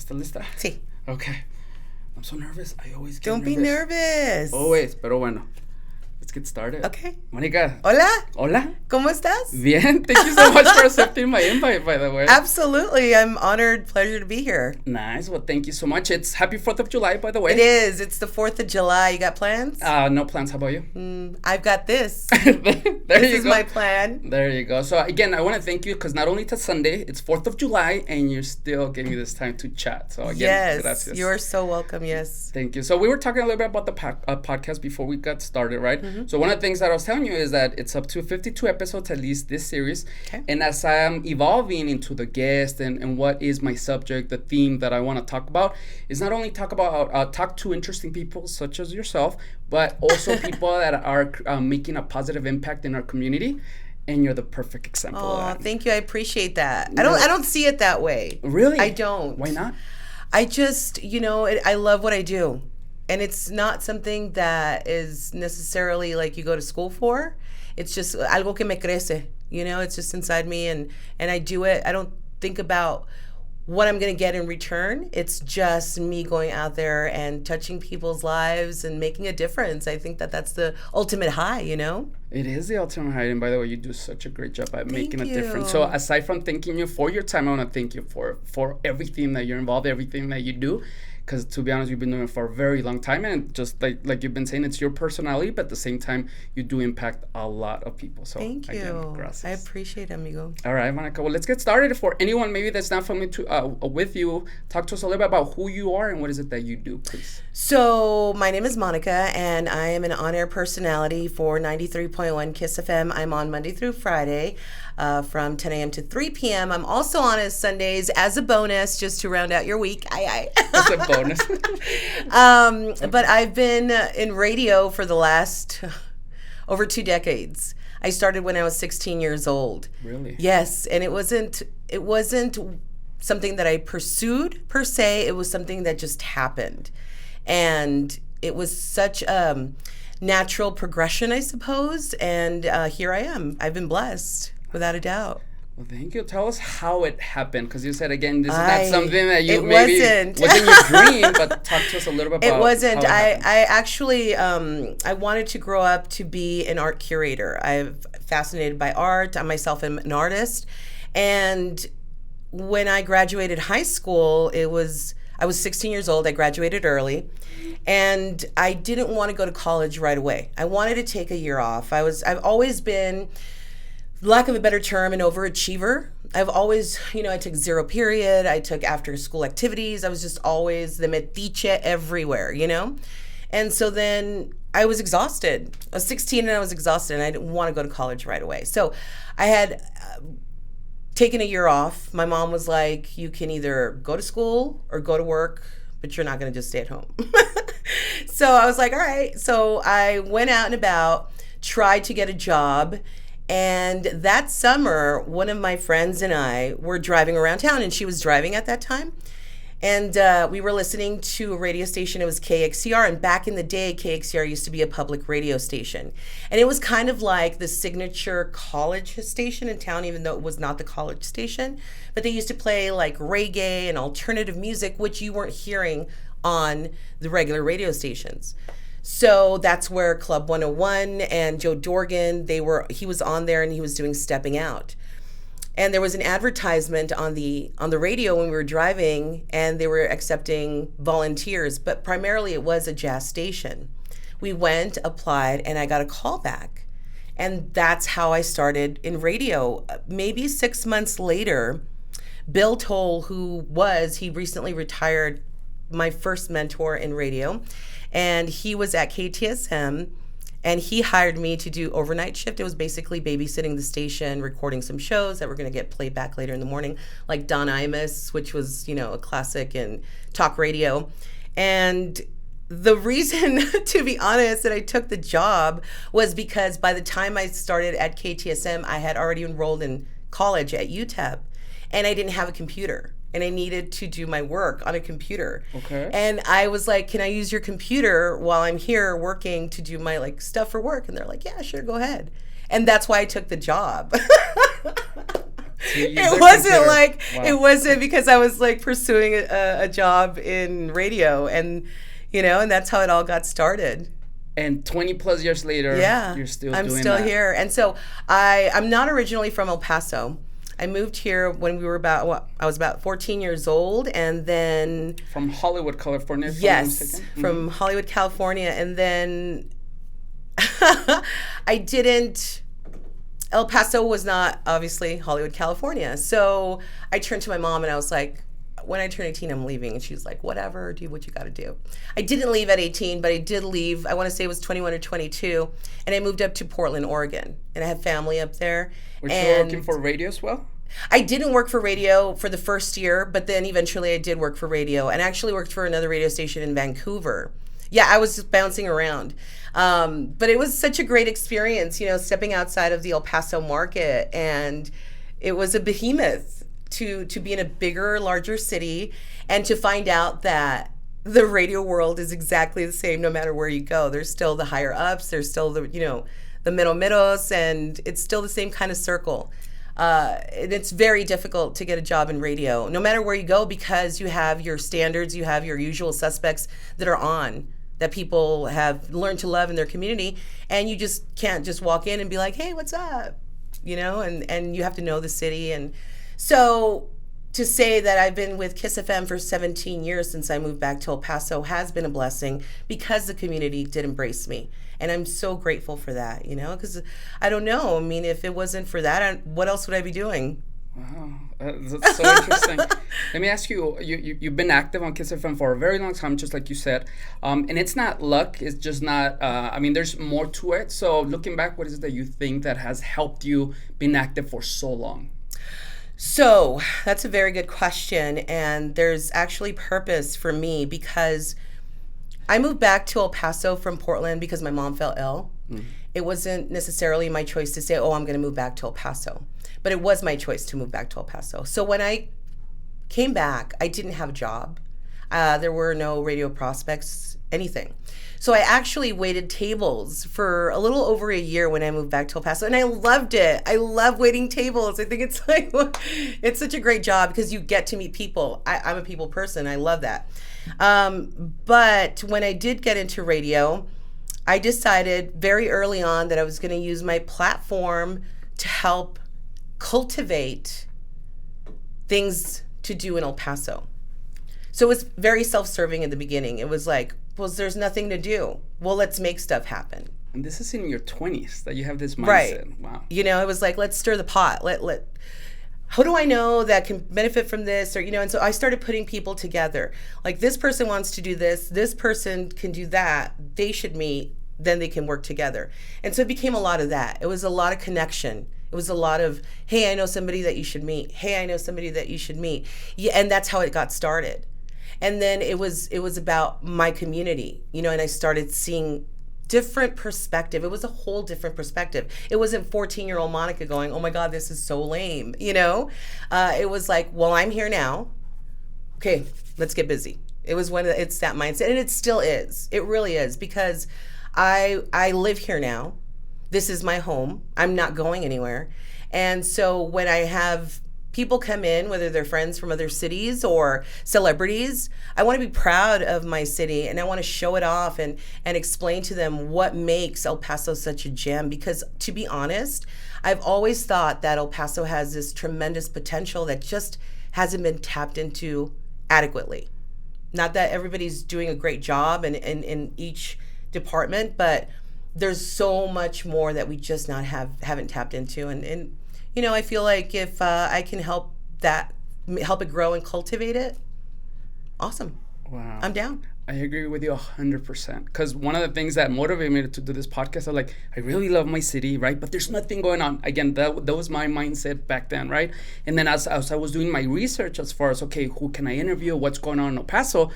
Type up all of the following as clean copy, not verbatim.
¿Está lista? Sí. Okay. I'm so nervous. I always get Don't nervous. be nervous. Always, pero bueno. Let's get started. Okay. Monika. Hola. Hola. ¿Cómo estás? Bien. Thank you so much for accepting my invite, by the way. Absolutely. I'm honored. Pleasure to be here. Nice. Well, thank you so much. It's happy 4th of July, by the way. It is. It's the 4th of July. You got plans? No plans. How about you? I've got this. There This you is go. my plan. There you go. So again, I want to thank you because not only it's Sunday, it's 4th of July, and you're still giving me this time to chat. So again, Yes. gracias. You're so welcome. Yes. Thank you. So we were talking a little bit about the podcast before we got started, right? So one of the things that I was telling you is that it's up to 52 episodes, at least this series. Okay. And as I'm evolving into the guest and what is my subject, the theme that I want to talk about is not only talk to interesting people such as yourself, but also people that are making a positive impact in our community. And you're the perfect example of Oh, that. thank you. I appreciate that. No. I don't see it that way. Really? I don't. Why not? I just, I love what I do. And it's not something that is necessarily like you go to school for. It's just algo que me crece, it's just inside me and I do it. I don't think about what I'm going to get in return. It's just me going out there and touching people's lives and making a difference. I think that that's the ultimate high, It is the ultimate high, and by the way, you do such a great job at making a difference. you. So aside from thanking you for your time, I want to thank you for everything that you're involved, everything that you do. Because to be honest, you've been doing it for a very long time, and just like you've been saying, it's your personality, but at the same time, you do impact a lot of people. So Thank you. Again, gracias. I appreciate it, amigo. All right, Monika. Well, let's get started. For anyone maybe that's not familiar with you, talk to us a little bit about who you are and what is it that you do, please. So my name is Monika, and I am an on-air personality for 93.1 Kiss FM. I'm on Monday through Friday from 10 a.m. to 3 p.m. I'm also on as Sundays as a bonus, just to round out your week. That's a bonus. But I've been in radio for the last over 2 decades. I started when I was 16 years old. Really? Yes, and it wasn't something that I pursued per se. It was something that just happened. And it was such a natural progression, I suppose. And here I am. I've been blessed, without a doubt. Well, thank you. Tell us how it happened, because you said, again, this is not something that you wasn't your dream, but talk to us a little bit about it wasn't. how it I actually, I wanted to grow up to be an art curator. I'm fascinated by art. I myself am an artist. And when I graduated high school, I was 16 years old. I graduated early. And I didn't want to go to college right away. I wanted to take a year off. I've always been, lack of a better term, an overachiever. I've always, I took zero period. I took after school activities. I was just always the metiche everywhere, And so then I was exhausted. I was 16 and I was exhausted and I didn't want to go to college right away. So I had taken a year off. My mom was like, you can either go to school or go to work, but you're not going to just stay at home. So I was like, all right. So I went out and about, tried to get a job. And that summer, one of my friends and I were driving around town, and she was driving at that time. And we were listening to a radio station. It was KXCR. And back in the day, KXCR used to be a public radio station. And it was kind of like the signature college station in town, even though it was not the college station. But they used to play like reggae and alternative music, which you weren't hearing on the regular radio stations. So that's where Club 101 and Joe Dorgan, he was on there and he was doing Stepping Out. And there was an advertisement on the radio when we were driving, and they were accepting volunteers, but primarily it was a jazz station. We went, applied, and I got a call back. And that's how I started in radio. Maybe 6 months later, Bill Toll, he recently retired, my first mentor in radio, and he was at KTSM, and he hired me to do overnight shift. It was basically babysitting the station, recording some shows that were going to get played back later in the morning, like Don Imus, which was, a classic in talk radio. And the reason, to be honest, that I took the job was because by the time I started at KTSM, I had already enrolled in college at UTEP, and I didn't have a computer. And I needed to do my work on a computer. Okay. And I was like, can I use your computer while I'm here working to do my stuff for work? And they're like, yeah, sure, go ahead. And that's why I took the job. It wasn't like, Wow. it wasn't because I was like pursuing a job in radio, and and that's how it all got started. And 20 plus years later, Yeah, you're still I'm doing still that. here. And so I'm not originally from El Paso. I moved here when we were I was about 14 years old, and then From Hollywood, California, if I'm not yes, mistaken? from Hollywood, California, and then I didn't. El Paso was not obviously Hollywood, California. So I turned to my mom and I was like, when I turn 18, I'm leaving. And she was like, whatever, do what you got to do. I didn't leave at 18, but I did leave. I want to say it was 21 or 22. And I moved up to Portland, Oregon. And I have family up there. Were you and working for radio as well? I didn't work for radio for the first year, but then eventually I did work for radio, and actually worked for another radio station in Vancouver. Yeah, I was just bouncing around. But it was such a great experience, stepping outside of the El Paso market. And it was a behemoth to be in a bigger, larger city, and to find out that the radio world is exactly the same no matter where you go. There's still the higher ups, there's still the middles, and it's still the same kind of circle. And it's very difficult to get a job in radio, no matter where you go, because you have your standards, you have your usual suspects that are on, that people have learned to love in their community, and you just can't just walk in and be like, hey, what's up? And you have to know the city. And so to say that I've been with Kiss FM for 17 years since I moved back to El Paso has been a blessing, because the community did embrace me. And I'm so grateful for that, because I don't know. I mean, if it wasn't for that, what else would I be doing? Wow, that's so interesting. Let me ask you, you've been active on Kiss FM for a very long time, just like you said. And it's not luck, it's just not, there's more to it. So looking back, what is it that you think that has helped you being active for so long? So that's a very good question. And there's actually purpose for me, because I moved back to El Paso from Portland because my mom fell ill. It wasn't necessarily my choice to say, oh, I'm going to move back to El Paso. But it was my choice to move back to El Paso. So when I came back, I didn't have a job. There were no radio prospects, anything. So I actually waited tables for a little over a year when I moved back to El Paso, and I loved it. I love waiting tables. I think it's like, it's such a great job because you get to meet people. I'm a people person. I love that. But when I did get into radio, I decided very early on that I was going to use my platform to help cultivate things to do in El Paso. So it was very self-serving in the beginning. It was like, well, there's nothing to do. Well, let's make stuff happen. And this is in your 20s that you have this mindset. Right. Wow. It was like, let's stir the pot. Who do I know that can benefit from this? Or, and so I started putting people together. Like, this person wants to do this person can do that. They should meet, then they can work together. And so it became a lot of that. It was a lot of connection. It was a lot of, hey, I know somebody that you should meet. Hey, I know somebody that you should meet. Yeah, and that's how it got started. And then it was about my community, and I started seeing different perspective. It was a whole different perspective. It wasn't 14-year-old Monika going, oh my God, this is so lame, It was like, well, I'm here now. Okay, let's get busy. It was it's that mindset, and it still is. It really is, because I live here now. This is my home. I'm not going anywhere. And so when I have people come in, whether they're friends from other cities or celebrities, I want to be proud of my city, and I want to show it off and explain to them what makes El Paso such a gem. Because to be honest, I've always thought that El Paso has this tremendous potential that just hasn't been tapped into adequately. Not that everybody's doing a great job in each department, but there's so much more that we just haven't tapped into. And I feel like if I can help it grow and cultivate it, awesome. Wow. I'm down. I agree with you 100%. Because one of the things that motivated me to do this podcast, I'm like, I really love my city, right? But there's nothing going on. Again, that was my mindset back then, right? And then as I was doing my research as far as, okay, who can I interview? What's going on in El Paso?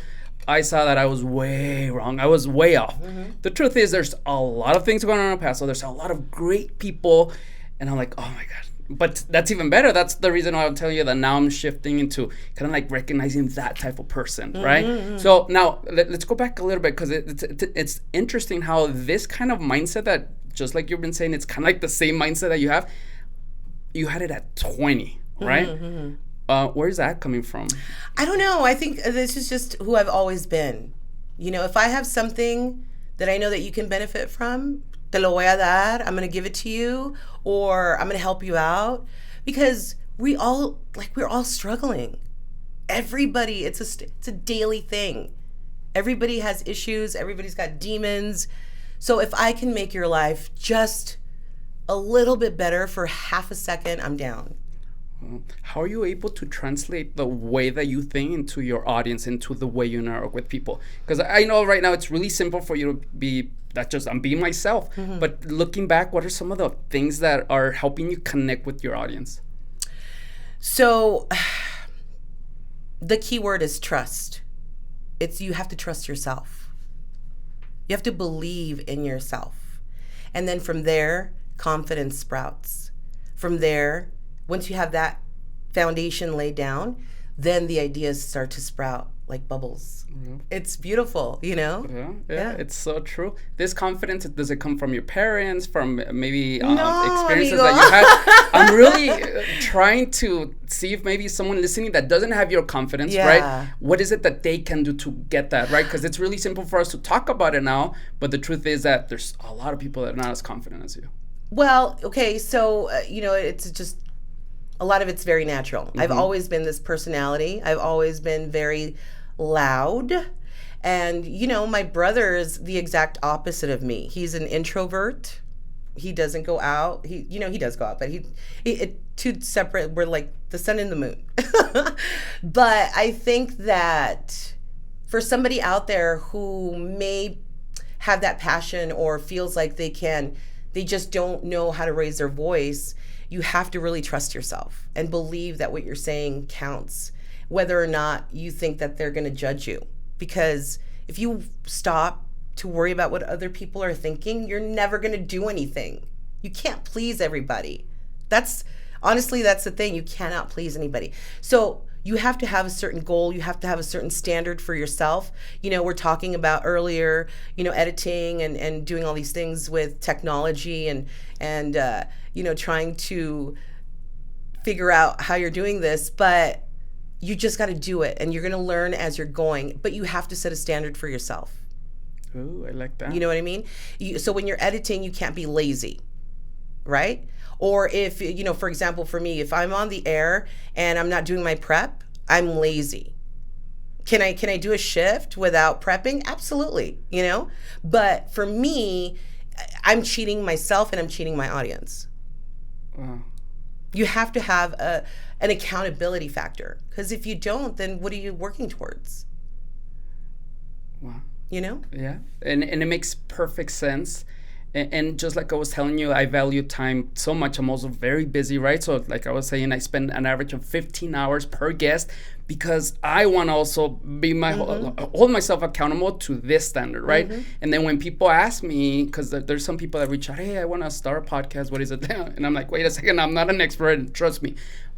I saw that I was way wrong. I was way off. Mm-hmm. The truth is, there's a lot of things going on in El Paso. There's a lot of great people. And I'm like, oh my God. But that's even better. That's the reason why I'm telling you that now I'm shifting into kind of like recognizing that type of person, mm-hmm. right? So now let's go back a little bit, because it's interesting how this kind of mindset that, just like you've been saying, it's kind of like the same mindset that you have. You had it at 20. right? Where is that coming from? I don't know. I think this is just who I've always been. You know, if I have something that I know that you can benefit from, te lo voy a dar, I'm going to give it to you, or I'm going to help you out, because we're all struggling. Everybody, it's a daily thing. Everybody has issues. Everybody's got demons. So if I can make your life just a little bit better for half a second, I'm down. How are you able to translate the way that you think into your audience, into the way you network with people? Because I know right now it's really simple for you to be I'm being myself. But looking back, what are some of the things that are helping you connect with your audience? So the key word is trust. You have to trust yourself. You have to believe in yourself. And then from there, confidence sprouts. From there, once you have that foundation laid down, then the ideas start to sprout like bubbles. It's beautiful, you know? Yeah, it's so true. This confidence, does it come from your parents, from maybe No, experiences amigo. that you had? I'm really trying to see if maybe someone listening that doesn't have your confidence, right? What is it that they can do to get that, right? Because it's really simple for us to talk about it now, but the truth is that there's a lot of people that are not as confident as you. Well, okay, so, you know, it's just, a lot of it's very natural. I've always been this personality. I've always been very loud. And, you know, my brother is the exact opposite of me. He's an introvert. He doesn't go out. He does go out, but two separate, we're like the sun and the moon. But I think that for somebody out there who may have that passion or feels like they just don't know how to raise their voice, you have to really trust yourself and believe that what you're saying counts, whether or not you think that they're going to judge you. Because if you stop to worry about what other people are thinking, you're never going to do anything. You can't please everybody. Honestly, that's the thing. You cannot please anybody. So you have to have a certain goal. You have to have a certain standard for yourself. You know, we're talking about earlier, you know, editing and doing all these things with technology and you know, trying to figure out how you're doing this, but you just got to do it, and you're going to learn as you're going, but you have to set a standard for yourself. Ooh, I like that. You know what I mean? So when you're editing, you can't be lazy, right? Or if, you know, for example, for me, if I'm on the air and I'm not doing my prep, I'm lazy. Can I do a shift without prepping? Absolutely, you know? But for me, I'm cheating myself and I'm cheating my audience. Wow. You have to have an accountability factor, because if you don't, then what are you working towards? Wow. You know? Yeah, and it makes perfect sense. And just like I was telling you, I value time so much. I'm also very busy, right? So like I was saying, I spend an average of 15 hours per guest because I want to also be hold myself accountable to this standard, right? And then when people ask me, because there's some people that reach out, hey, I want to start a podcast. What is it? And I'm like, wait a second, I'm not an expert, trust me.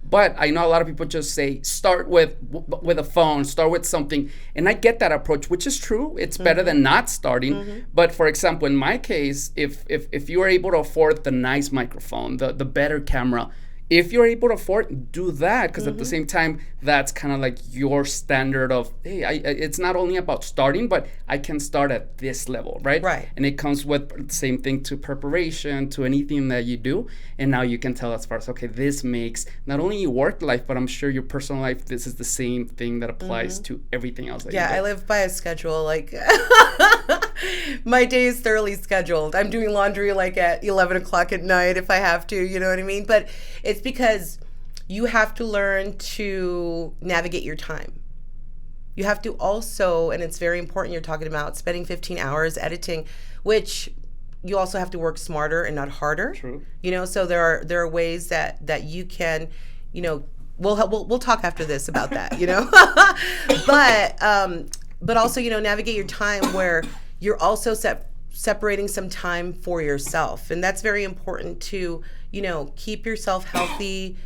But I know a lot of people just say, start with a phone, start with something. And I get that approach, which is true. It's better than not starting. But for example, in my case, if you are able to afford the nice microphone, the better camera, if you're able to afford, do that. Because at the same time, that's kind of like your standard of, hey, it's not only about starting, but I can start at this level, right? Right. And it comes with the same thing to preparation, to anything that you do. And now you can tell as far as, okay, this makes not only your work life, but I'm sure your personal life, this is the same thing that applies to everything else that you do. I live by a schedule. Like, my day is thoroughly scheduled. I'm doing laundry like at 11 o'clock at night if I have to, you know what I mean? But it's because you have to learn to navigate your time. You have to also, and it's very important, you're talking about spending 15 hours editing, which you also have to work smarter and not harder. True. You know, so there are ways that you can, you know, we'll talk after this about that, you know. But also, you know, navigate your time where you're also separating some time for yourself. And that's very important to, you know, keep yourself healthy,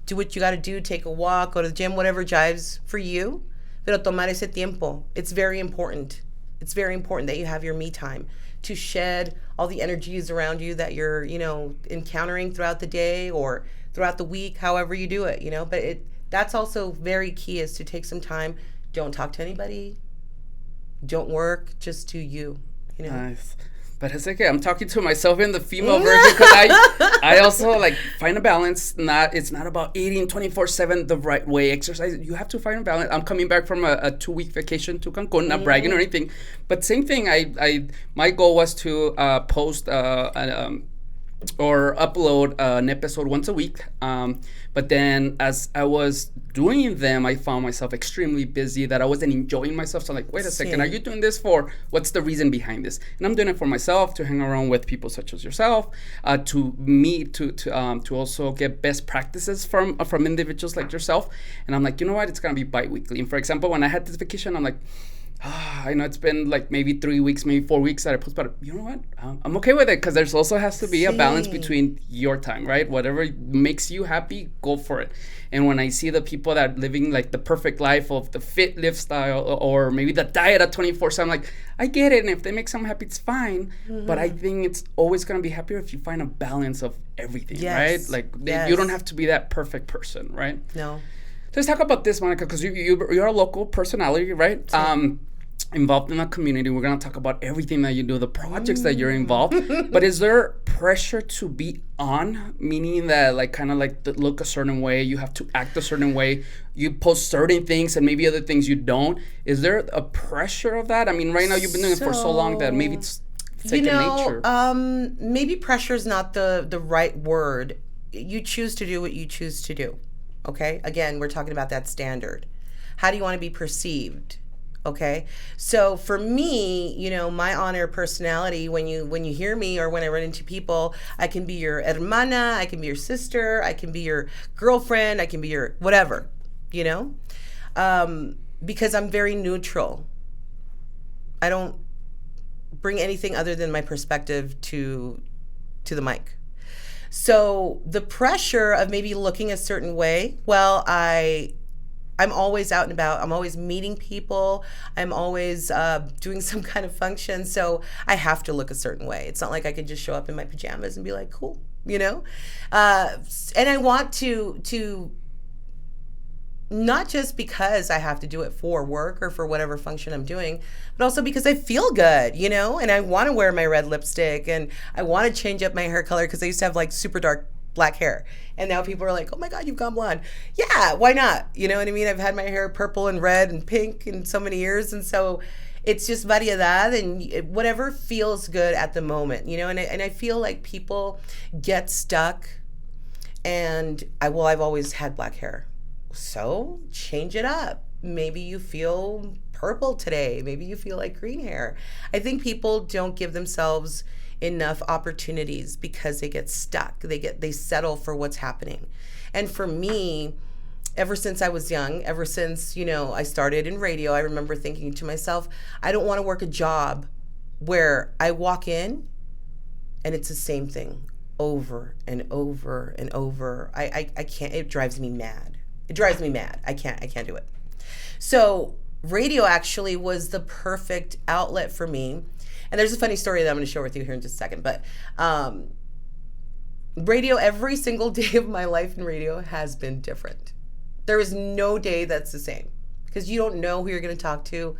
do what you got to do, take a walk, go to the gym, whatever jives for you. Pero tomar ese tiempo. It's very important. It's very important that you have your me time to shed all the energies around you that you're, you know, encountering throughout the day or throughout the week, however you do it, but that's also very key, is to take some time. Don't talk to anybody. Don't work. Just do you. Nice. But it's okay. I'm talking to myself in the female version, because I also like find a balance. It's not about eating 24/7 the right way. Exercise. You have to find a balance. I'm coming back from a 2-week vacation to Cancun. Not bragging or anything, but same thing. My goal was to post or upload an episode once a week. But then as I was doing them, I found myself extremely busy, that I wasn't enjoying myself. So I'm like, wait a second, are you doing this what's the reason behind this? And I'm doing it for myself, to hang around with people such as yourself, to meet, to also get best practices from individuals like yourself. And I'm like, you know what? It's going to be bi-weekly. And for example, when I had this vacation, I'm like, I know it's been like maybe 3 weeks, maybe 4 weeks that I post, but you know what? I'm okay with it, because there's also has to be a balance between your time, right? Whatever makes you happy, go for it. And when I see the people that are living like the perfect life of the fit lifestyle, or maybe the diet at 24/7, I'm like, I get it. And if they make someone happy, it's fine. But I think it's always going to be happier if you find a balance of everything, right? Like you don't have to be that perfect person, right? No. Let's talk about this, Monica, because you're a local personality, right? Involved in a community. We're going to talk about everything that you do, the projects that you're involved. But is there pressure to be on, meaning that like kind of like look a certain way, you have to act a certain way, you post certain things and maybe other things you don't? Is there a pressure of that? I mean, right now you've been doing it for so long that maybe it's second nature. Maybe pressure is not the right word. You choose to do what you choose to do. Okay? Again, we're talking about that standard. How do you want to be perceived? Okay, so for me, my honor personality, when you hear me or when I run into people, I can be your hermana, I can be your sister, I can be your girlfriend, I can be your whatever, because I'm very neutral. I don't bring anything other than my perspective to the mic. So the pressure of maybe looking a certain way, well, I'm always out and about. I'm always meeting people. I'm always doing some kind of function. So I have to look a certain way. It's not like I could just show up in my pajamas and be like, cool, And I want to not just because I have to do it for work or for whatever function I'm doing, but also because I feel good, and I want to wear my red lipstick, and I want to change up my hair color, because I used to have like super dark black hair, and now people are like, oh my god, you've gone blonde. Yeah, why not? You know what I mean? I've had my hair purple and red and pink in so many years, and so it's just variedad, and whatever feels good at the moment, and I feel like people get stuck, and I've always had black hair, so change it up. Maybe you feel purple today, maybe you feel like green hair. I think people don't give themselves enough opportunities because they get stuck. They settle for what's happening. And for me, ever since I was young, ever since, I started in radio, I remember thinking to myself, I don't want to work a job where I walk in and it's the same thing over and over and over. I can't, it drives me mad. I can't do it. So radio actually was the perfect outlet for me. And there's a funny story that I'm going to share with you here in just a second. But radio, every single day of my life in radio has been different. There is no day that's the same, because you don't know who you're going to talk to.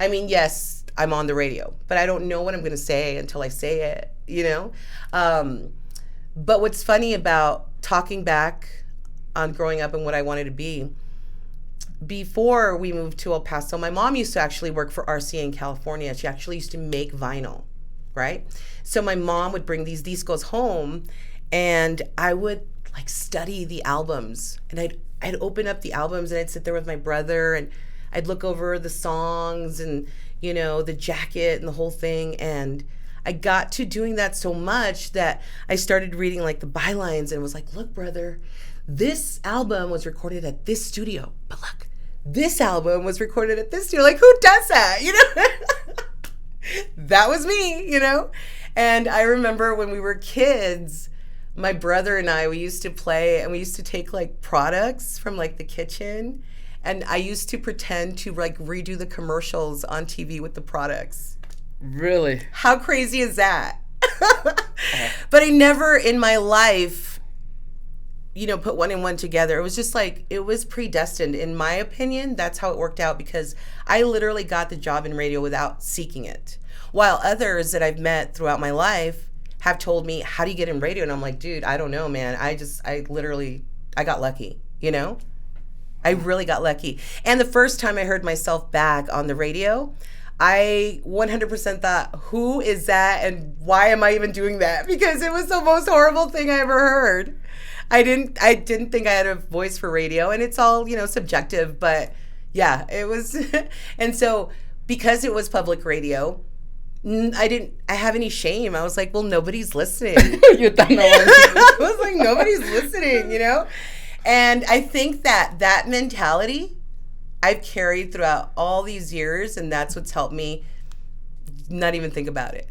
I mean, yes, I'm on the radio, but I don't know what I'm going to say until I say it, But what's funny about talking back on growing up and what I wanted to be, before we moved to El Paso, my mom used to actually work for RCA in California. She actually used to make vinyl, right? So my mom would bring these discos home, and I would like study the albums, and I'd open up the albums, and I'd sit there with my brother, and I'd look over the songs and, the jacket and the whole thing. And I got to doing that so much that I started reading like the bylines and was like, look, brother, this album was recorded at this studio, but look, this album was recorded at this studio. Like, who does that? That was me, And I remember when we were kids, my brother and I, we used to play, and we used to take like products from like the kitchen, and I used to pretend to like redo the commercials on TV with the products. Really? How crazy is that? But I never in my life put one and one together. It was just like, it was predestined. In my opinion, that's how it worked out, because I literally got the job in radio without seeking it. While others that I've met throughout my life have told me, how do you get in radio? And I'm like, dude, I don't know, man. I got lucky, I really got lucky. And the first time I heard myself back on the radio, I 100% thought, who is that and why am I even doing that? Because it was the most horrible thing I ever heard. I didn't think I had a voice for radio, and it's all, subjective, but yeah, it was. And so because it was public radio, I didn't have any shame. I was like, well, nobody's listening. You thought no one. I was like, nobody's listening, And I think that mentality I've carried throughout all these years, and that's what's helped me not even think about it.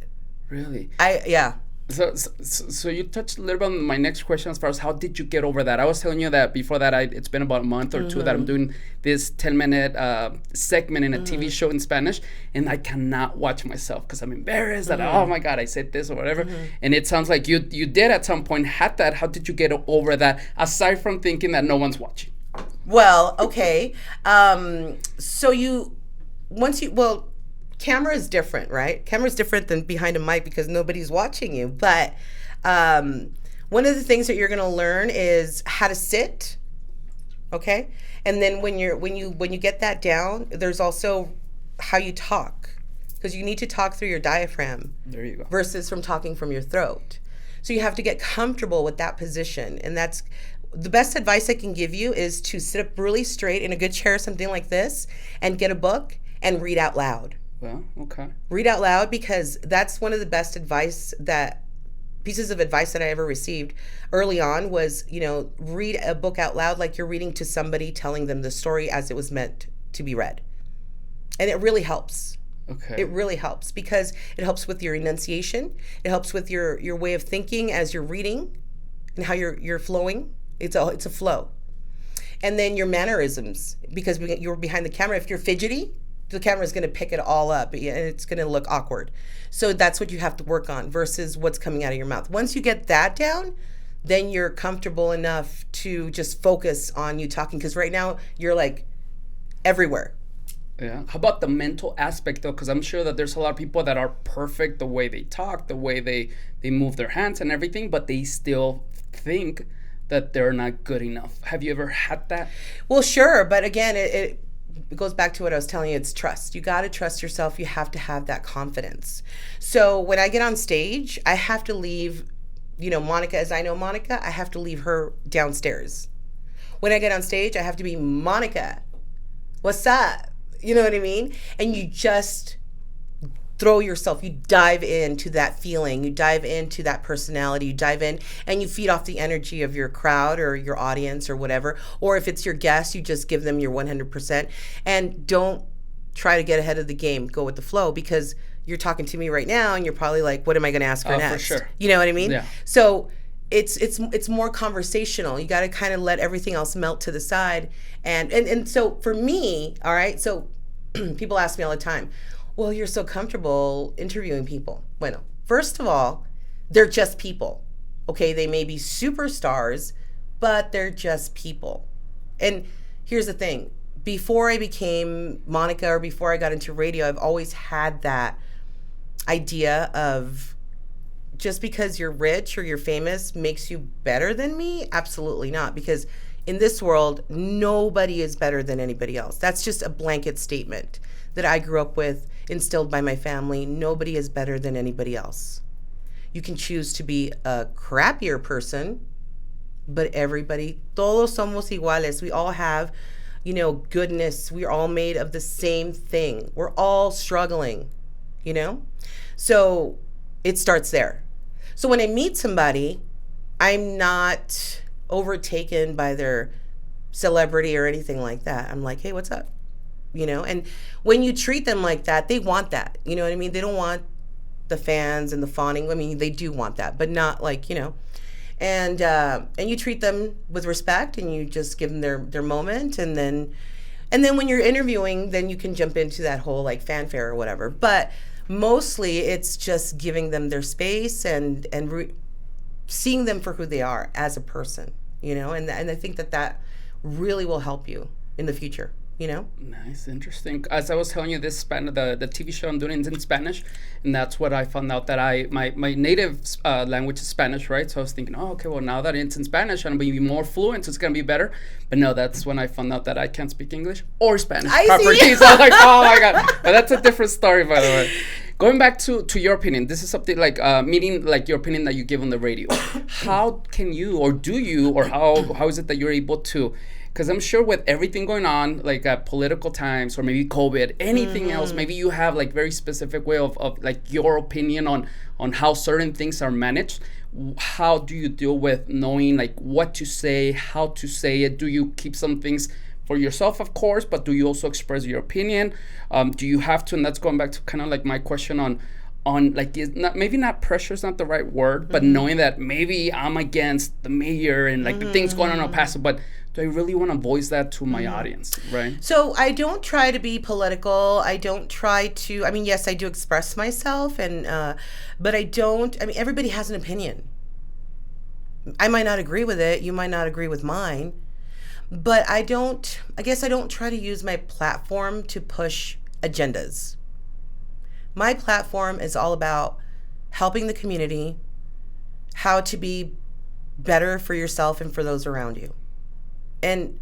Really? Yeah. So you touched a little bit on my next question as far as how did you get over that? I was telling you that before that it's been about a month or two that I'm doing this 10-minute segment in a TV show in Spanish, and I cannot watch myself because I'm embarrassed that, oh my God, I said this or whatever. And it sounds like you did at some point had that. How did you get over that, aside from thinking that no one's watching? Well, okay. Camera is different, right? Camera is different than behind a mic because nobody's watching you. But one of the things that you're going to learn is how to sit, okay? And then when you get that down, there's also how you talk, because you need to talk through your diaphragm. There you go. Versus from talking from your throat. So you have to get comfortable with that position, and that's the best advice I can give you is to sit up really straight in a good chair, something like this, and get a book and read out loud. Well, okay. Read out loud, because that's one of the best pieces of advice that I ever received early on was, read a book out loud like you're reading to somebody, telling them the story as it was meant to be read. And it really helps. Okay. It really helps because it helps with your enunciation. It helps with your way of thinking as you're reading and how you're flowing. It's a flow. And then your mannerisms, because you're behind the camera. If you're fidgety, the camera is going to pick it all up and it's going to look awkward. So that's what you have to work on versus what's coming out of your mouth. Once you get that down, then you're comfortable enough to just focus on you talking, because right now you're like everywhere. Yeah. How about the mental aspect though? Because I'm sure that there's a lot of people that are perfect the way they talk, the way they move their hands and everything, but they still think that they're not good enough. Have you ever had that? Well, sure. But again, it goes back to what I was telling you. It's trust. You got to trust yourself. You have to have that confidence. So when I get on stage, I have to leave, Monika, as I know Monika, I have to leave her downstairs. When I get on stage, I have to be Monika. What's up? You know what I mean? And you just throw yourself, you dive into that feeling, you dive into that personality, you dive in and you feed off the energy of your crowd or your audience or whatever. Or if it's your guests, you just give them your 100%. And don't try to get ahead of the game. Go with the flow, because you're talking to me right now and you're probably like, what am I going to ask her next? For sure. You know what I mean? Yeah. So it's more conversational. You got to kind of let everything else melt to the side. And so for me, all right, so people ask me all the time, well, you're so comfortable interviewing people. Well, first of all, they're just people. Okay, they may be superstars, but they're just people. And here's the thing. Before I became Monika or before I got into radio, I've always had that idea of just because you're rich or you're famous makes you better than me? Absolutely not. Because in this world, nobody is better than anybody else. That's just a blanket statement that I grew up with, instilled by my family. Nobody is better than anybody else. You can choose to be a crappier person, but everybody, todos somos iguales. We all have, goodness. We're all made of the same thing. We're all struggling, So it starts there. So when I meet somebody, I'm not overtaken by their celebrity or anything like that. I'm like, hey, what's up? And when you treat them like that, they want that. You know what I mean? They don't want the fans and the fawning. I mean, they do want that, but not like, and you treat them with respect and you just give them their moment. And then when you're interviewing, then you can jump into that whole like fanfare or whatever. But mostly it's just giving them their space and seeing them for who they are as a person. you know, and I think that really will help you in the future, you know. Nice, interesting. As I was telling you, this the TV show I'm doing is in Spanish, and that's what I found out that my native language is Spanish, right? So I was thinking, oh, okay, well now that it's in Spanish, I'm gonna be more fluent, so it's gonna be better. But no, that's when I found out that I can't speak English or Spanish properly. So I was like, oh my god, but that's a different story, by the way. Going back to your opinion, this is something like meaning like your opinion that you give on the radio. How can you, or do you, or how is it that you're able to? Because I'm sure with everything going on, like political times or maybe COVID, anything else, maybe you have like very specific way of like your opinion on how certain things are managed. How do you deal with knowing like what to say, how to say it? Do you keep some things for yourself, of course, but do you also express your opinion? Do you have to, and that's going back to kind of like my question on like, is not, maybe not pressure is not the right word, but knowing that maybe I'm against the mayor and like the things going on in Paso, but do I really want to voice that to my audience, right? So I don't try to be political. I don't try to, I mean, yes, I do express myself, and but I don't, I mean, everybody has an opinion. I might not agree with it. You might not agree with mine. But I guess I don't try to use my platform to push agendas. My platform is all about helping the community, how to be better for yourself and for those around you. And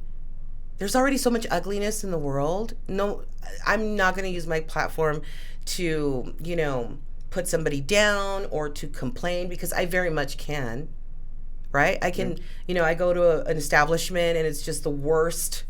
there's already so much ugliness in the world. No, I'm not going to use my platform to, you know, put somebody down or to complain, because I very much can. Right? I can, you know, I go to an establishment and it's just the worst.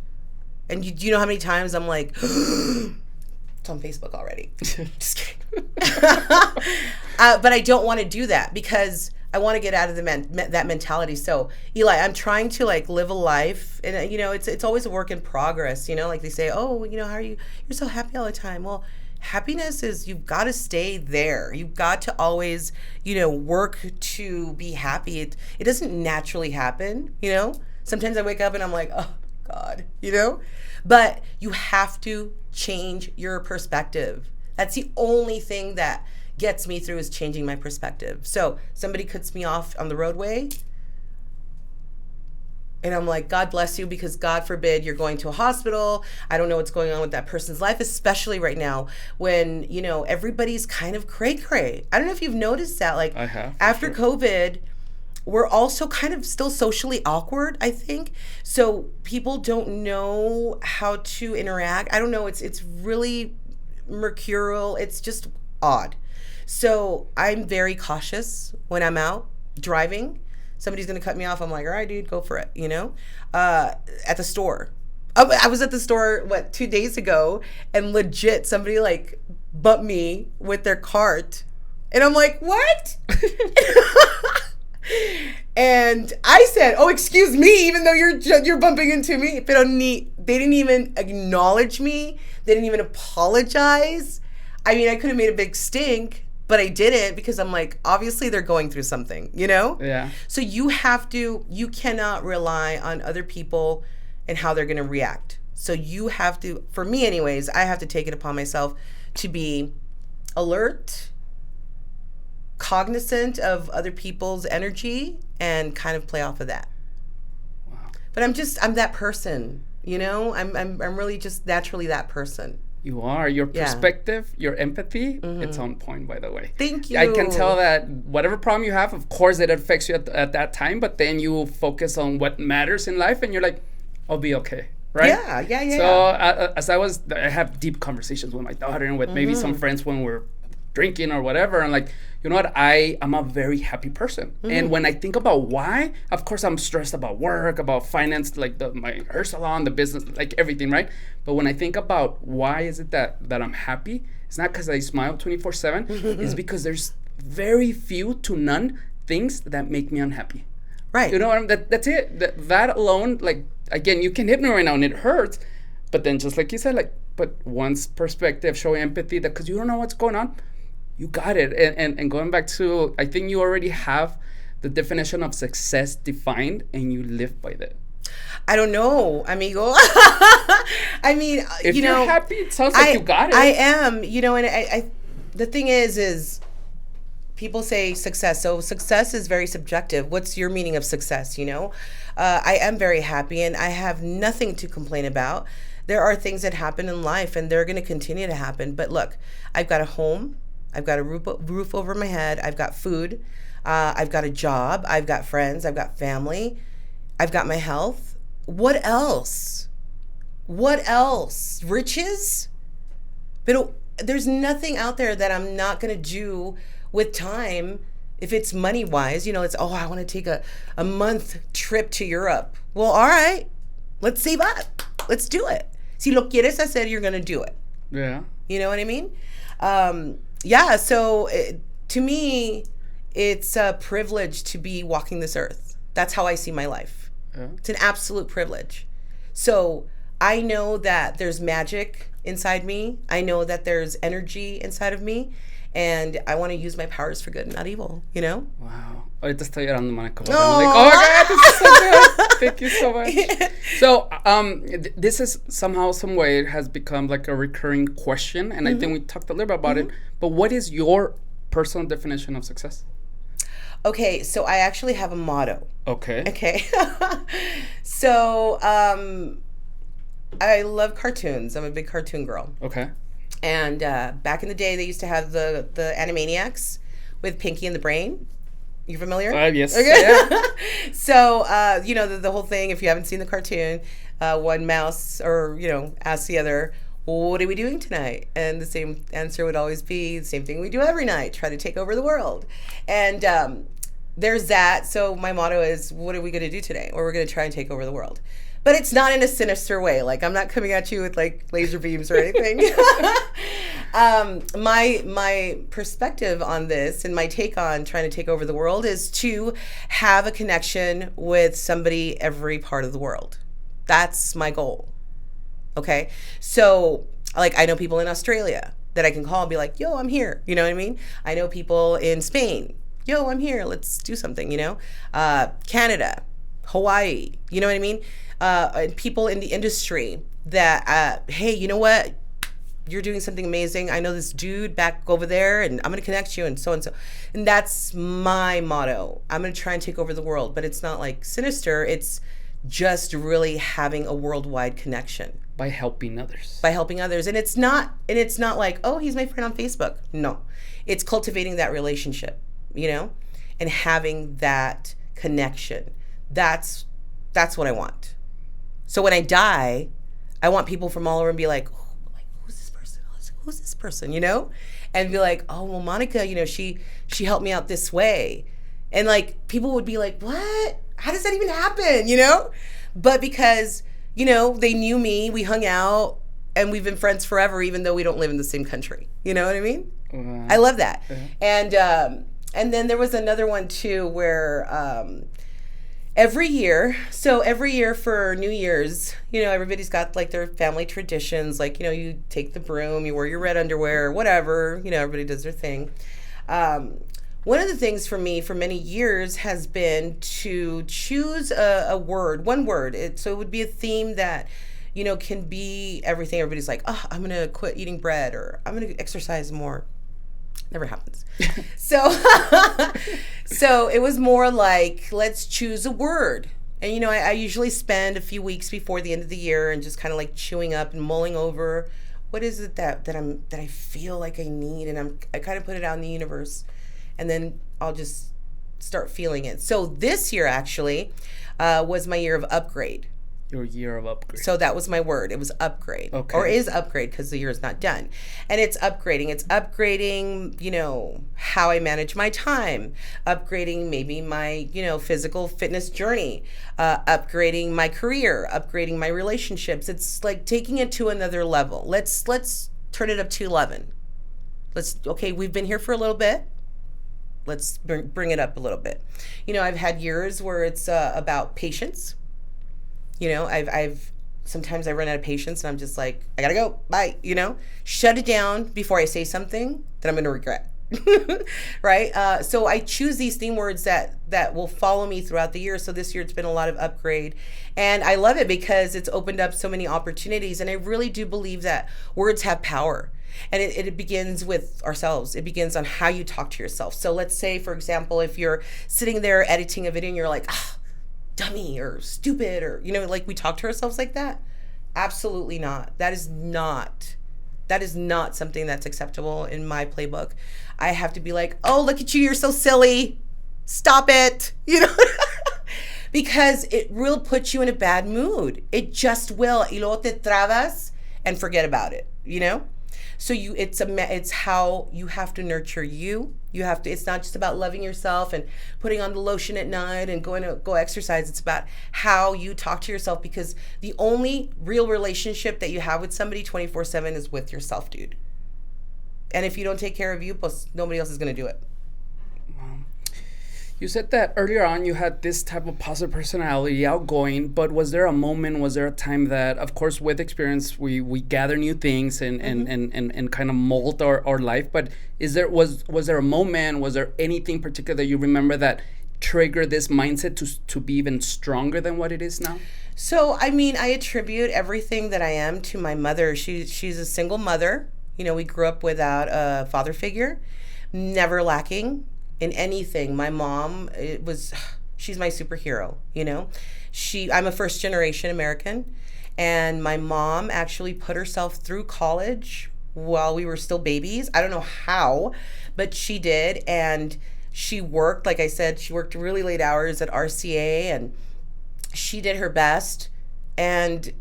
And you know how many times I'm like, it's on Facebook already. Just kidding. But I don't want to do that because I want to get out of that mentality. So, Eli, I'm trying to like live a life, and you know, it's always a work in progress. You know, like they say, oh, you know, how are you? You're so happy all the time. Well, happiness is, you've got to stay there. You've got to always, you know, work to be happy. It doesn't naturally happen, you know. Sometimes I wake up and I'm like, oh God, you know. But you have to change your perspective. That's the only thing that gets me through, is changing my perspective. So somebody cuts me off on the roadway, and I'm like, God bless you, because God forbid you're going to a hospital. I don't know what's going on with that person's life, especially right now when, you know, everybody's kind of cray-cray. I don't know if you've noticed that. Like, I have, after COVID, we're also kind of still socially awkward, I think. So people don't know how to interact. I don't know. It's really mercurial. It's just odd. So I'm very cautious when I'm out driving. Somebody's going to cut me off. I'm like, all right, dude, go for it, you know? At the store. I was at the store, 2 days ago, and legit somebody like bumped me with their cart. And I'm like, what? And I said, oh, excuse me, even though you're bumping into me. Pero they didn't even acknowledge me. They didn't even apologize. I mean, I could have made a big stink, but I didn't, because I'm like, obviously they're going through something, you know? Yeah. So you cannot rely on other people and how they're going to react. So you have to, for me anyways, I have to take it upon myself to be alert, cognizant of other people's energy, and kind of play off of that. Wow. But I'm that person, you know? I'm really just naturally that person. You are. Your perspective, your empathy, it's on point, by the way. Thank you. I can tell that whatever problem you have, of course, it affects you at that time, but then you focus on what matters in life, and you're like, I'll be okay, right? Yeah. So I have deep conversations with my daughter and with maybe some friends when we're drinking or whatever, and like, you know what, I'm a very happy person. And when I think about why, of course I'm stressed about work, about finance, like my hair salon, the business, like everything, right? But when I think about why is it that I'm happy, it's not because I smile 24/7. It's because there's very few to none things that make me unhappy. Right. You know, that's it. That alone, like, again, you can hit me right now and it hurts, but then just like you said, like, but one's perspective, show empathy, that because you don't know what's going on, you got it. And going back to, I think you already have the definition of success defined, and you live by that. I don't know, amigo. I mean, if you know, you're happy, it sounds like you got it. I am, you know, and I the thing is people say success. So success is very subjective. What's your meaning of success? I am very happy and I have nothing to complain about. There are things that happen in life and they're going to continue to happen. But look, I've got a home. I've got a roof over my head. I've got food. I've got a job. I've got friends. I've got family. I've got my health. What else? What else? Riches? But there's nothing out there that I'm not going to do with time. If it's money wise, it's, I want to take a month trip to Europe. Well, all right, let's save up. Let's do it. Si lo quieres hacer, you're going to do it. Yeah. You know what I mean? So to me, it's a privilege to be walking this earth. That's how I see my life. Yeah. It's an absolute privilege. So I know that there's magic inside me. I know that there's energy inside of me. And I want to use my powers for good and not evil, Wow. Ahorita estoy llorando, Monika. Oh my God, this is so good. Thank you so much. So, this is somehow, some way, it has become like a recurring question. And I think we talked a little bit about it. But what is your personal definition of success? Okay, so I actually have a motto. Okay. So, I love cartoons. I'm a big cartoon girl. Okay. And back in the day, they used to have the Animaniacs with Pinky and the Brain. You familiar? Yes. Okay. Yeah. So, the whole thing, if you haven't seen the cartoon, one mouse asks the other, what are we doing tonight? And the same answer would always be the same thing we do every night, try to take over the world. And there's that. So my motto is, what are we going to do today? Or we're going to try and take over the world. But it's not in a sinister way. Like, I'm not coming at you with like laser beams or anything. My perspective on this and my take on trying to take over the world is to have a connection with somebody every part of the world. That's my goal. Okay. So like, I know people in Australia that I can call and be like, yo, I'm here. You know what I mean? I know people in Spain. Yo, I'm here. Let's do something, Canada, Hawaii. You know what I mean? And people in the industry that, hey, you know what? You're doing something amazing. I know this dude back over there, and I'm going to connect you, and so and so. And that's my motto. I'm going to try and take over the world, but it's not like sinister. It's just really having a worldwide connection. By helping others. And it's not like, oh, he's my friend on Facebook. No. It's cultivating that relationship, and having that connection. That's what I want. So when I die, I want people from all over and be like, who's this person? Who's this person? And be like, oh, well, Monika, she helped me out this way. And like, people would be like, what? How does that even happen? But because, they knew me, we hung out, and we've been friends forever, even though we don't live in the same country. You know what I mean? I love that. And then there was another one too, where, every year for New Year's, everybody's got like their family traditions. Like, you take the broom, you wear your red underwear, whatever, everybody does their thing. One of the things for me for many years has been to choose one word. So it would be a theme that, can be everything. Everybody's like, oh, I'm going to quit eating bread, or I'm going to exercise more. Never happens. So it was more like, let's choose a word. And, I usually spend a few weeks before the end of the year and just kind of like chewing up and mulling over, what is it that I feel like I need? And I kind of put it out in the universe, and then I'll just start feeling it. So this year actually was my year of upgrade. Your year of upgrade. So that was my word. It was upgrade. Okay. Or is upgrade, because the year is not done. And it's upgrading. It's upgrading, how I manage my time. Upgrading maybe my, physical fitness journey. Upgrading my career. Upgrading my relationships. It's like taking it to another level. Let's turn it up to 11. We've been here for a little bit. Let's bring it up a little bit. I've had years where it's about patience. I've sometimes I run out of patience and I'm just like, I gotta go, bye, shut it down before I say something that I'm gonna regret. Right? So I choose these theme words that will follow me throughout the year. So this year it's been a lot of upgrade, and I love it because it's opened up so many opportunities. And I really do believe that words have power. And it begins with ourselves. It begins on how you talk to yourself. So let's say, for example, if you're sitting there editing a video and you're like, ah, dummy or stupid, or, like we talk to ourselves like that. Absolutely not. That is not something that's acceptable in my playbook. I have to be like, oh, look at you. You're so silly. Stop it. Because it will put you in a bad mood. It just will. Y luego te trabas and forget about it, So it's how you have to nurture you. It's not just about loving yourself and putting on the lotion at night and go exercise. It's about how you talk to yourself, because the only real relationship that you have with somebody 24/7 is with yourself, dude. And if you don't take care of you, pues nobody else is going to do it. You said that earlier on you had this type of positive personality, outgoing, but was there a time that, of course, with experience, we gather new things and kind of mold our life, but was there a moment, was there anything particular that you remember that triggered this mindset to be even stronger than what it is now? So, I attribute everything that I am to my mother. She's a single mother. We grew up without a father figure, never lacking in anything. My mom, she's my superhero, I'm a first generation American, and my mom actually put herself through college while we were still babies. I don't know how, but she did. And she worked, like I said, she worked really late hours at RCA, and she did her best. And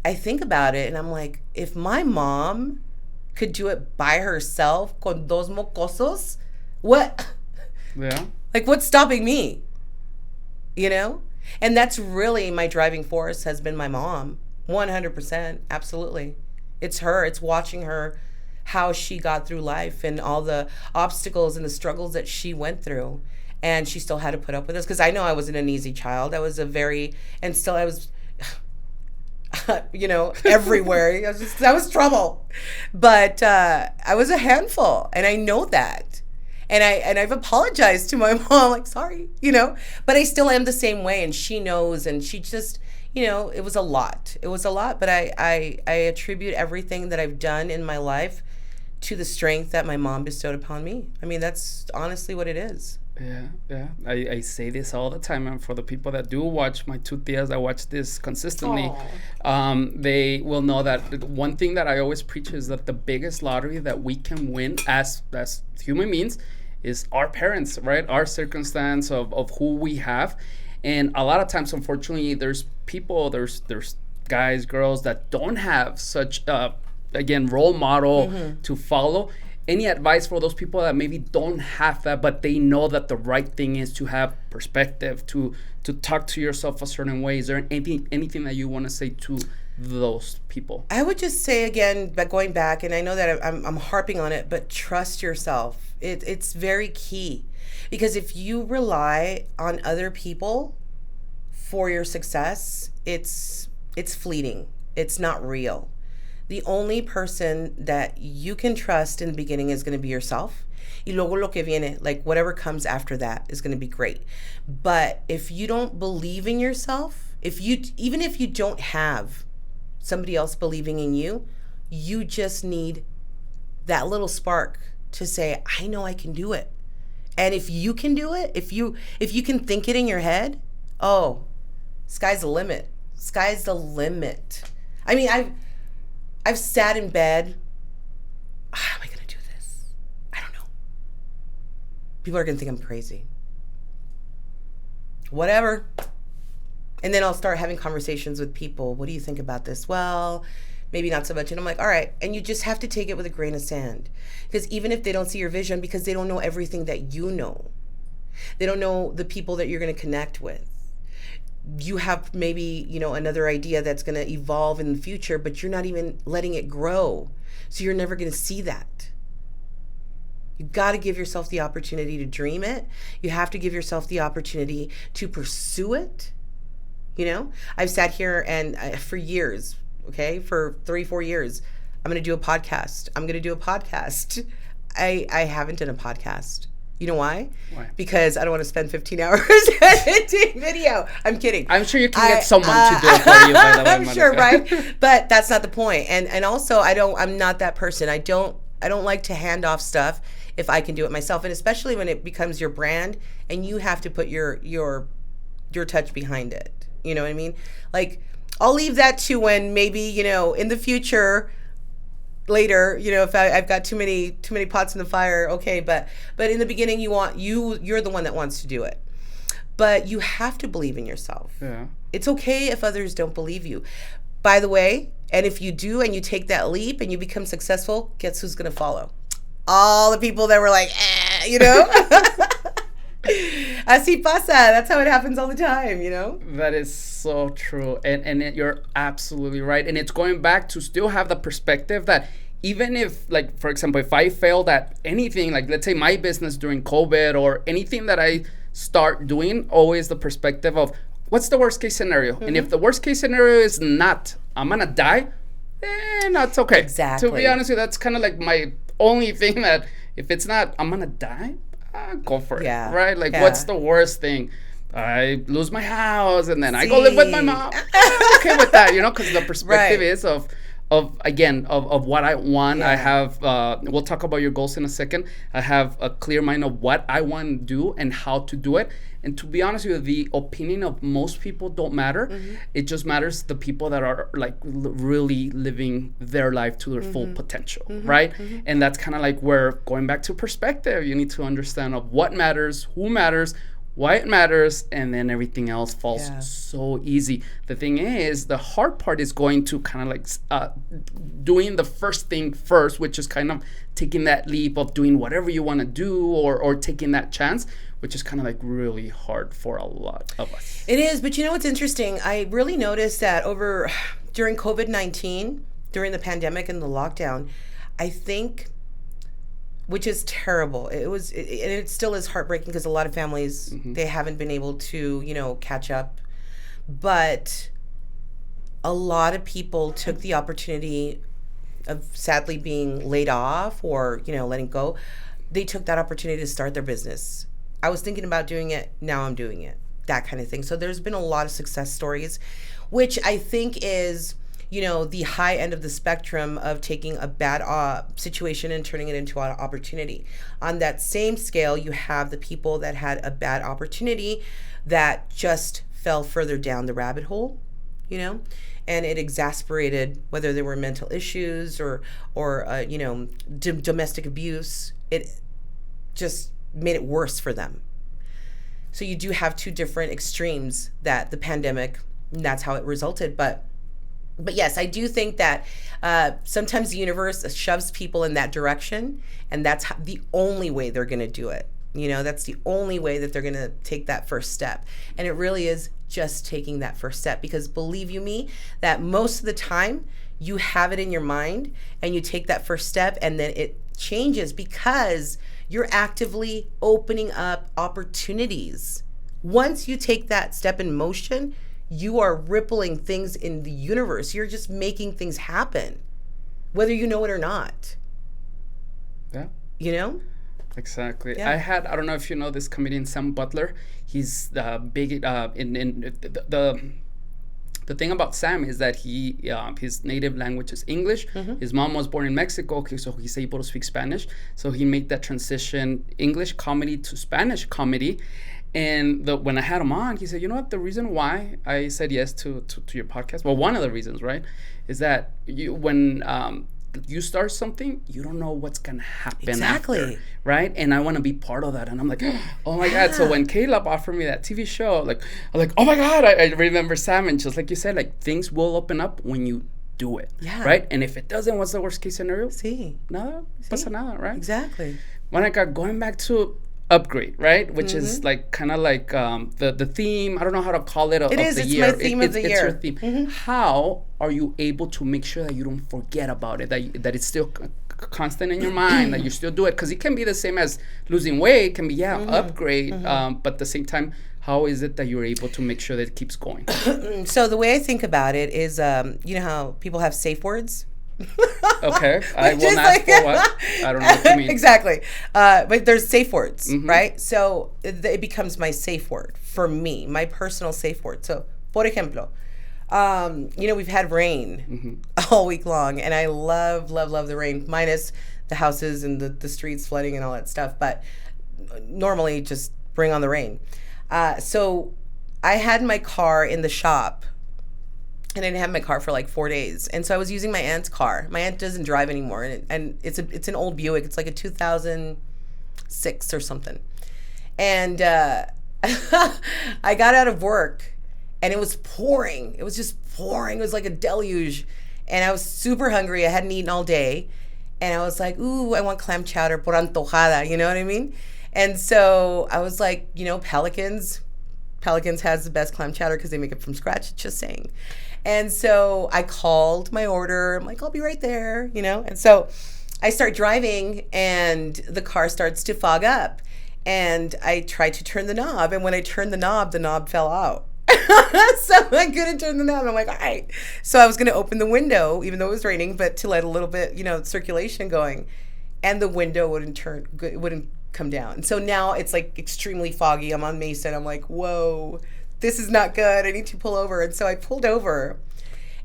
I think about it and I'm like, if my mom could do it by herself con dos mocosos, what? Yeah. Like, what's stopping me? And that's really my driving force has been my mom. 100%. Absolutely. It's her. It's watching her, how she got through life and all the obstacles and the struggles that she went through. And she still had to put up with us, because I know I wasn't an easy child. I was I was everywhere. I was trouble. But I was a handful, and I know that. And I've apologized to my mom, like, sorry, but I still am the same way, and she knows, and she just, it was a lot. It was a lot, but I attribute everything that I've done in my life to the strength that my mom bestowed upon me. That's honestly what it is. Yeah. I say this all the time, and for the people that do watch, my two tias that watch this consistently, they will know that one thing that I always preach is that the biggest lottery that we can win as human beings is our parents, right? Our circumstance of who we have. And a lot of times, unfortunately, there's guys, girls that don't have such role model to follow. Any advice for those people that maybe don't have that, but they know that the right thing is to have perspective, to talk to yourself a certain way? Is there anything that you want to say to those people? I would just say again, but going back, and I know that I'm harping on it, but trust yourself. It's very key, because if you rely on other people for your success, it's fleeting. It's not real. The only person that you can trust in the beginning is going to be yourself. Y luego lo que viene, like whatever comes after that is going to be great. But if you don't believe in yourself, even if you don't have somebody else believing in you, you just need that little spark to say, I know I can do it. And if you can do it, if you can think it in your head, oh, sky's the limit. Sky's the limit. I've sat in bed. How am I going to do this? I don't know. People are going to think I'm crazy. Whatever. And then I'll start having conversations with people. What do you think about this? Well, maybe not so much. And I'm like, all right. And you just have to take it with a grain of sand. Because even if they don't see your vision, because they don't know everything that you know, they don't know the people that you're going to connect with. You have maybe, another idea that's going to evolve in the future, but you're not even letting it grow. So you're never going to see that. You got to give yourself the opportunity to dream it. You have to give yourself the opportunity to pursue it. I've sat here and for years, for 3-4 years, I'm going to do a podcast. I haven't done a podcast. You know why? Why? Because I don't want to spend 15 hours editing video. I'm kidding. I'm sure you can get someone to do it for you, by the way, I'm Monika. sure, right? But that's not the point. And also I'm not that person. I don't like to hand off stuff if I can do it myself. And especially when it becomes your brand and you have to put your touch behind it. You know what I mean? Like, I'll leave that to when maybe, you know, in the future, later, you know, if I've got too many pots in the fire, okay, but in the beginning you're the one that wants to do it. But you have to believe in yourself. Yeah. It's okay if others don't believe you. By the way, and if you do and you take that leap and you become successful, guess who's going to follow? All the people that were like, you know? Así pasa. That's how it happens all the time, you know? That is so true. And you're absolutely right. And it's going back to still have the perspective that even if, like, for example, if I failed at anything, like, let's say my business during COVID or anything that I start doing, always the perspective of what's the worst case scenario? And if the worst case scenario is not, I'm going to die, no, it's okay. Exactly. To be honest with you, that's kind of like my only thing that if it's not, I'm going to die, go for it, right? Like, what's the worst thing? I lose my house and then I go live with my mom. I'm okay with that, you know, because the perspective is of what I want. I have, we'll talk about your goals in a second. I have a clear mind of what I want to do and how to do it. And to be honest with you, the opinion of most people don't matter. It just matters the people that are like really living their life to their full potential, right? And that's kind of like where, going back to perspective, you need to understand of what matters, who matters, why it matters, and then everything else falls so easy. The thing is, the hard part is going to kind of like doing the first thing first, which is kind of taking that leap of doing whatever you want to do or taking that chance, which is kind of like really hard for a lot of us. It is, but you know what's interesting? I really noticed that during COVID-19, during the pandemic and the lockdown, I think, which is terrible. And it still is heartbreaking because a lot of families, they haven't been able to, you know, catch up. But a lot of people took the opportunity of sadly being laid off or, you know, letting go. They took that opportunity to start their business. I was thinking about doing it. Now I'm doing it. That kind of thing. So there's been a lot of success stories, which I think is, you know, the high end of the spectrum of taking a bad situation and turning it into an opportunity. On that same scale, you have the people that had a bad opportunity that just fell further down the rabbit hole, you know, and it exasperated whether there were mental issues or you know, domestic abuse. It just made it worse for them. So you do have two different extremes that the pandemic, and that's how it resulted. But yes, I do think that sometimes the universe shoves people in that direction, and that's the only way they're going to do it. You know, that's the only way that they're going to take that first step. And it really is just taking that first step, because believe you me, that most of the time you have it in your mind and you take that first step and then it changes because you're actively opening up opportunities. Once you take that step in motion, you are rippling things in the universe. You're just making things happen, whether you know it or not. Yeah. You know? Exactly. Yeah. I don't know if you know this comedian, Sam Butler. He's big in the thing about Sam is that he his native language is English. His mom was born in Mexico, so he's able to speak Spanish. So he made that transition, English comedy to Spanish comedy. And when I had him on, he said, you know what, the reason why I said yes to your podcast, well, one of the reasons, right, is that when you start something, you don't know what's going to happen after, right? And I want to be part of that. And I'm like, oh my God. So when Caleb offered me that TV show, I'm like, oh my God, I remember Sam. And just like you said, like, things will open up when you do it, right? And if it doesn't, what's the worst case scenario? Nada, pasa nada, right? Exactly. Monika, going back to upgrade, right? Which is like kind of like the theme. I don't know how to call it. It's my theme of the year. It's your theme. How are you able to make sure that you don't forget about it? That it's still constant in your mind. That you still do it, because it can be the same as losing weight. It can be upgrade, but at the same time, how is it that you're able to make sure that it keeps going? So the way I think about it is, you know how people have safe words. Okay, I Which will is not like- for what. I don't know what you mean. Exactly. But there's safe words, right? So it becomes my safe word for me, my personal safe word. So, por ejemplo, we've had rain all week long, and I love, love, love the rain, minus the houses and the streets flooding and all that stuff. But normally, just bring on the rain. So I had my car in the shop, and I didn't have my car for like 4 days. And so I was using my aunt's car. My aunt doesn't drive anymore, and it's an old Buick. It's like a 2006 or something. And I got out of work, and it was pouring. It was just pouring. It was like a deluge. And I was super hungry. I hadn't eaten all day. And I was like, ooh, I want clam chowder por antojada. You know what I mean? And so I was like, Pelicans has the best clam chowder because they make it from scratch. Just saying. And so I called my order. I'm like, I'll be right there, And so I start driving, and the car starts to fog up. And I tried to turn the knob. And when I turned the knob fell out. So I couldn't turn the knob. I'm like, all right. So I was going to open the window, even though it was raining, but to let a little bit, circulation going. And the window wouldn't come down. And so now it's like extremely foggy. I'm on Mesa, and I'm like, whoa. This is not good. I need to pull over. And so I pulled over,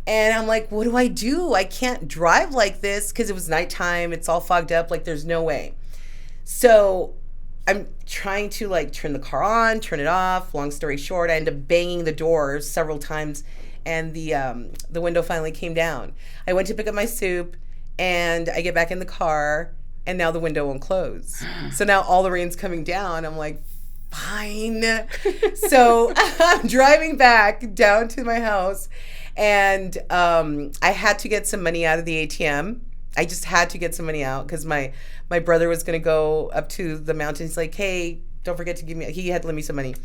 and I'm like, what do? I can't drive like this because it was nighttime. It's all fogged up. Like, there's no way. So I'm trying to turn the car on, turn it off. Long story short, I end up banging the door several times, and the window finally came down. I went to pick up my soup, and I get back in the car, and now the window won't close. So now all the rain's coming down. I'm like, fine. So I'm driving back down to my house, and I had to get some money out of the ATM. I just had to get some money out because my brother was going to go up to the mountains. He's like, hey, don't forget to give me, he had to lend me some money.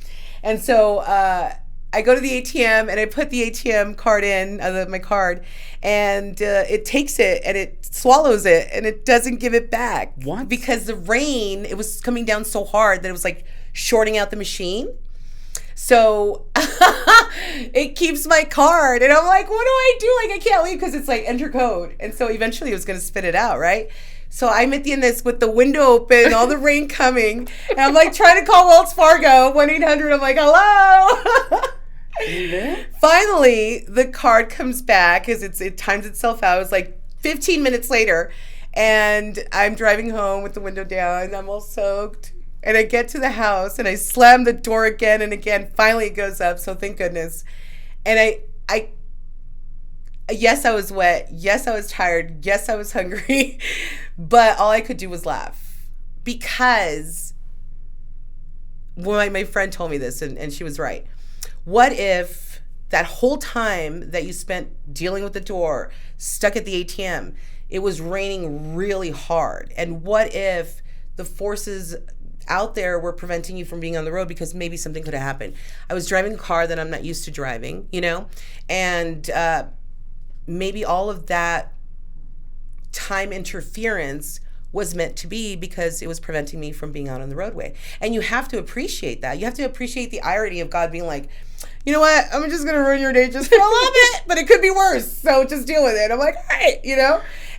And so I go to the ATM, and I put the ATM card in, my card, and it takes it, and it swallows it, and it doesn't give it back. What? Because the rain, it was coming down so hard that it was like shorting out the machine. So it keeps my card, and I'm like, what do I do? Like, I can't leave because it's like enter code. And so eventually it was going to spit it out, right? So I'm at the end of this with the window open, all the rain coming, and I'm like trying to call Wells Fargo, 1-800. I'm like, hello. Finally, the card comes back because it times itself out. It was like 15 minutes later, and I'm driving home with the window down, and I'm all soaked. And I get to the house, and I slam the door again and again. Finally, it goes up, so thank goodness. And I yes, I was wet. Yes, I was tired. Yes, I was hungry. But all I could do was laugh. Because when my friend told me this, and she was right. What if that whole time that you spent dealing with the door, stuck at the ATM, it was raining really hard? And what if the forces out there were preventing you from being on the road because maybe something could have happened? I was driving a car that I'm not used to driving, and maybe all of that time interference was meant to be because it was preventing me from being out on the roadway. And you have to appreciate that. You have to appreciate the irony of God being like, you know what, I'm just going to ruin your day just for a little bit, but it could be worse, so just deal with it. I'm like, all right,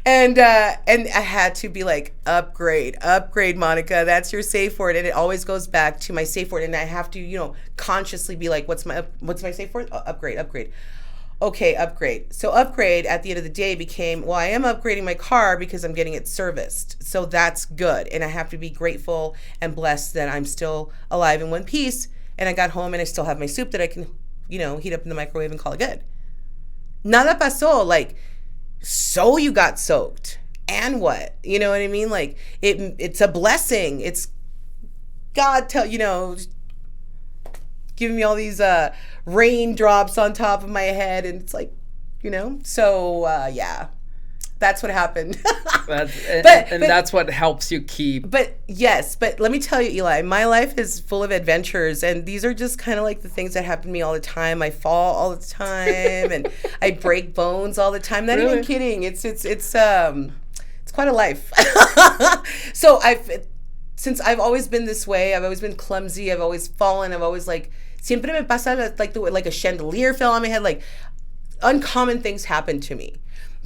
And I had to be like, upgrade, Monika. That's your safe word. And it always goes back to my safe word. And I have to, consciously be like, what's my safe word? Upgrade. Okay, upgrade. So upgrade at the end of the day became, well, I am upgrading my car because I'm getting it serviced. So that's good. And I have to be grateful and blessed that I'm still alive in one piece. And I got home and I still have my soup that I can, heat up in the microwave and call it good. Nada pasó. Like, so you got soaked. And what? You know what I mean? Like, it's a blessing. It's God giving me all these raindrops on top of my head, and it's like, so yeah, that's what happened. That's what helps you keep. But let me tell you, Eli, my life is full of adventures, and these are just kind of like the things that happen to me all the time. I fall all the time, and I break bones all the time. Not even kidding. It's quite a life. So since I've always been this way, I've always been clumsy, I've always fallen, I've always siempre me pasa like a chandelier fell on my head, like uncommon things happen to me.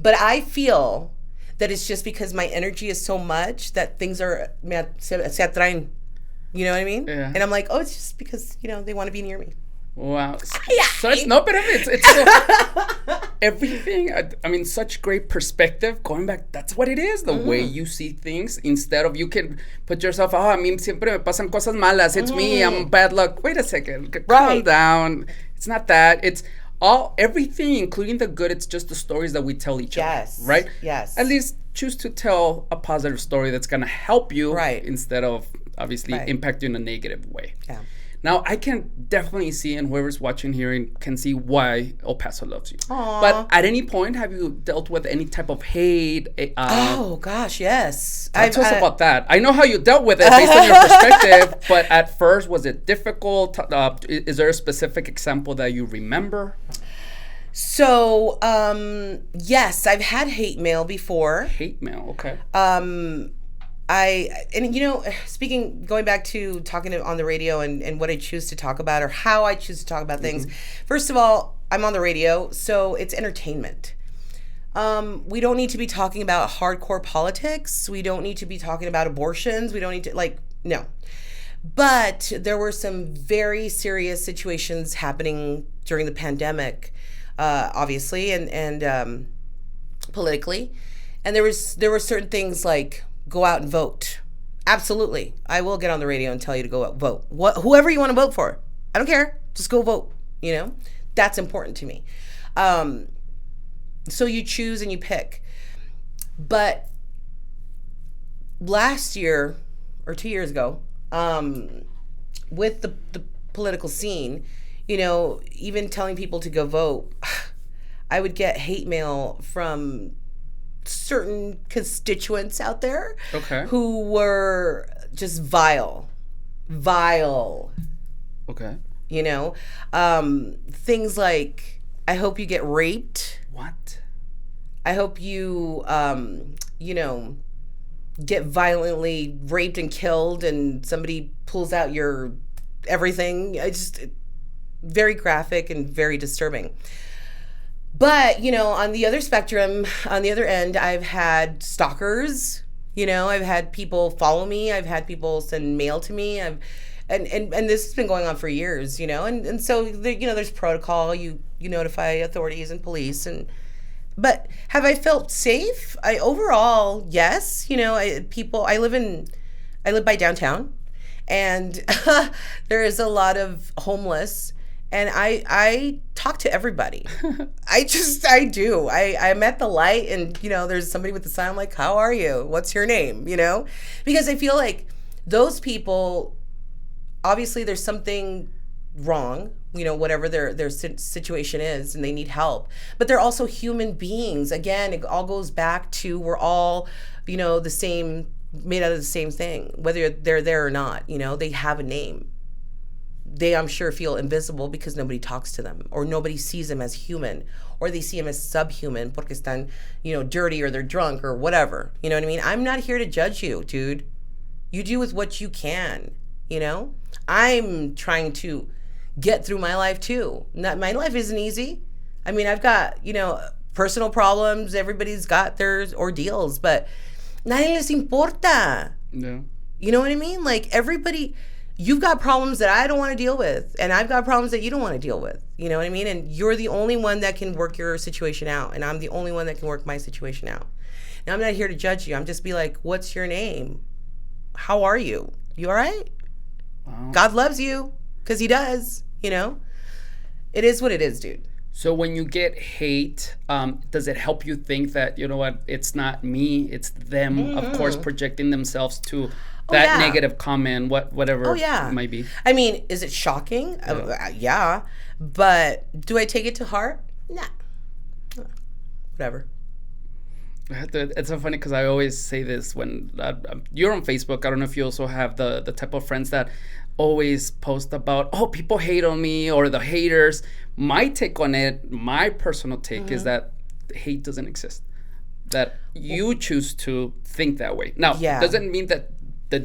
But I feel that it's just because my energy is so much that things se atraen. You know what I mean? Yeah. And I'm like, oh, it's just because, they want to be near me. Wow. So it's no, but it's so, everything. I mean, such great perspective. Going back, that's what it is. The way you see things, instead of you can put yourself, a mí siempre me pasan cosas malas. It's me. I'm bad luck. Wait a second. Calm down. It's not that. It's everything, including the good. It's just the stories that we tell each other. Right? Yes. At least choose to tell a positive story that's gonna help you, instead of obviously impact you in a negative way. Yeah. Now, I can definitely see, and whoever's watching here can see why El Paso loves you. Aww. But at any point, have you dealt with any type of hate? Oh, gosh, yes. Tell us about that. I know how you dealt with it based on your perspective, but at first, was it difficult? Is there a specific example that you remember? So, yes, I've had hate mail before. Hate mail, okay. Going back to talking on the radio and what I choose to talk about or how I choose to talk about things. First of all, I'm on the radio, so it's entertainment. We don't need to be talking about hardcore politics. We don't need to be talking about abortions. We don't need to, no. But there were some very serious situations happening during the pandemic, obviously, and politically. And there were certain things like, go out and vote. Absolutely. I will get on the radio and tell you to go out and vote. Whoever you want to vote for. I don't care. Just go vote. That's important to me. So you choose and you pick. But last year or 2 years ago, with the political scene, even telling people to go vote, I would get hate mail from certain constituents out there who were just vile. Okay. Things like, I hope you get raped. What? I hope you, get violently raped and killed and somebody pulls out your everything. Very graphic and very disturbing. But, on the other spectrum, on the other end, I've had stalkers, I've had people follow me. I've had people send mail to me. And this has been going on for years, and so, there's protocol. You notify authorities and police. But have I felt safe? Overall, yes. I live by downtown, and there is a lot of homeless. And I talk to everybody. I do. I'm at the light and, there's somebody with the sign. I'm like, how are you? What's your name? Because I feel like those people, obviously there's something wrong, whatever their situation is, and they need help. But they're also human beings. Again, it all goes back to we're all, the same, made out of the same thing, whether they're there or not. They have a name. They, I'm sure, feel invisible because nobody talks to them or nobody sees them as human, or they see them as subhuman porque están, dirty or they're drunk or whatever. You know what I mean? I'm not here to judge you, dude. You do with what you can, I'm trying to get through my life too. My life isn't easy. I mean, I've got, personal problems. Everybody's got their ordeals, but nadie les importa. No. You know what I mean? Like everybody... You've got problems that I don't want to deal with, and I've got problems that you don't want to deal with. You know what I mean? And you're the only one that can work your situation out, and I'm the only one that can work my situation out. Now, I'm not here to judge you. I'm just be like, what's your name? How are you? You all right? Wow. God loves you, because he does, It is what it is, dude. So when you get hate, does it help you think that, it's not me, it's them, of course, projecting themselves to... that negative comment, whatever it might be. I mean, is it shocking? Yeah. But do I take it to heart? Nah. Whatever. It's so funny because I always say this when you're on Facebook. I don't know if you also have the type of friends that always post about, people hate on me or the haters. My take on it, my personal take is that hate doesn't exist. That you choose to think that way. Now, it doesn't mean that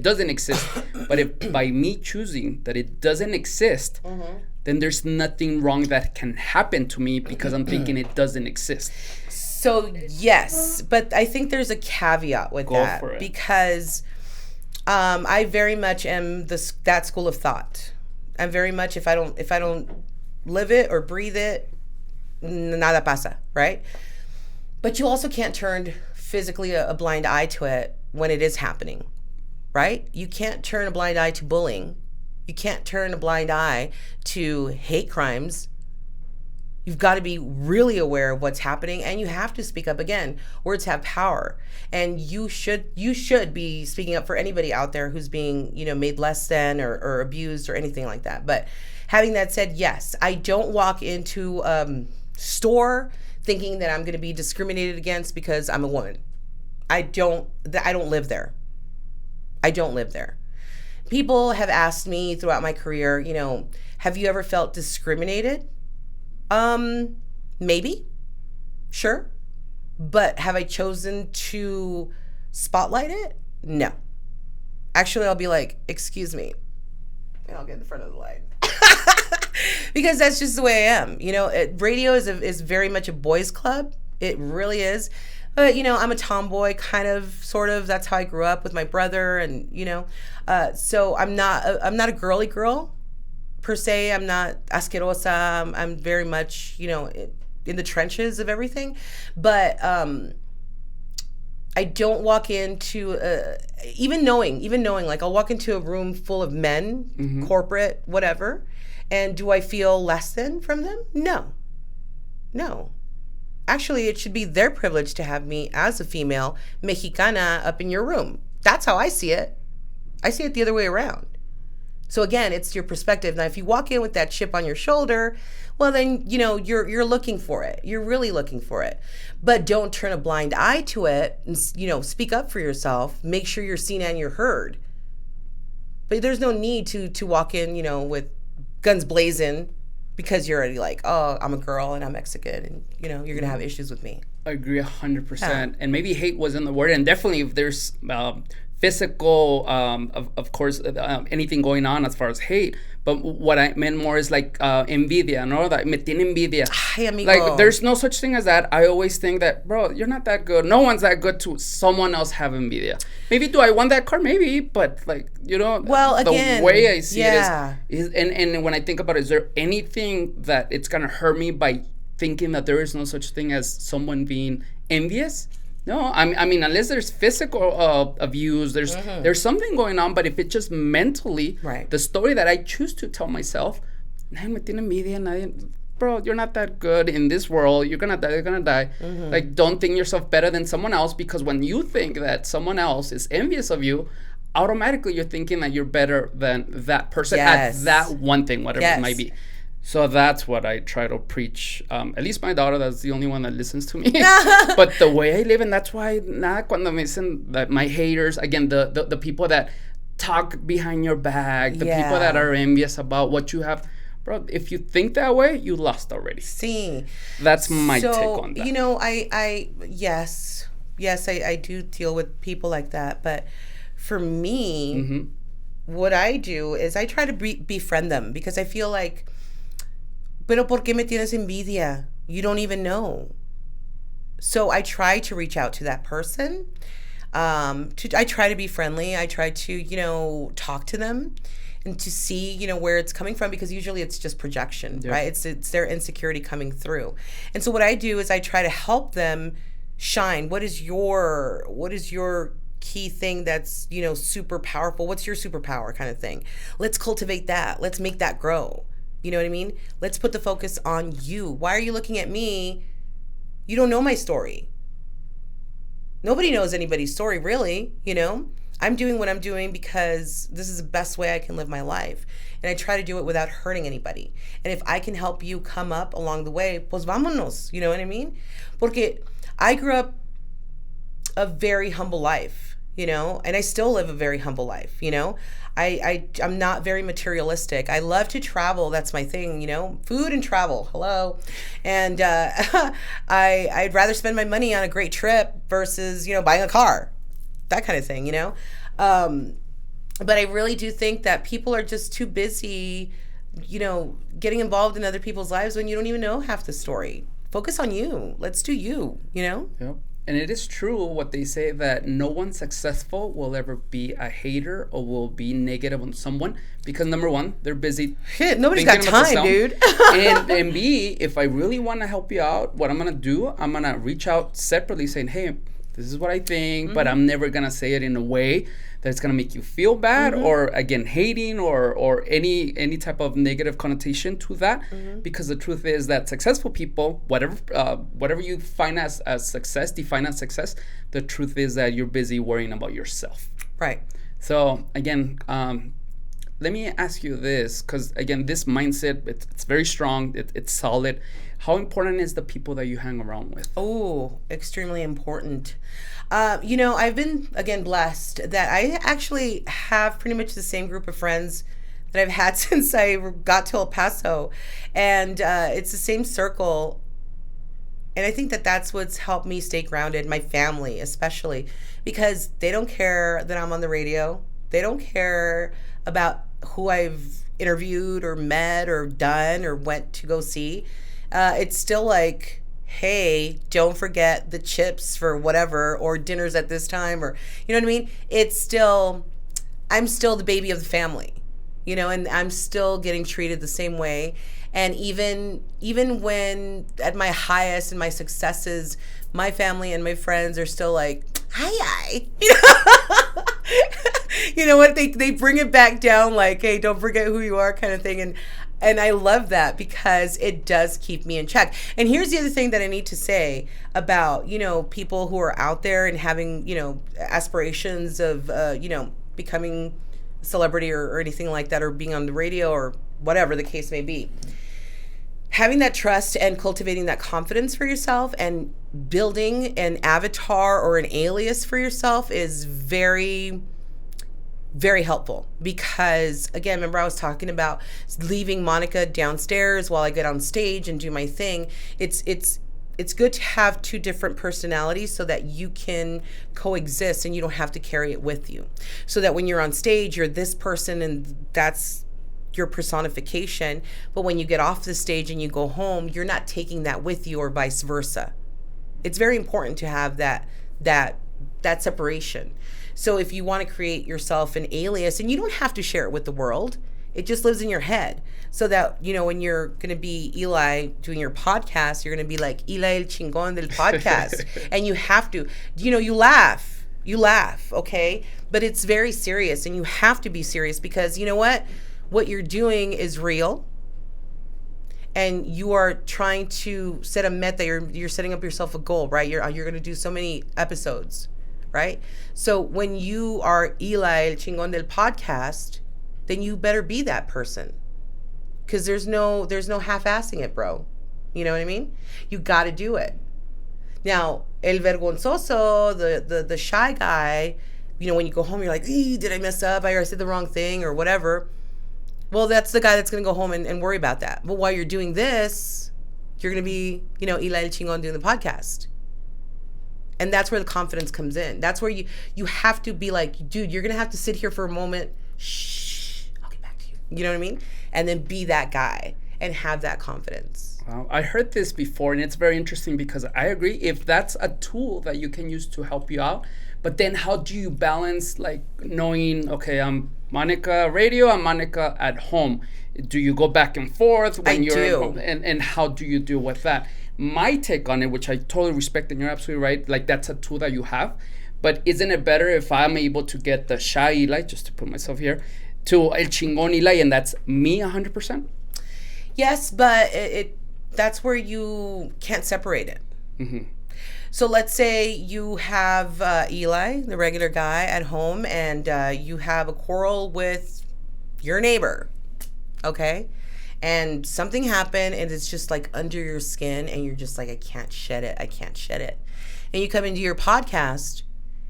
doesn't exist, but if by me choosing that it doesn't exist, then there's nothing wrong that can happen to me because I'm thinking it doesn't exist. So yes, but I think there's a caveat with Go that for it. because I very much am that school of thought. I'm very much if I don't live it or breathe it, nada pasa, right? But you also can't turn physically a blind eye to it when it is happening, right? You can't turn a blind eye to bullying. You can't turn a blind eye to hate crimes. You've got to be really aware of what's happening, and you have to speak up. Again, words have power, and you should be speaking up for anybody out there who's being, made less than or abused or anything like that. But having that said, yes, I don't walk into store thinking that I'm going to be discriminated against because I'm a woman. I don't live there. I don't live there. People have asked me throughout my career, have you ever felt discriminated? Maybe, sure. But have I chosen to spotlight it? No. Actually, I'll be like, excuse me. And I'll get in front of the light. Because that's just the way I am. Radio is very much a boys' club. It really is. But, I'm a tomboy, kind of, sort of. That's how I grew up with my brother. And, so I'm not a girly girl. Per se, I'm not asquerosa. I'm very much, in the trenches of everything. But I don't walk into, even knowing, like I'll walk into a room full of men, corporate, whatever. And do I feel less than from them? No. Actually, it should be their privilege to have me as a female Mexicana up in your room. That's how I see it. I see it the other way around. So again, it's your perspective. Now, if you walk in with that chip on your shoulder, well, then, you're looking for it. You're really looking for it. But don't turn a blind eye to it and, speak up for yourself. Make sure you're seen and you're heard. But there's no need to walk in, with guns blazing because you're already like, oh, I'm a girl and I'm Mexican and, you're going to have issues with me. I agree 100%. And maybe hate wasn't the word. And definitely if there's physical, of course, anything going on as far as hate. But what I meant more is like envidia, no? That me tiene envidia. Ay, amigo. Like there's no such thing as that. I always think that, bro, you're not that good. No one's that good to someone else have envidia. Maybe do I want that car? Maybe, but like, well, again, the way I see it is and when I think about it, is there anything that it's gonna hurt me by thinking that there is no such thing as someone being envious? No, I mean, unless there's physical abuse, there's something going on. But if it's just mentally, right. The story that I choose to tell myself, nadie me tiene envidia, bro, you're not that good in this world. You're gonna die. Like, don't think yourself better than someone else, because when you think that someone else is envious of you, automatically you're thinking that you're better than that person at that one thing, whatever it might be. So that's what I try to preach. At least my daughter, that's the only one that listens to me. But the way I live, and that's why cuando me dicen that my haters, again, the people that talk behind your back, the people that are envious about what you have, bro, if you think that way, you lost already. Sí. That's my take on that. I do deal with people like that. But for me, what I do is I try to befriend them, because I feel like, pero ¿por qué me tienes envidia? You don't even know. So I try to reach out to that person. I try to be friendly. I try to, talk to them and to see, where it's coming from, because usually it's just projection, right? It's their insecurity coming through. And so what I do is I try to help them shine. What is your key thing that's, super powerful? What's your superpower kind of thing? Let's cultivate that. Let's make that grow. You know what I mean? Let's put the focus on you. Why are you looking at me? You don't know my story. Nobody knows anybody's story, really, I'm doing what I'm doing because this is the best way I can live my life. And I try to do it without hurting anybody. And if I can help you come up along the way, pues vámonos. You know what I mean? Porque I grew up a very humble life, and I still live a very humble life, I'm not very materialistic. I love to travel. That's my thing, food and travel. Hello. And I'd rather spend my money on a great trip versus, buying a car, that kind of thing, But I really do think that people are just too busy, getting involved in other people's lives when you don't even know half the story. Focus on you. Let's do you, Yep. And it is true what they say that no one successful will ever be a hater or will be negative on someone because number one, they're busy. Shit, nobody's got time, dude. and B, if I really want to help you out, what I'm gonna do, I'm gonna reach out separately saying, hey, this is what I think, but I'm never gonna say it in a way that's gonna make you feel bad or again hating or any type of negative connotation to that. Because the truth is that successful people, whatever you find as success, define as success, the truth is that you're busy worrying about yourself. Right. So again, let me ask you this, because again, this mindset, it's very strong, it's solid. How important is the people that you hang around with? Oh, extremely important. I've been, again, blessed that I actually have pretty much the same group of friends that I've had since I got to El Paso. And it's the same circle. And I think that that's what's helped me stay grounded, my family especially, because they don't care that I'm on the radio. They don't care about who I've interviewed or met or done or went to go see. It's still like, hey, don't forget the chips for whatever, or dinner's at this time, or, you know what I mean? I'm still the baby of the family, and I'm still getting treated the same way. And even when at my highest and my successes, my family and my friends are still like, hi. You know what? They bring it back down like, hey, don't forget who you are kind of thing. And I love that because it does keep me in check. And here's the other thing that I need to say about, people who are out there and having, aspirations of, becoming a celebrity or anything like that, or being on the radio or whatever the case may be. Having that trust and cultivating that confidence for yourself and building an avatar or an alias for yourself is very, very helpful. Because again, remember I was talking about leaving Monika downstairs while I get on stage and do my thing. It's good to have two different personalities so that you can coexist and you don't have to carry it with you. So that when you're on stage, you're this person and that's your personification. But when you get off the stage and you go home, you're not taking that with you, or vice versa. It's very important to have that separation. So if you want to create yourself an alias, and you don't have to share it with the world, it just lives in your head. So that, when you're going to be Eli doing your podcast, you're going to be like, Eli el chingón del podcast. And you have to, you laugh, okay? But it's very serious, and you have to be serious because you know what? What you're doing is real. And you are trying to set a meta, you're setting up yourself a goal, right? You're going to do so many episodes, right? So when you are Eli el chingón del podcast, then you better be that person, because there's no half-assing it, bro. You know what I mean? You got to do it. Now, el vergonzoso, the shy guy, when you go home, you're like, did I mess up? I said the wrong thing or whatever. Well, that's the guy that's going to go home and worry about that. But while you're doing this, you're going to be, Eli el chingón doing the podcast. And that's where the confidence comes in. That's where you have to be like, dude, you're going to have to sit here for a moment. Shh, I'll get back to you. You know what I mean? And then be that guy and have that confidence. Wow. I heard this before, and it's very interesting because I agree. If that's a tool that you can use to help you out, but then how do you balance, like, knowing, okay, I'm Monika radio, I'm Monika at home. Do you go back and forth when do. And how do you deal with that? My take on it, which I totally respect, and you're absolutely right, like that's a tool that you have. But isn't it better if I'm able to get the shy Eli, just to put myself here, to el chingón Eli, and that's me 100%? Yes, but that's where you can't separate it. Mm-hmm. So let's say you have Eli, the regular guy at home, and you have a quarrel with your neighbor, okay? And something happened, and it's just like under your skin, and you're just like, I can't shed it. And you come into your podcast,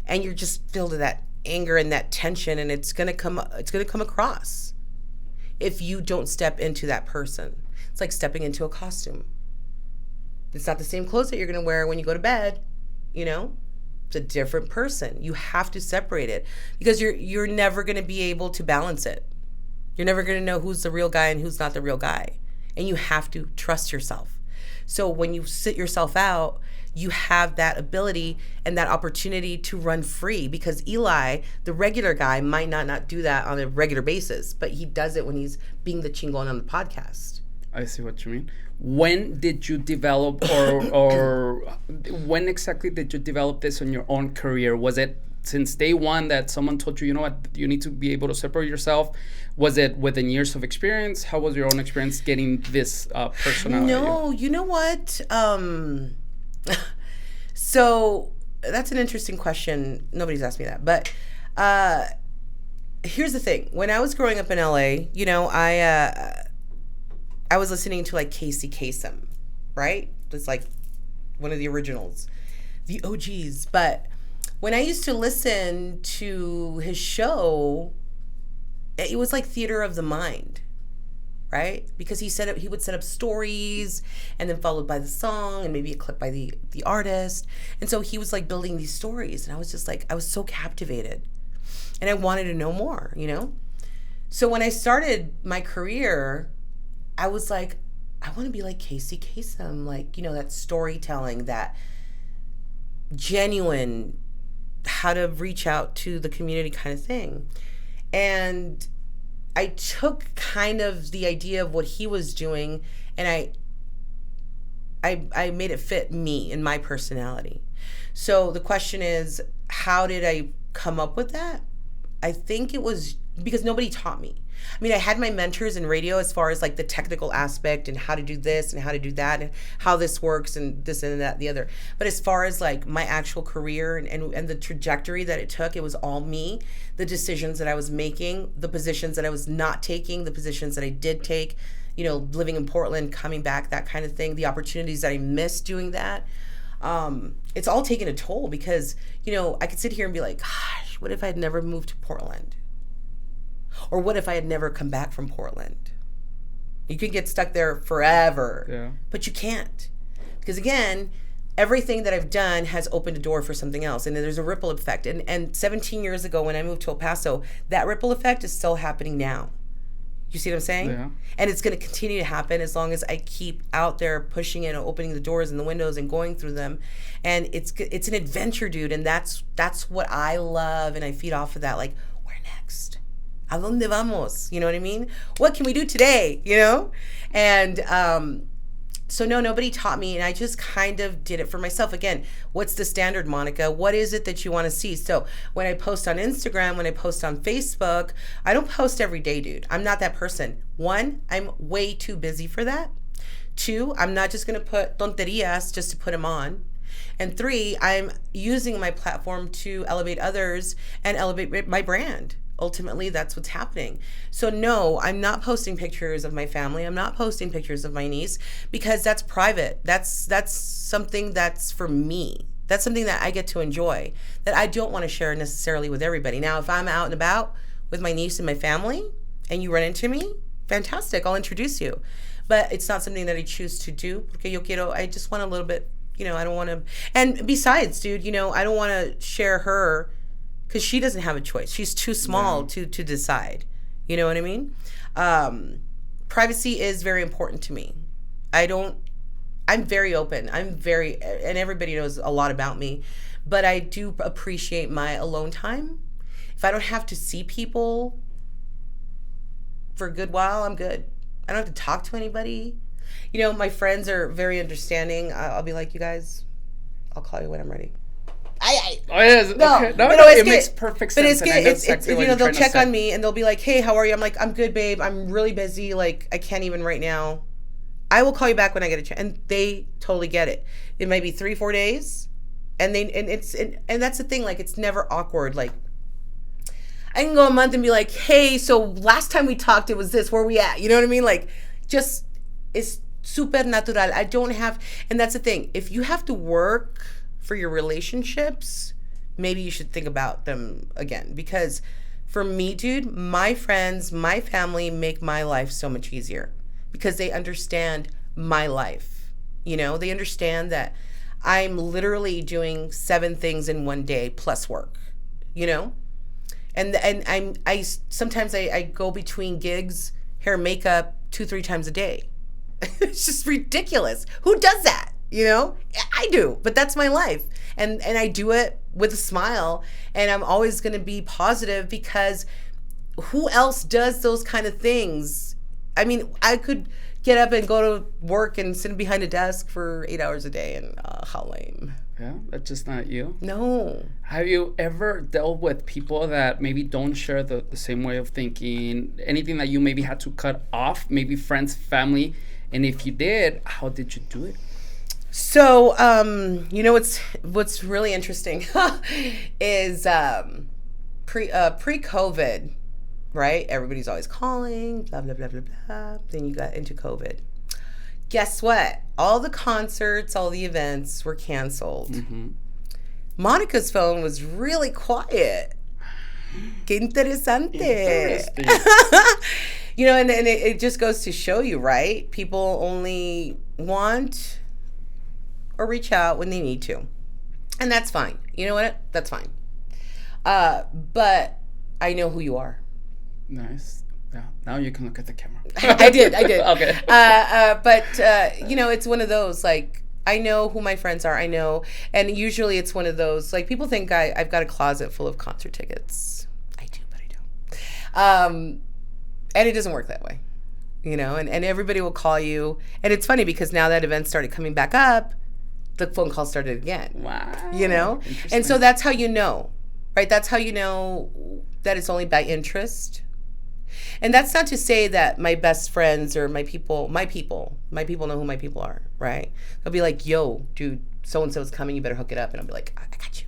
and you're just filled with that anger and that tension, and it's gonna come across if you don't step into that person. It's like stepping into a costume. It's not the same clothes that you're going to wear when you go to bed, It's a different person. You have to separate it because you're never going to be able to balance it. You're never going to know who's the real guy and who's not the real guy. And you have to trust yourself. So when you sit yourself out, you have that ability and that opportunity to run free, because Eli, the regular guy, might not do that on a regular basis, but he does it when he's being the chingon on the podcast. I see what you mean. When did you develop, or when exactly did you develop this in your own career? Was it since day one that someone told you, you know what, you need to be able to separate yourself? Was it within years of experience? How was your own experience getting this personality? No, you know what? So that's an interesting question. Nobody's asked me that. But here's the thing. When I was growing up in LA, you know, I was listening to like Casey Kasem, right? It's like one of the originals, the OGs. But when I used to listen to his show, it was like theater of the mind, right? Because he would set up stories and then followed by the song and maybe a clip by the artist. And so he was like building these stories, and I was just like, I was so captivated and I wanted to know more, you know? So when I started my career, I was like, I want to be like Casey Kasem, like, you know, that storytelling, that genuine, how to reach out to the community kind of thing. And I took kind of the idea of what he was doing, and I made it fit me and my personality. So the question is, how did I come up with that? I think it was because nobody taught me. I mean, I had my mentors in radio as far as like the technical aspect and how to do this and how to do that and how this works and this and that and the other. But as far as like my actual career and the trajectory that it took, it was all me. The decisions that I was making, the positions that I was not taking, the positions that I did take, you know, living in Portland, coming back, that kind of thing, the opportunities that I missed doing that. It's all taken a toll because, you know, I could sit here and be like, gosh, what if I had never moved to Portland? Or what if I had never come back from Portland? You can get stuck there forever, yeah. But you can't. Because again, everything that I've done has opened a door for something else. And there's a ripple effect. And 17 years ago when I moved to El Paso, that ripple effect is still happening now. You see what I'm saying? Yeah. And it's going to continue to happen as long as I keep out there pushing it and opening the doors and the windows and going through them. And it's an adventure, dude. And that's what I love. And I feed off of that. Like, where next? ¿A dónde vamos? You know what I mean? What can we do today? You know? And so no, nobody taught me, and I just kind of did it for myself. Again, what's the standard, Monica? What is it that you want to see? So when I post on Instagram, when I post on Facebook, I don't post every day, dude. I'm not that person. One, I'm way too busy for that. Two, I'm not just going to put tonterías just to put them on. And three, I'm using my platform to elevate others and elevate my brand. Ultimately, that's what's happening. So no, I'm not posting pictures of my family. I'm not posting pictures of my niece because that's private. That's something that's for me. That's something that I get to enjoy, that I don't want to share necessarily with everybody. Now, if I'm out and about with my niece and my family and you run into me, fantastic, I'll introduce you. But it's not something that I choose to do porque yo quiero, I just want a little bit, you know, I don't want to. And besides, dude, you know, I don't want to share her because she doesn't have a choice. She's too small to decide. You know what I mean? Privacy is very important to me. I'm very open. And everybody knows a lot about me, but I do appreciate my alone time. If I don't have to see people for a good while, I'm good. I don't have to talk to anybody. You know, my friends are very understanding. I'll be like, you guys, I'll call you when I'm ready. Oh, yes. No, okay. No, it makes perfect sense. But it's you know, they'll check on me and they'll be like, hey, how are you? I'm like, I'm good, babe. I'm really busy. Like, I can't even right now. I will call you back when I get a chance. And they totally get it. It might be 3-4 days. And that's the thing. Like, it's never awkward. Like, I can go a month and be like, hey, so last time we talked, it was this. Where we at? You know what I mean? Like, just, it's super natural. I don't have, and that's the thing. If you have to work for your relationships, maybe you should think about them again. Because for me, dude, my friends, my family make my life so much easier because they understand my life. You know, they understand that I'm literally doing 7 things in one day plus work, you know? And I sometimes I go between gigs, hair, makeup 2-3 times a day. It's just ridiculous. Who does that? I do, but that's my life. And I do it with a smile, and I'm always going to be positive, because who else does those kind of things? I mean, I could get up and go to work and sit behind a desk for 8 hours a day, and how lame. Yeah, that's just not you. No. Have you ever dealt with people that maybe don't share the same way of thinking? Anything that you maybe had to cut off, maybe friends, family? And if you did, how did you do it? So, what's really interesting is pre-COVID, right? Everybody's always calling, blah, blah, blah, blah, blah. Then you got into COVID. Guess what? All the concerts, all the events were canceled. Mm-hmm. Monica's phone was really quiet. Qué interesante. Interesting. And it just goes to show you, right? People only want or reach out when they need to. And that's fine. You know what? That's fine. But I know who you are. Nice. Yeah. Now you can look at the camera. I did. Okay. But it's one of those, like, I know who my friends are. I know. And usually it's one of those, like, people think I've got a closet full of concert tickets. I do, but I don't. And it doesn't work that way. And everybody will call you. And it's funny, because now that event started coming back up, the phone call started again. Wow. And so that's how you know, right? That's how you know that it's only by interest. And that's not to say that my best friends or my people know who my people are, right? They'll be like, yo, dude, so-and-so is coming, you better hook it up. And I'll be like, I got you.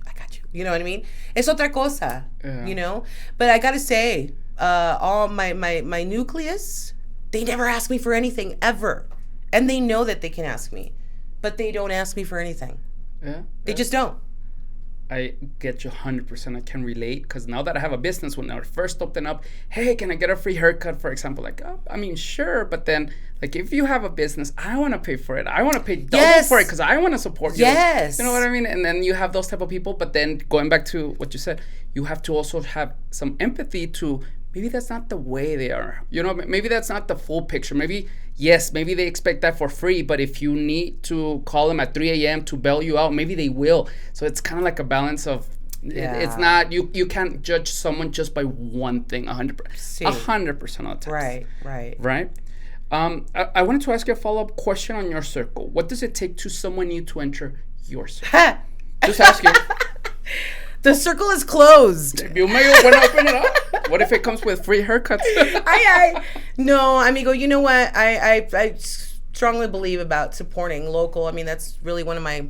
You know what I mean? Es otra cosa, But I got to say, all my nucleus, they never ask me for anything, ever. And they know that they can ask me, but they don't ask me for anything. Yeah. They just don't. I get you 100%. I can relate, because now that I have a business, when I first opened up, hey, can I get a free haircut, for example? Like, I mean, sure. But then, like, if you have a business, I want to pay for it. I want to pay double for it, because I want to support you. Yes. You know what I mean? And then you have those type of people. But then going back to what you said, you have to also have some empathy to, maybe that's not the way they are. Maybe that's not the full picture. Maybe they expect that for free, but if you need to call them at 3 a.m. to bail you out, maybe they will. So it's kind of like a balance of, it's not, you can't judge someone just by one thing 100% of the time. Right? I wanted to ask you a follow-up question on your circle. What does it take to someone new to enter your circle? Just ask you. The circle is closed. You may want to open it up. What if it comes with free haircuts? No, amigo, you know what? I strongly believe about supporting local. I mean, that's really one of my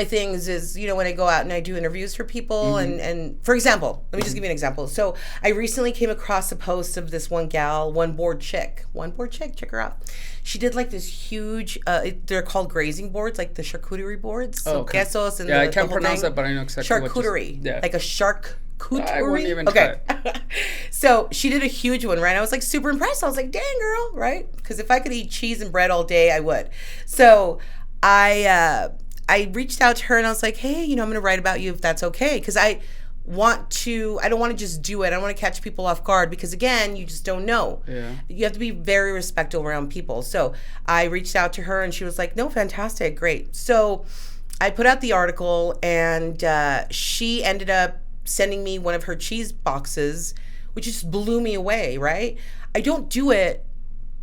things is, when I go out and I do interviews for people, and for example, let me just give you an example. So I recently came across a post of this one gal, one board chick, check her out. She did like this huge, they're called grazing boards, like the charcuterie boards. So quesos and I can't pronounce that, but I know exactly charcuterie, like a charcuterie. I wouldn't even try it. So she did a huge one, right? I was like super impressed. I was like, dang, girl, right? Because if I could eat cheese and bread all day, I would. So I reached out to her and I was like, hey, I'm going to write about you if that's okay. Because I don't want to just do it. I don't want to catch people off guard, because again, you just don't know. Yeah. You have to be very respectful around people. So I reached out to her and she was like, no, fantastic, great. So I put out the article, and she ended up sending me one of her cheese boxes, which just blew me away, right? I don't do it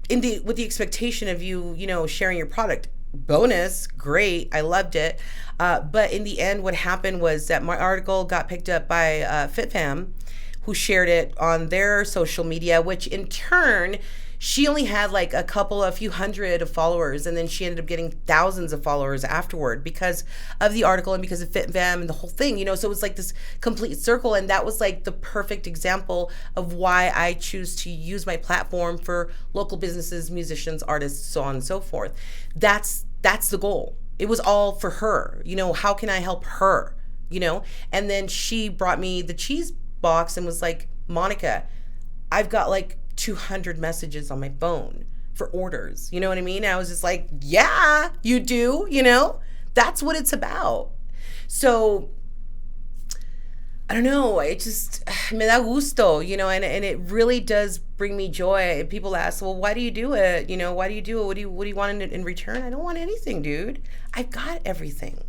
with the expectation of you sharing your product. Bonus, great, I loved it. But in the end, what happened was that my article got picked up by FitFam, who shared it on their social media, which in turn, she only had like a few hundred of followers, and then she ended up getting thousands of followers afterward because of the article and because of FitFam and the whole thing, so it was like this complete circle. And that was like the perfect example of why I choose to use my platform for local businesses, musicians, artists, so on and so forth. That's the goal. It was all for her. How can I help her? And then she brought me the cheese box and was like, Monika, I've got like 200 messages on my phone for orders. You know what I mean? I was just like, yeah, you do, that's what it's about. So I don't know. It just me da gusto, and it really does bring me joy. People ask, well, why do you do it? Why do you do it? What do you want in return? I don't want anything, dude. I've got everything.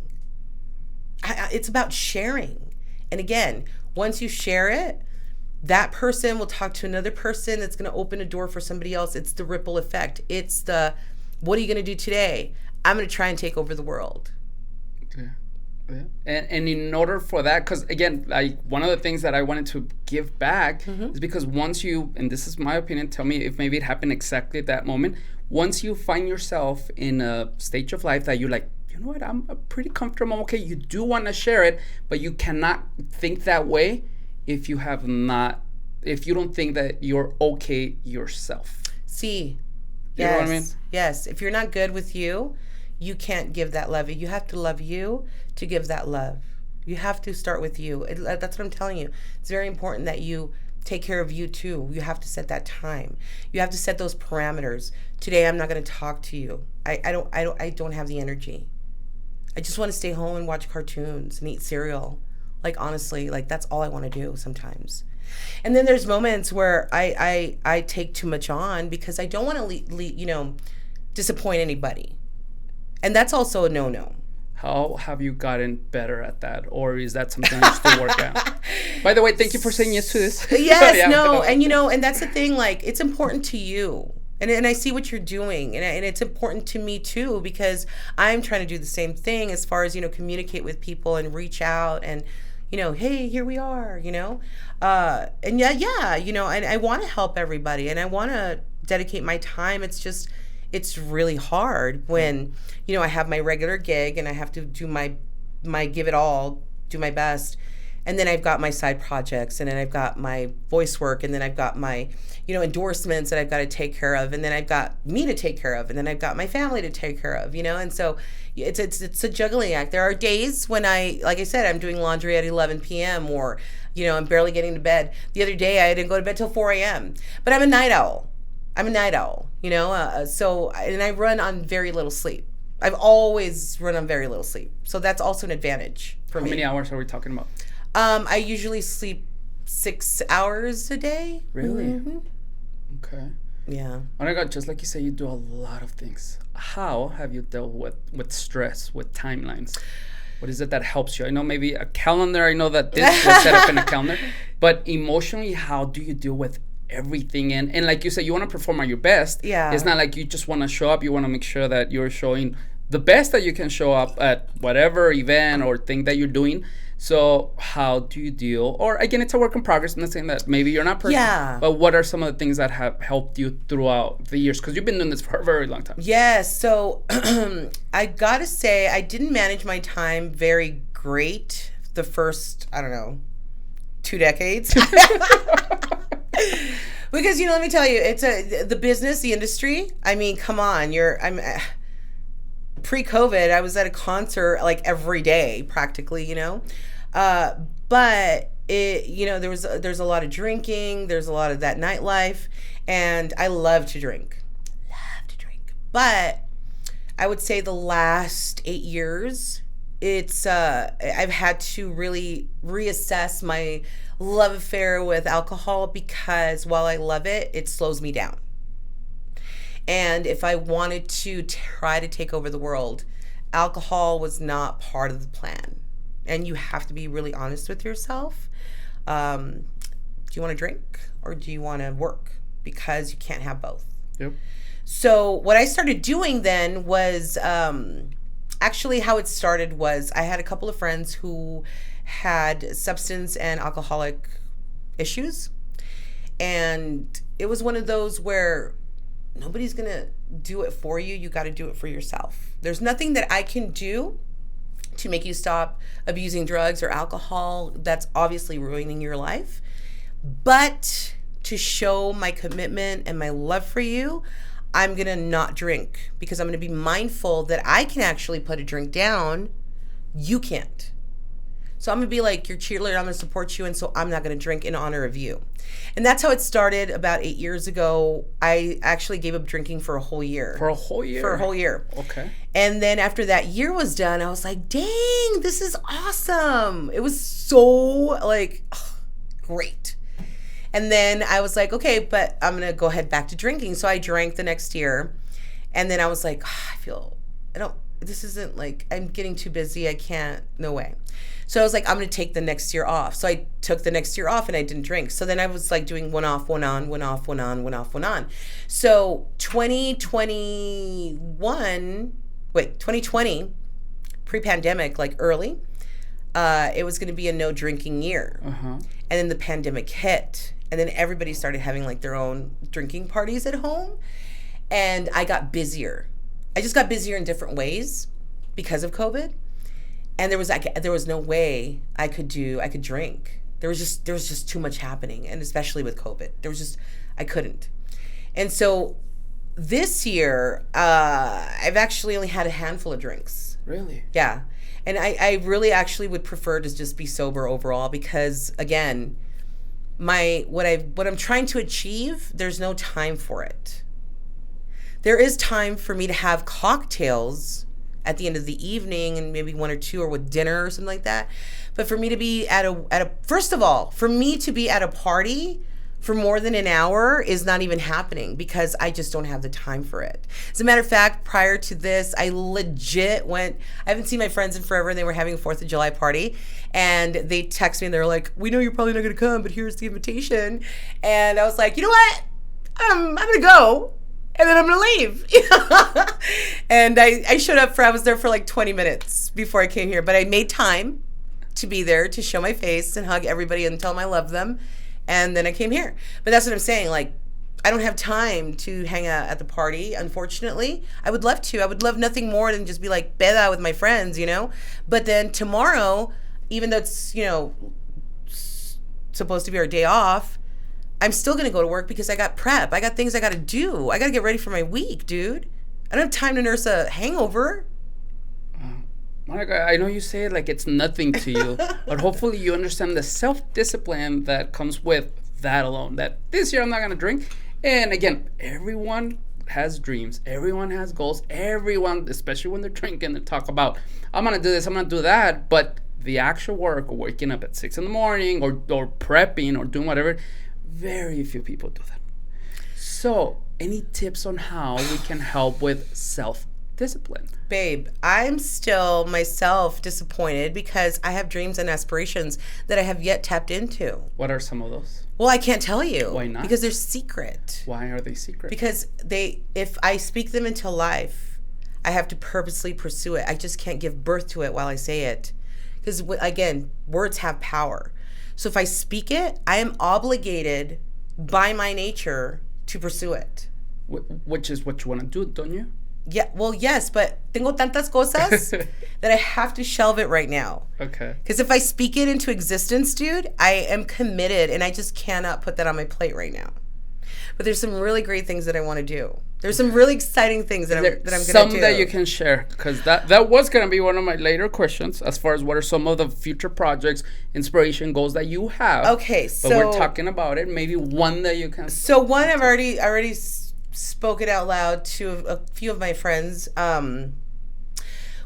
It's about sharing. And again, once you share it, that person will talk to another person. That's going to open a door for somebody else. It's the ripple effect. It's the, what are you going to do today? I'm going to try and take over the world. Yeah. Yeah. And in order for that, because again, like one of the things that I wanted to give back is because once you, and this is my opinion, tell me if maybe it happened exactly at that moment, once you find yourself in a stage of life that you're like, you know what, I'm pretty comfortable, I'm okay, you do want to share it, but you cannot think that way if you don't think that you're okay yourself. See, you know what I mean? Yes. If you're not good with you, you can't give that love. You have to love you to give that love. You have to start with you. That's what I'm telling you. It's very important that you take care of you too. You have to set that time. You have to set those parameters. Today I'm not going to talk to you. I don't have the energy. I just want to stay home and watch cartoons and eat cereal. Like honestly, like that's all I want to do sometimes. And then there's moments where I take too much on because I don't want to disappoint anybody. And that's also a no-no. How have you gotten better at that? Or is that something you still work at? By the way, thank you for saying yes to this. Yes, yeah, no. And that's the thing, like, it's important to you. And I see what you're doing. And it's important to me, too, because I'm trying to do the same thing as far as, communicate with people and reach out and, hey, here we are, and and I want to help everybody and I want to dedicate my time. It's really hard when, I have my regular gig and I have to do my give it all, do my best. And then I've got my side projects and then I've got my voice work and then I've got my, endorsements that I've got to take care of. And then I've got me to take care of. And then I've got my family to take care of, And so it's a juggling act. There are days when like I said, I'm doing laundry at 11 p.m. or, I'm barely getting to bed. The other day I didn't go to bed till 4 a.m. But I'm a night owl. So I run on very little sleep. I've always run on very little sleep. So that's also an advantage for me. How many hours are we talking about? I usually sleep 6 hours a day. Really? Mm-hmm. Okay. Yeah. Oh my God, just like you say, you do a lot of things. How have you dealt with stress, with timelines? What is it that helps you? I know maybe a calendar. I know that this was set up in a calendar. But emotionally, how do you deal with everything? And like you said, you want to perform at your best. Yeah. It's not like you just want to show up. You want to make sure that you're showing the best that you can show up at whatever event or thing that you're doing. So how do you deal? Or again, it's a work in progress. I'm not saying that maybe you're not perfect. Yeah. But what are some of the things that have helped you throughout the years? Because you've been doing this for a very long time. Yes. So I got to say, I didn't manage my time very great the first, 2 decades. Because, let me tell you, it's the business, the industry. I mean, come on, pre-COVID, I was at a concert like every day practically, but there's a lot of drinking, there's a lot of that nightlife, and I love to drink. But I would say the last 8 years, I've had to really reassess my love affair with alcohol because while I love it, it slows me down. And if I wanted to try to take over the world, alcohol was not part of the plan. And you have to be really honest with yourself. Do you want to drink or do you want to work? Because you can't have both. Yep. So what I started doing then was, actually how it started was I had a couple of friends who had substance and alcoholic issues. And it was one of those where nobody's going to do it for you. You got to do it for yourself. There's nothing that I can do to make you stop abusing drugs or alcohol. That's obviously ruining your life. But to show my commitment and my love for you, I'm going to not drink because I'm going to be mindful that I can actually put a drink down. You can't. So I'm going to be like your cheerleader. I'm going to support you. And so I'm not going to drink in honor of you. And that's how it started about 8 years ago. I actually gave up drinking for a whole year. For a whole year? For a whole year. Okay. And then after that year was done, I was like, dang, this is awesome. It was so like, great. And then I was like, okay, but I'm going to go ahead back to drinking. So I drank the next year. And then I was like, this isn't like, I'm getting too busy. I can't, no way. So I was like, I'm going to take the next year off. So I took the next year off and I didn't drink. So then I was like doing one off, one on, one off, one on, one off, one on. So 2020, pre-pandemic, like early, it was going to be a no drinking year. And then the pandemic hit. And then everybody started having like their own drinking parties at home. And I got busier. I just got busier in different ways because of COVID. And there was no way I could drink. There was just too much happening, and especially with COVID, I couldn't. And so this year, I've actually only had a handful of drinks. Really? Yeah, and I really actually would prefer to just be sober overall because again, what I'm trying to achieve, there's no time for it. There is time for me to have cocktails at the end of the evening and maybe one or two or with dinner or something like that. But for me to be first of all, for me to be at a party for more than an hour is not even happening because I just don't have the time for it. As a matter of fact, prior to this, I legit I haven't seen my friends in forever and they were having a 4th of July party and they text me and they're like, we know you're probably not gonna come, but here's the invitation. And I was like, you know what? I'm gonna go. And then I'm going to leave. And I showed up I was there for like 20 minutes before I came here. But I made time to be there to show my face and hug everybody and tell them I love them. And then I came here. But that's what I'm saying. Like, I don't have time to hang out at the party, unfortunately. I would love to. I would love nothing more than just be like peda with my friends, you know. But then tomorrow, even though it's, supposed to be our day off, I'm still going to go to work because I got prep. I got things I got to do. I got to get ready for my week, dude. I don't have time to nurse a hangover. Monika, I know you say it like it's nothing to you, but hopefully you understand the self-discipline that comes with that alone. That this year I'm not going to drink. And again, everyone has dreams. Everyone has goals. Everyone, especially when they're drinking, they talk about, I'm going to do this, I'm going to do that. But the actual work of waking up at 6 a.m. or prepping or doing whatever, very few people do that. So, any tips on how we can help with self-discipline? Babe, I'm still myself disappointed because I have dreams and aspirations that I have yet tapped into. What are some of those? Well, I can't tell you. Why not? Because they're secret. Why are they secret? Because if I speak them into life, I have to purposely pursue it. I just can't give birth to it while I say it. Because, again, words have power. So if I speak it, I am obligated by my nature to pursue it. Which is what you want to do, don't you? Yeah, well, yes, but tengo tantas cosas that I have to shelve it right now. Okay. Because if I speak it into existence, dude, I am committed and I just cannot put that on my plate right now. But there's some really great things that I want to do. There's some really exciting things that I'm going to do. Some that you can share, because that was going to be one of my later questions as far as what are some of the future projects, inspiration, goals that you have. Okay, so but we're talking about it. Maybe one that you can. So one I've already spoken out loud to a few of my friends. One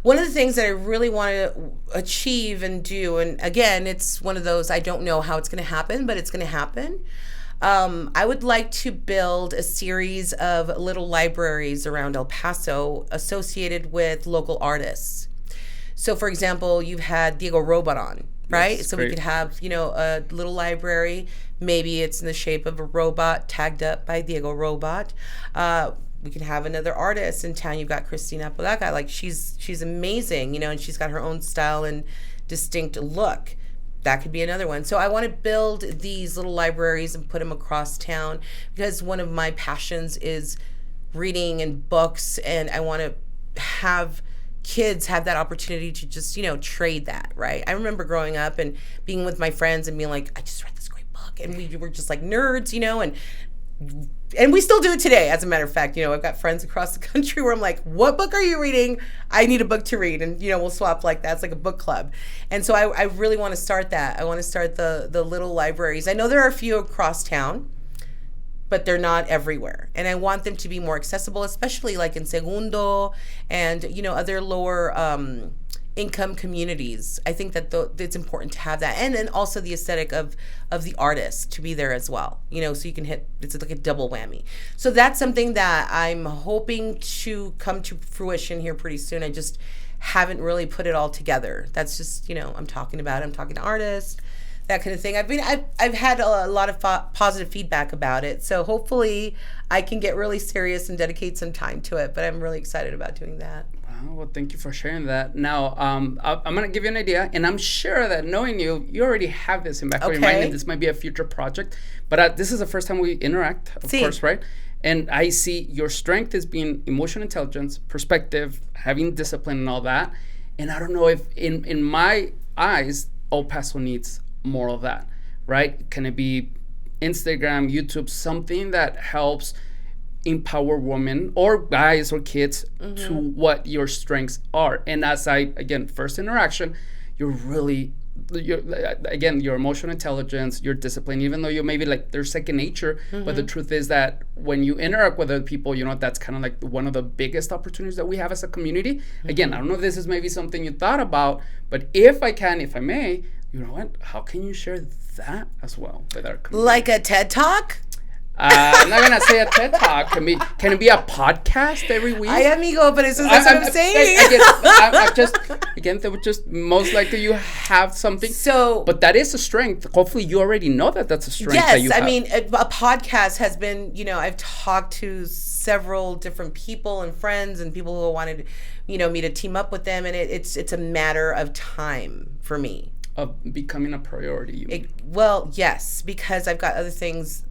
of the things that I really want to achieve and do, and again, it's one of those I don't know how it's going to happen, but it's going to happen. I would like to build a series of little libraries around El Paso associated with local artists. So, for example, you've had Diego Robot on, right? Yes, so great. We could have, a little library. Maybe it's in the shape of a robot tagged up by Diego Robot. We can have another artist in town. You've got Christina Podaca. Like, she's amazing, and she's got her own style and distinct look. That could be another one. So I want to build these little libraries and put them across town because one of my passions is reading and books, and I want to have kids have that opportunity to just, trade that, right? I remember growing up and being with my friends and being like, I just read this great book, and we were just like nerds, and and we still do it today, as a matter of fact. I've got friends across the country where I'm like, what book are you reading? I need a book to read. And, we'll swap like that. It's like a book club. And so I really want to start that. I want to start the little libraries. I know there are a few across town, but they're not everywhere. And I want them to be more accessible, especially like in Segundo and, other lower income communities. I think that it's important to have that. And then also the aesthetic of the artist to be there as well, so you can it's like a double whammy. So that's something that I'm hoping to come to fruition here pretty soon. I just haven't really put it all together. That's just, I'm talking to artists, that kind of thing. I've had a lot of positive feedback about it. So hopefully I can get really serious and dedicate some time to it. But I'm really excited about doing that. Well, thank you for sharing that. Now, I'm going to give you an idea, and I'm sure that knowing you already have this in back of your mind, and this might be a future project, but this is the first time we interact, of course, right? And I see your strength is being emotional intelligence, perspective, having discipline and all that. And I don't know if in my eyes, El Paso needs more of that, right? Can it be Instagram, YouTube, something that helps empower women or guys or kids to what your strengths are? And as first interaction, your emotional intelligence, your discipline, even though you maybe like they're second nature, but the truth is that when you interact with other people, that's kind of like one of the biggest opportunities that we have as a community. Again, I don't know if this is maybe something you thought about, but if I may, how can you share that as well with our community? Like a TED Talk? I'm not gonna say a TED Talk. Can it be a podcast every week? Ay, amigo, but that's what I'm saying. They would just most likely you have something. So, but that is a strength. Hopefully, you already know that that's a strength. That you have. A podcast has been. I've talked to several different people and friends and people who wanted, me to team up with them, and it's a matter of time for me. Of becoming a priority. Well, yes, because I've got other things.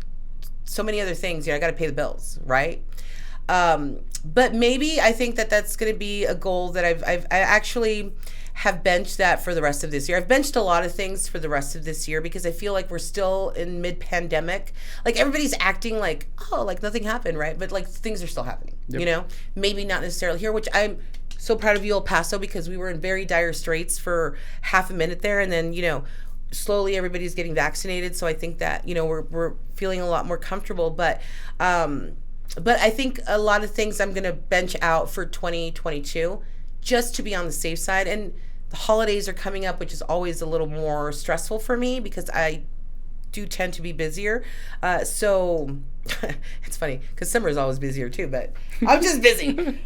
So many other things, I got to pay the bills, right? But maybe I think that that's going to be a goal that I actually have benched that for the rest of this year. I've benched a lot of things for the rest of this year because I feel like we're still in mid-pandemic. Like everybody's acting like, like nothing happened, right? But like things are still happening, Maybe not necessarily here, which I'm so proud of you, El Paso, because we were in very dire straits for half a minute there. And then, slowly everybody's getting vaccinated, so I think that we're feeling a lot more comfortable, but I think a lot of things I'm going to bench out for 2022 just to be on the safe side. And the holidays are coming up, which is always a little more stressful for me because I do tend to be busier, so it's funny because summer is always busier too, but I'm just busy.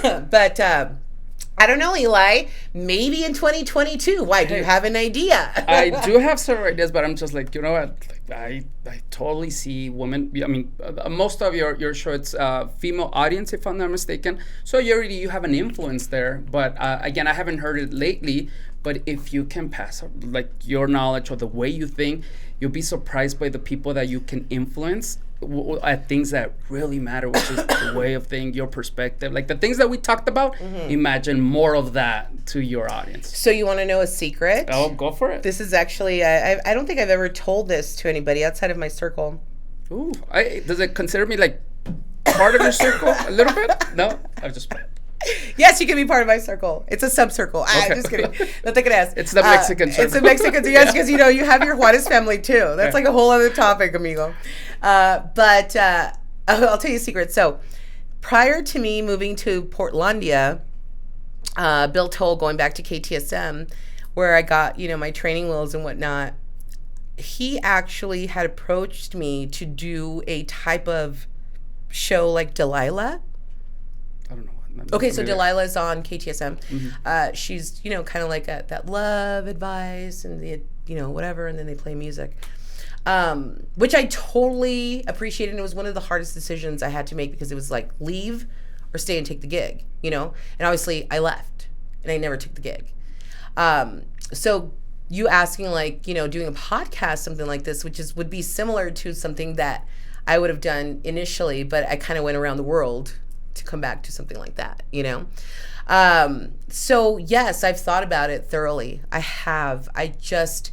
But I don't know, Eli. Maybe in 2022. Why? Do you have an idea? I do have several ideas, but I'm just like, you know what? I totally see women. I mean, most of your show, it's female audience, if I'm not mistaken. So you have an influence there. But again, I haven't heard it lately. But if you can pass like your knowledge or the way you think, you'll be surprised by the people that you can influence at things that really matter, which is the way of thinking, your perspective, like the things that we talked about. Imagine more of that to your audience. So you want to know a secret? Oh, go for it. This is actually I don't think I've ever told this to anybody outside of my circle. Ooh, does it consider me like part of your circle a little bit? No, I just playing. Yes, you can be part of my circle. It's a sub-circle. Okay. I'm just kidding. Not taking ass. It's the Mexican circle. It's the Mexican circle. Yes, because you have your Juarez family too. That's like a whole other topic, amigo. But I'll tell you a secret. So prior to me moving to Portlandia, Bill Toll, going back to KTSM, where I got, my training wheels and whatnot, he actually had approached me to do a type of show like Delilah. I don't know. Okay, so Delilah's on KTSM. She's, kind of like that love advice and the, whatever, and then they play music, which I totally appreciated. And it was one of the hardest decisions I had to make because it was like leave or stay and take the gig, And obviously I left and I never took the gig. So you asking like, doing a podcast, something like this, would be similar to something that I would have done initially, but I kind of went around the world to come back to something like that, So yes, I've thought about it thoroughly. I just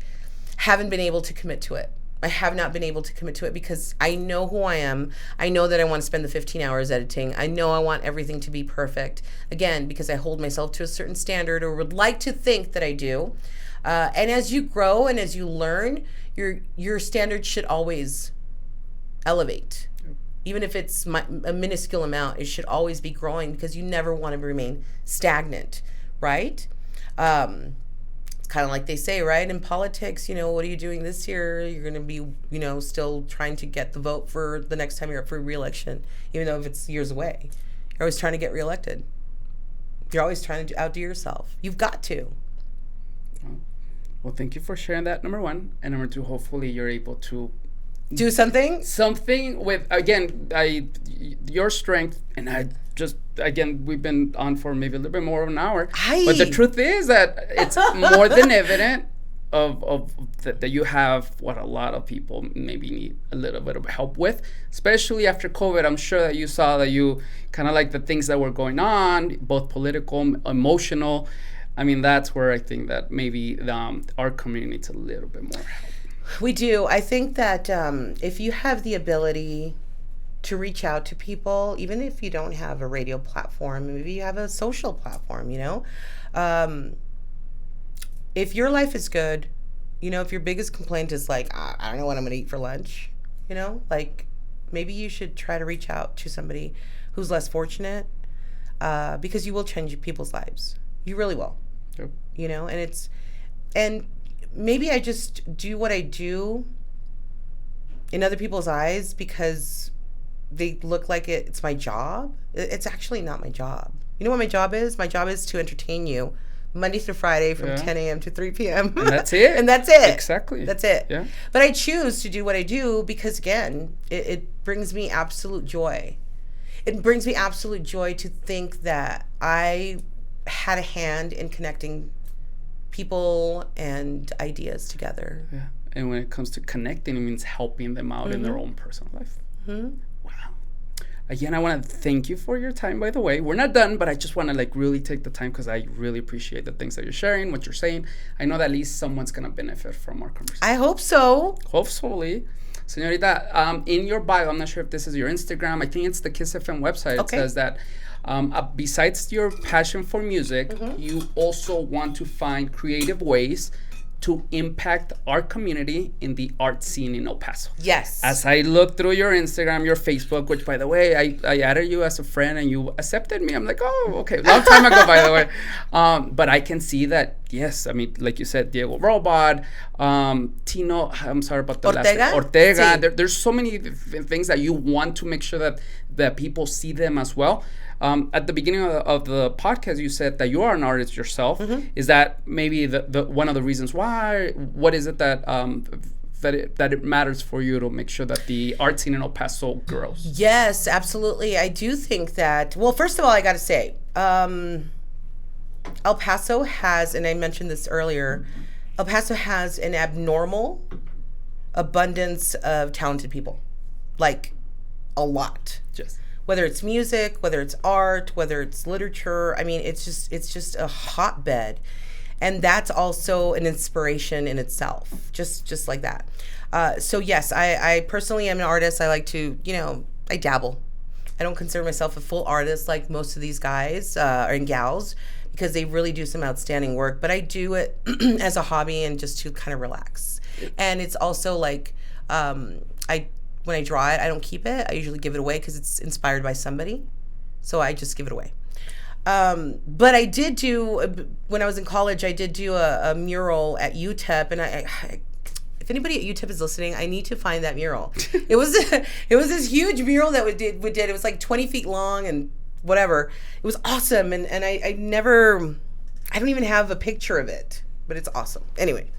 haven't been able to commit to it. I have not been able to commit to it because I know who I am. I know that I want to spend the 15 hours editing. I know I want everything to be perfect. Again, because I hold myself to a certain standard, or would like to think that I do. And as you grow and as you learn, your standards should always elevate. Even if it's a minuscule amount, it should always be growing, because you never want to remain stagnant, right? Kind of like they say, right? In politics, what are you doing this year? You're going to be, still trying to get the vote for the next time you're up for re-election, even though if it's years away. You're always trying to get reelected. You're always trying to outdo yourself. You've got to. Well, thank you for sharing that, number one. And number two, hopefully you're able to do something with, again, your strength. And I just, again, we've been on for maybe a little bit more of an hour. But the truth is that it's more than evident that you have what a lot of people maybe need a little bit of help with, especially after COVID. I'm sure that you saw that you kind of like the things that were going on, both political, emotional. I mean, that's where I think that maybe our community needs a little bit more help. We do. I think that if you have the ability to reach out to people, even if you don't have a radio platform, maybe you have a social platform, if your life is good, if your biggest complaint is like, I don't know what I'm going to eat for lunch, like maybe you should try to reach out to somebody who's less fortunate, because you will change people's lives. You really will. Yep. And maybe I just do what I do in other people's eyes because they look like it's my job. It's actually not my job. You know what my job is? My job is to entertain you Monday through Friday from 10 a.m. to 3 p.m. And that's it. And that's it. Exactly. That's it. Yeah. But I choose to do what I do because, again, it brings me absolute joy. It brings me absolute joy to think that I had a hand in connecting people and ideas together. Yeah. And when it comes to connecting, it means helping them out in their own personal life. Mm-hmm. Wow. Again, I want to thank you for your time, by the way. We're not done, but I just want to really take the time because I really appreciate the things that you're sharing, what you're saying. I know that at least someone's going to benefit from our conversation. I hope so. Hopefully. Señorita, in your bio, I'm not sure if this is your Instagram. I think it's the Kiss FM website. Okay. It says that besides your passion for music, you also want to find creative ways to impact our community in the art scene in El Paso. Yes. As I look through your Instagram, your Facebook, which, by the way, I added you as a friend and you accepted me. I'm like, oh, okay. Long time ago, by the way. But I can see that, yes, I mean, like you said, Diego Robot, Tino, I'm sorry about the last name. Ortega. Sí. There's so many things that you want to make sure that people see them as well. At the beginning of the podcast, you said that you are an artist yourself. Is that maybe the one of the reasons why? What is it that it matters for you to make sure that the art scene in El Paso grows? Yes, absolutely. I do think that. Well, first of all, I got to say, El Paso has, and I mentioned this earlier, El Paso has an abnormal abundance of talented people, like a lot. Yes. Whether it's music, whether it's art, whether it's literature, I mean, it's just a hotbed, and that's also an inspiration in itself, just like that. So yes, I personally am an artist. I like to, I dabble. I don't consider myself a full artist like most of these guys and gals, because they really do some outstanding work. But I do it as a hobby and just to kind of relax. And it's also like when I draw it, I don't keep it. I usually give it away because it's inspired by somebody. So I just give it away. But I did do, when I was in college, I did do a mural at UTEP. And if anybody at UTEP is listening, I need to find that mural. It was this huge mural that we did. It was like 20 feet long and whatever. It was awesome. And I don't even have a picture of it. But it's awesome. Anyway,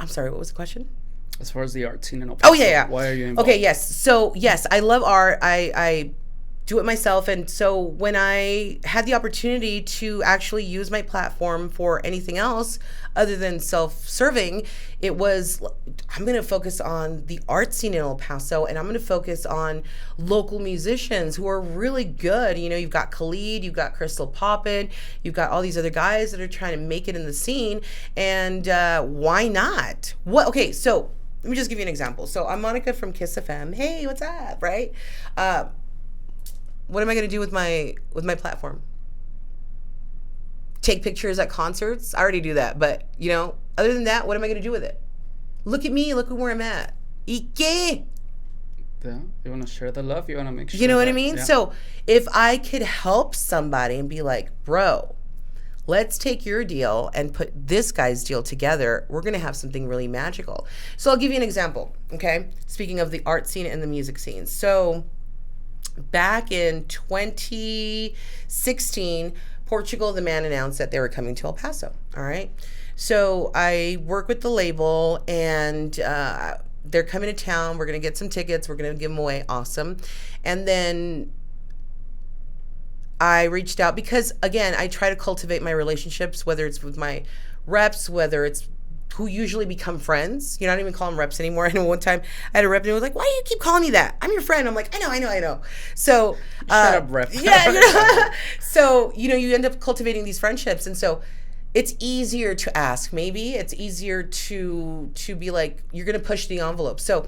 I'm sorry, what was the question? As far as the art scene in El Paso. Oh, yeah. Why are you involved? Okay, yes. So, yes, I love art. I do it myself. And so when I had the opportunity to actually use my platform for anything else other than self-serving, it was, I'm going to focus on the art scene in El Paso, and I'm going to focus on local musicians who are really good. You know, you've got Calif, you've got Crystal Poppin, you've got all these other guys that are trying to make it in the scene. And why not? Okay, so let me just give you an example. So I'm Monika from Kiss FM. Hey, what's up, right? What am I going to do with my platform? Take pictures at concerts? I already do that. But, you know, other than that, what am I going to do with it? Look at me. Look at where I'm at. ¿Y qué? Yeah, you want to share the love. You want to make sure. You know what I mean? Yeah. So if I could help somebody and be like, bro, let's take your deal and put this guy's deal together, we're going to have something really magical. So I'll give you an example, okay? Speaking of the art scene and the music scene. So back in 2016, Portugal the Man announced that they were coming to El Paso, all right? So I work with the label, and they're coming to town. We're going to get some tickets. We're going to give them away. Awesome. And then I reached out because, again, I try to cultivate my relationships, whether it's with my reps, whether it's who usually become friends. You know, I don't even call them reps anymore. And one time I had a rep and it was like, why do you keep calling me that? I'm your friend. I'm like, I know. So, shut up, rep. Yeah. You know? So, you know, you end up cultivating these friendships. And so it's easier to ask. Maybe it's easier to be like, you're going to push the envelope. So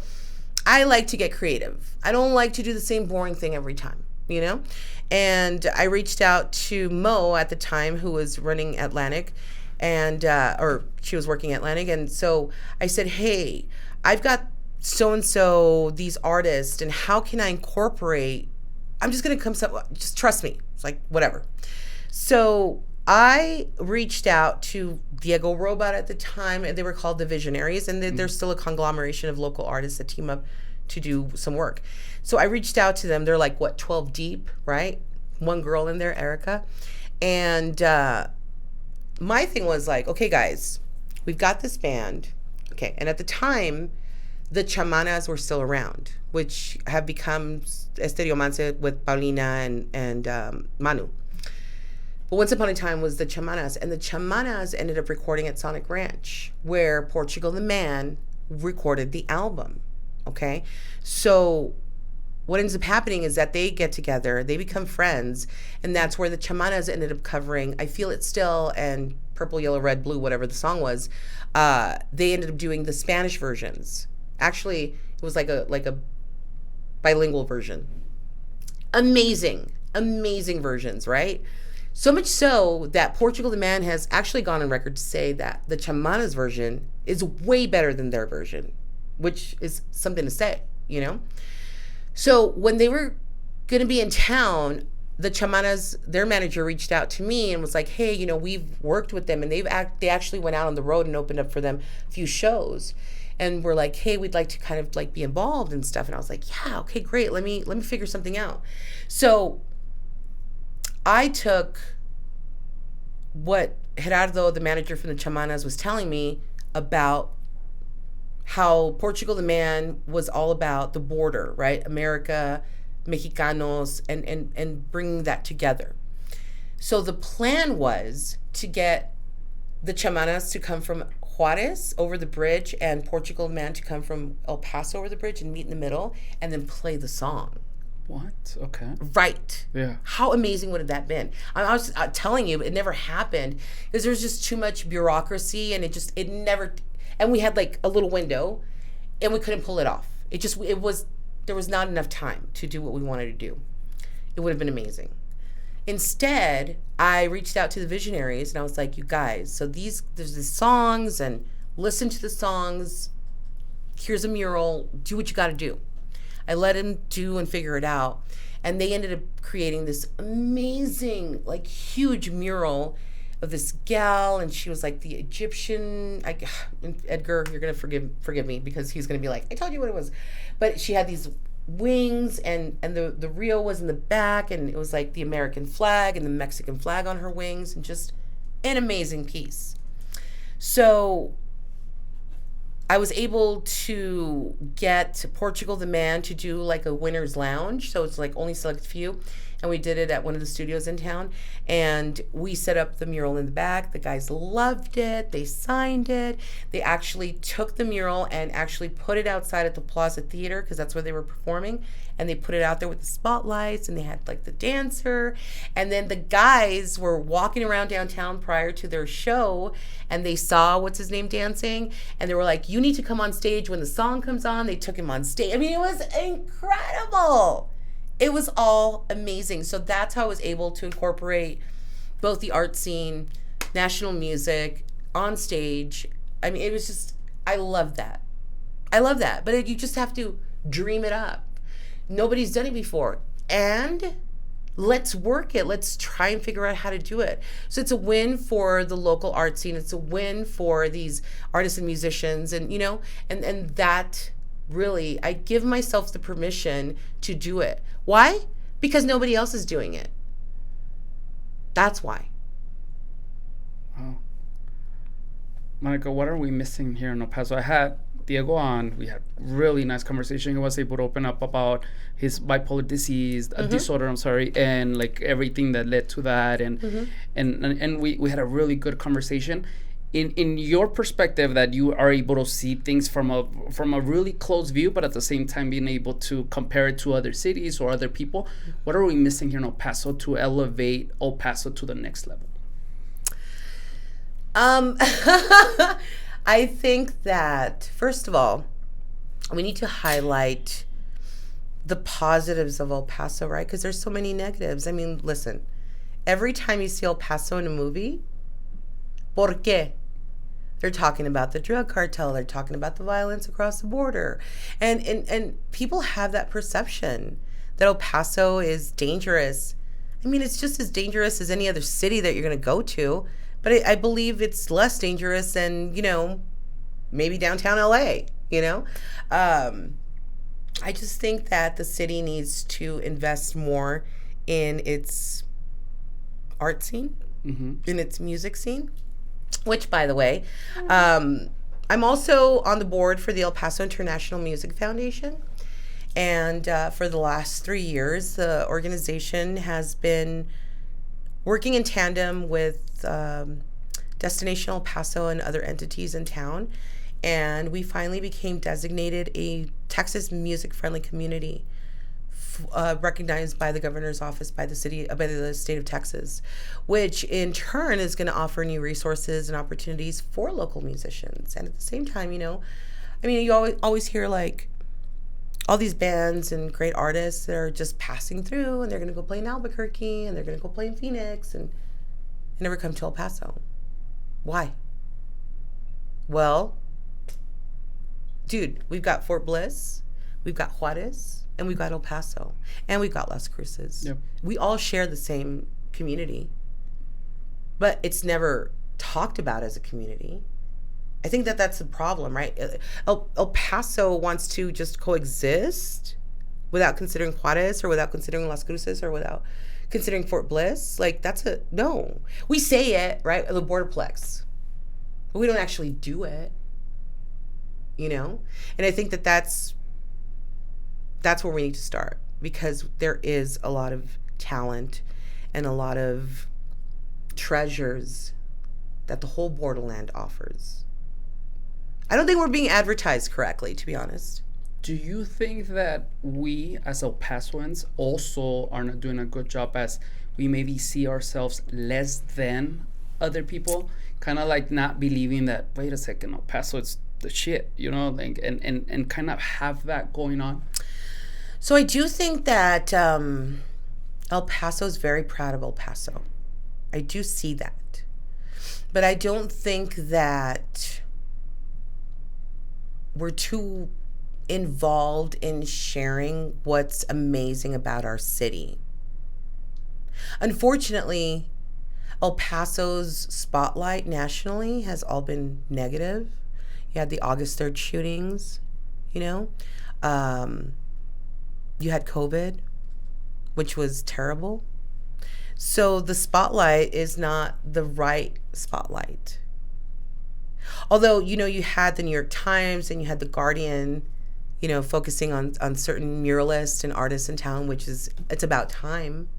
I like to get creative. I don't like to do the same boring thing every time, you know? And I reached out to Mo at the time, who was running Atlantic, and or she was working at Atlantic. And so I said, hey, I've got so-and-so, these artists, and how can I incorporate? I'm just going to come, just trust me. It's like, whatever. So I reached out to Diego Robot at the time, and they were called the Visionaries, and they're still a conglomeration of local artists that team up to do some work. So I reached out to them. They're like, 12 deep, right? One girl in there, Erica. And my thing was like, okay, guys, we've got this band. Okay. And at the time, the Chamanas were still around, which have become Estéreo Manse with Paulina and Manu. But once upon a time was the Chamanas. And the Chamanas ended up recording at Sonic Ranch, where Portugal the Man recorded the album. Okay. So what ends up happening is that they get together, they become friends, and that's where the Chamanas ended up covering I Feel It Still and Purple, Yellow, Red, Blue, whatever the song was. They ended up doing the Spanish versions. Actually, it was like a bilingual version. Amazing versions, right? So much so that Portugal the Man has actually gone on record to say that the Chamanas version is way better than their version, which is something to say, you know? So when they were going to be in town, the Chamanas, their manager, reached out to me and was like, hey, you know, we've worked with them, and they actually went out on the road and opened up for them a few shows. And we're like, hey, we'd like to kind of like be involved and stuff. And I was like, yeah, okay, great. Let me figure something out. So I took what Gerardo, the manager from the Chamanas, was telling me about how Portugal the Man was all about the border, right? America, Mexicanos, and bringing that together. So the plan was to get the Chamanas to come from Juarez over the bridge and Portugal the Man to come from El Paso over the bridge and meet in the middle and then play the song. What? Okay. Right. Yeah. How amazing would have that been? I was telling you, it never happened because there was just too much bureaucracy, and it never. And we had like a little window, and we couldn't pull it off. There was not enough time to do what we wanted to do. It would have been amazing. Instead, I reached out to the Visionaries, and I was like, you guys, so there's these songs, and listen to the songs. Here's a mural. Do what you got to do. I let him do and figure it out. And they ended up creating this amazing, like, huge mural of this gal, and she was like the Egyptian. Edgar, you're gonna forgive me because he's gonna be like, I told you what it was. But she had these wings, and the Rio was in the back, and it was like the American flag and the Mexican flag on her wings, and just an amazing piece. So I was able to get Portugal the Man to do like a winner's lounge. So it's like only select few. And we did it at one of the studios in town. And we set up the mural in the back. The guys loved it. They signed it. They actually took the mural and actually put it outside at the Plaza Theater because that's where they were performing. And they put it out there with the spotlights and they had like the dancer. And then the guys were walking around downtown prior to their show and they saw what's his name dancing. And they were like, you need to come on stage when the song comes on. They took him on stage. I mean, it was incredible. It was all amazing. So that's how I was able to incorporate both the art scene, national music, on stage. I mean, it was just, I love that. I love that. But you just have to dream it up. Nobody's done it before. And let's work it. Let's try and figure out how to do it. So it's a win for the local art scene. It's a win for these artists and musicians. And, you know, and that really, I give myself the permission to do it. Why? Because nobody else is doing it. That's why. Wow. Monika, what are we missing here in El Paso? I had Diego on. We had really nice conversation. He was able to open up about his bipolar disease, disorder, I'm sorry, and like everything that led to that. And we had a really good conversation. In your perspective, that you are able to see things from a really close view, but at the same time being able to compare it to other cities or other people, what are we missing here in El Paso to elevate El Paso to the next level? I think that, first of all, we need to highlight the positives of El Paso, right? Because there's so many negatives. I mean, listen, every time you see El Paso in a movie, ¿por qué? They're talking about the drug cartel. They're talking about the violence across the border. And people have that perception that El Paso is dangerous. I mean, it's just as dangerous as any other city that you're going to go to. But I believe it's less dangerous than, you know, maybe downtown LA, you know? I just think that the city needs to invest more in its art scene, in its music scene. Which, by the way, I'm also on the board for the El Paso International Music Foundation. And for the last 3 years, the organization has been working in tandem with Destination El Paso and other entities in town. And we finally became designated a Texas music-friendly community, recognized by the governor's office, by the state of Texas, which in turn is going to offer new resources and opportunities for local musicians. And at the same time, you know, I mean, you always hear like all these bands and great artists that are just passing through and they're going to go play in Albuquerque and they're going to go play in Phoenix and never come to El Paso. Why? Well, dude, we've got Fort Bliss, we've got Juarez, and we've got El Paso, and we've got Las Cruces. Yep. We all share the same community, but it's never talked about as a community. I think that that's the problem, right? El Paso wants to just coexist without considering Juarez or without considering Las Cruces or without considering Fort Bliss. Like, that's no. We say it, right? The borderplex. But we don't actually do it, you know? And I think that that's where we need to start, because there is a lot of talent and a lot of treasures that the whole borderland offers. I don't think we're being advertised correctly, to be honest. Do you think that we as El Pasoans also are not doing a good job, as we maybe see ourselves less than other people? Kind of like not believing that, wait a second, El Paso, it's the shit, you know, like, and kind of have that going on? So I do think that El Paso is very proud of El Paso. I do see that. But I don't think that we're too involved in sharing what's amazing about our city. Unfortunately, El Paso's spotlight nationally has all been negative. You had the August 3rd shootings, you know. You had COVID, which was terrible. So the spotlight is not the right spotlight. Although, you had the New York Times and you had the Guardian, focusing on certain muralists and artists in town, it's about time.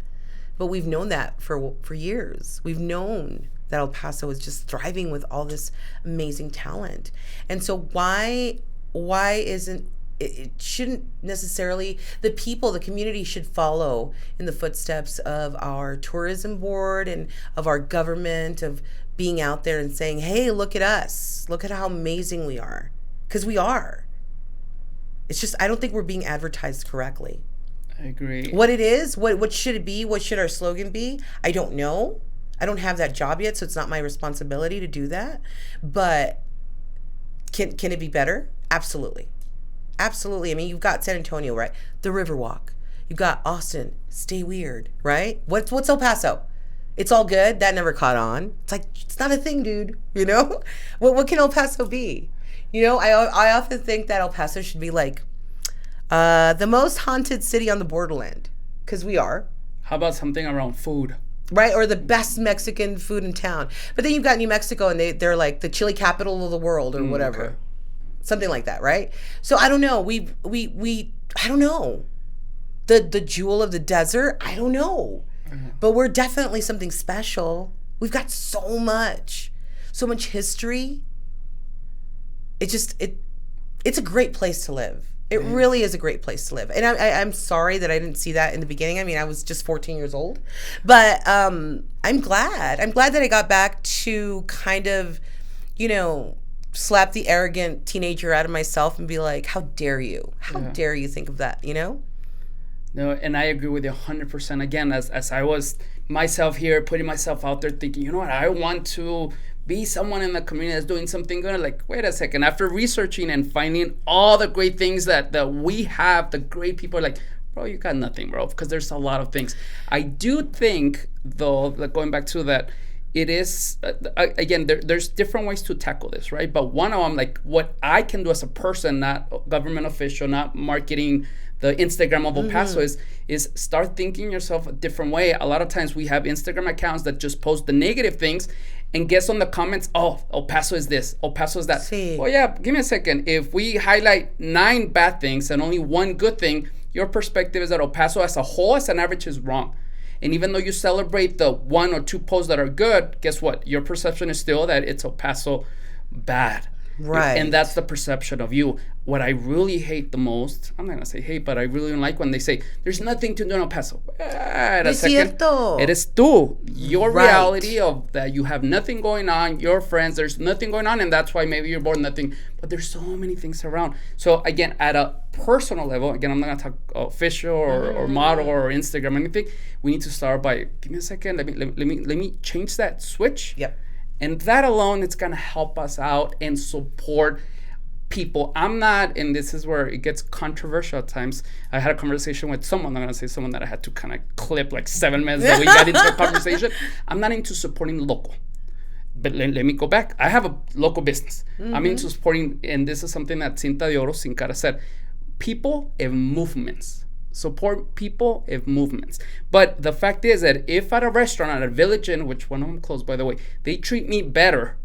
But we've known that for years. We've known that El Paso is just thriving with all this amazing talent. And so why isn't it shouldn't necessarily the community should follow in the footsteps of our tourism board and of our government, of being out there and saying, hey, look at us. Look at how amazing we are. Because we are. It's just, I don't think we're being advertised correctly. I agree. What it is, what should it be? What should our slogan be? I don't know. I don't have that job yet, so it's not my responsibility to do that. But can it be better? Absolutely. Absolutely. I mean, you've got San Antonio, right? The Riverwalk. You've got Austin. Stay weird, right? What's El Paso? It's all good. That never caught on. It's like, it's not a thing, dude. What can El Paso be? I often think that El Paso should be like the most haunted city on the borderland, because we are. How about something around food? Right, or the best Mexican food in town. But then you've got New Mexico, and they're like the chili capital of the world, or whatever, okay. Something like that, right? So I don't know. We I don't know. The jewel of the desert. I don't know, but we're definitely something special. We've got so much history. It's a great place to live. It really is a great place to live. And I'm sorry that I didn't see that in the beginning. I mean, I was just 14 years old. But I'm glad. I'm glad that I got back to kind of, slap the arrogant teenager out of myself and be like, how dare you? How dare you think of that, No, and I agree with you 100%. Again, as I was myself here, putting myself out there, thinking, you know what, I want to be someone in the community that's doing something good. Like, wait a second. After researching and finding all the great things that we have, the great people are like, bro, you got nothing, bro, because there's a lot of things. I do think, though, like going back to that, it is, again, there's different ways to tackle this, right? But one of them, like what I can do as a person, not government official, not marketing the Instagram of El Paso, is start thinking yourself a different way. A lot of times we have Instagram accounts that just post the negative things, and guess on the comments, oh, El Paso is this, El Paso is that. Sí. Well, yeah, give me a second. If we highlight 9 bad things and only 1 good thing, your perspective is that El Paso as a whole, as an average, is wrong. And even though you celebrate the 1 or 2 posts that are good, guess what? Your perception is still that it's El Paso bad. Right. And that's the perception of you. What I really hate the most, I'm not going to say hate, but I really don't like when they say, there's nothing to do in El Paso. Wait a second. Cierto. It is tú. Your reality of that you have nothing going on, your friends, there's nothing going on, and that's why maybe you're bored, nothing. But there's so many things around. So again, at a personal level, again, I'm not going to talk official or model or Instagram or anything. We need to start by, give me a second, let me change that switch. Yep. And that alone, it's going to help us out and support people. I'm not, and this is where it gets controversial at times. I had a conversation with someone, I'm going to say someone that I had to kind of clip like 7 minutes that we got into a conversation. I'm not into supporting local. But let me go back. I have a local business. I'm into supporting, and this is something that Cinta de Oro, Sin Cara, said, people and movements. Support people and movements. But the fact is that if at a restaurant, at a Village Inn, which one of them closed, by the way, they treat me better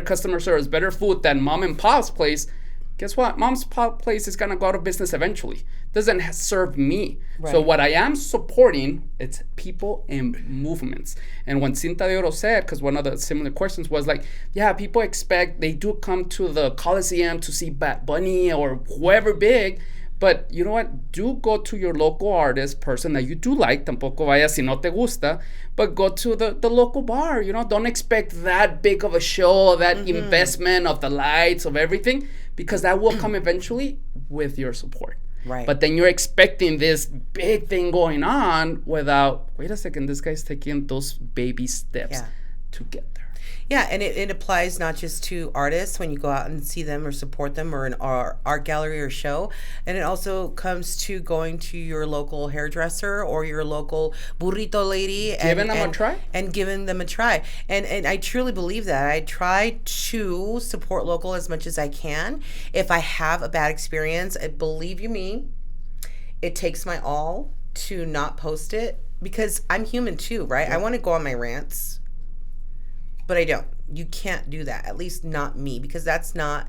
customer service, better food than mom and pop's place, guess what? Mom's pop place is going to go out of business eventually. Doesn't serve me. Right. So what I am supporting, it's people and movements. And when Cinta de Oro said, because one of the similar questions was like, yeah, people expect, they do come to the Coliseum to see Bad Bunny or whoever big, but you know what? Do go to your local artist, person that you do like. Tampoco vaya si no te gusta. But go to the local bar. Don't expect that big of a show, that investment of the lights, of everything, because that will come eventually with your support. Right. But then you're expecting this big thing going on without, wait a second, this guy's taking those baby steps to get there. Yeah, and it applies not just to artists when you go out and see them or support them or an art gallery or show. And it also comes to going to your local hairdresser or your local burrito lady. Giving them a try? And giving them a try. And I truly believe that. I try to support local as much as I can. If I have a bad experience, believe you me, it takes my all to not post it because I'm human too, right? I want to go on my rants. But I don't. You can't do that. At least not me, because that's not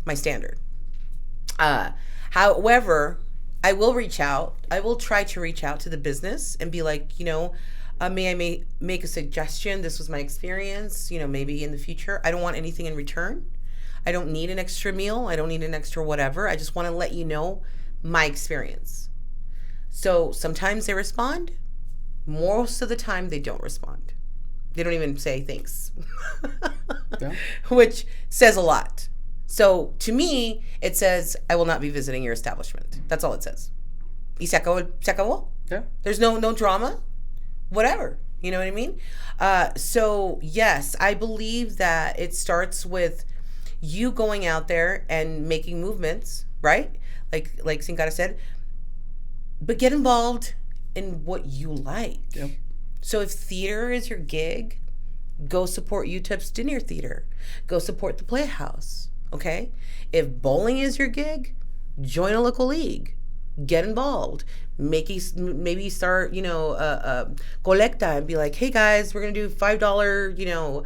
my standard. However, I will reach out. I will try to reach out to the business and be like, may I make a suggestion? This was my experience, maybe in the future. I don't want anything in return. I don't need an extra meal. I don't need an extra whatever. I just want to let you know my experience. So sometimes they respond. Most of the time they don't respond. They don't even say thanks, Yeah. which says a lot. So to me, it says, I will not be visiting your establishment. That's all it says. Y se acabó. Yeah. There's no drama, whatever. You know what I mean? So yes, I believe that it starts with you going out there and making movements, right? Like Sin Cara said, but get involved in what you like. Yep. So if theater is your gig, go support UTEP's Dinner Theater. Go support the Playhouse. Okay? If bowling is your gig, join a local league. Get involved. Maybe start, colecta and be like, hey guys, we're gonna do $5,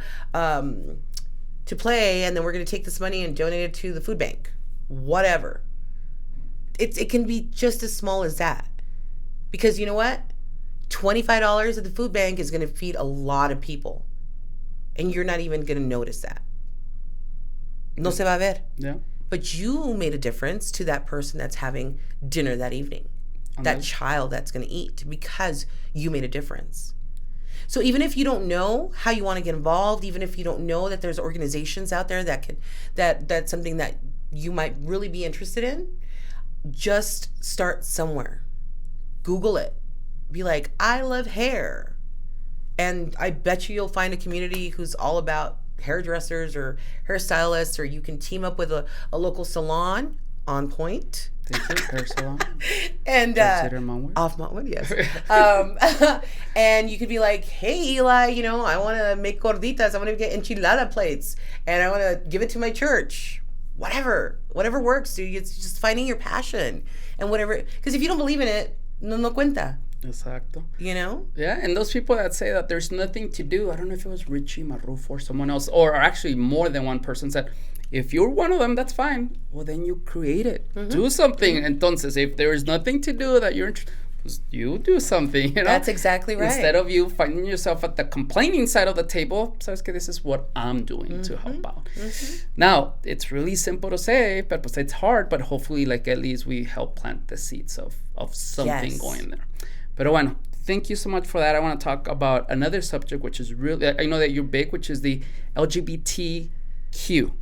to play, and then we're gonna take this money and donate it to the food bank. Whatever. It can be just as small as that. Because you know what? $25 at the food bank is gonna feed a lot of people. And you're not even gonna notice that. No se va a ver. Yeah. But you made a difference to that person that's having dinner that evening. That child that's going to eat, because you made a difference. So even if you don't know how you want to get involved, even if you don't know that there's organizations out there that's something that you might really be interested in, just start somewhere. Google it. Be like, I love hair. And I bet you'll find a community who's all about hairdressers or hairstylists, or you can team up with a local salon on point. Thank you, hair salon. And off Montwood, yes. And you could be like, hey Eli, I want to make gorditas, I want to get enchilada plates, and I want to give it to my church. Whatever works, dude. It's just finding your passion and whatever. Because if you don't believe in it, no cuenta. Exacto. Yeah, and those people that say that there's nothing to do, I don't know if it was Richie Marrufo or someone else, or actually more than one person said, if you're one of them, that's fine. Well, then you create it. Mm-hmm. Do something. Mm-hmm. Entonces, if there is nothing to do that you're interested, you do something. That's exactly right. Instead of you finding yourself at the complaining side of the table, sabes que this is what I'm doing to help out. Mm-hmm. Now, it's really simple to say, but it's hard, but hopefully, at least we help plant the seeds of something going there. Pero bueno, thank you so much for that. I want to talk about another subject, which is really, I know that you're big, which is the LGBTQ.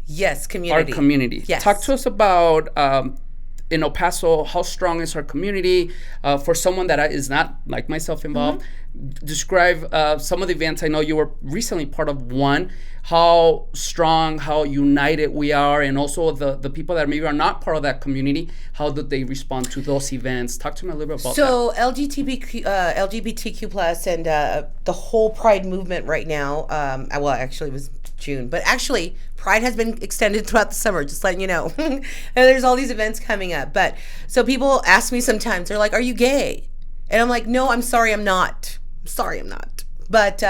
Yes, community. Our community. Yes. Talk to us about, in El Paso, how strong is our community? For someone that is not, like myself, involved, describe some of the events. I know you were recently part of one. How strong, how united we are, and also the people that maybe are not part of that community, how did they respond to those events? Talk to me a little bit about that. So LGBTQ plus and the whole Pride movement right now, well, actually it was June, but actually Pride has been extended throughout the summer, just letting you know. And there's all these events coming up. But so people ask me sometimes, they're like, are you gay? And I'm like, no, I'm sorry, I'm not. But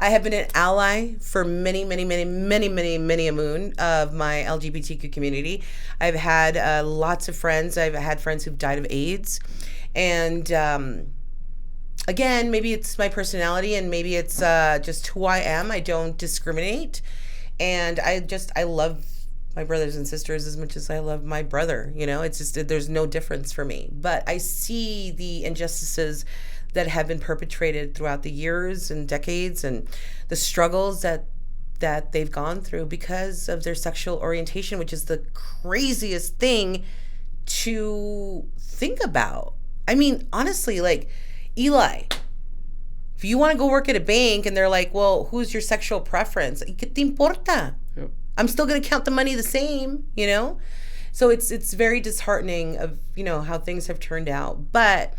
I have been an ally for many a moon of my LGBTQ community. I've had lots of friends. I've had friends who've died of AIDS. And again, maybe it's my personality and maybe it's just who I am. I don't discriminate. And I love my brothers and sisters as much as I love my brother. It's just, there's no difference for me. But I see the injustices that have been perpetrated throughout the years and decades, and the struggles that they've gone through because of their sexual orientation, which is the craziest thing to think about. I mean, honestly, Eli, if you want to go work at a bank and they're like, well, who's your sexual preference? ¿Qué te importa? Yep. I'm still going to count the money the same, So it's very disheartening of, how things have turned out. But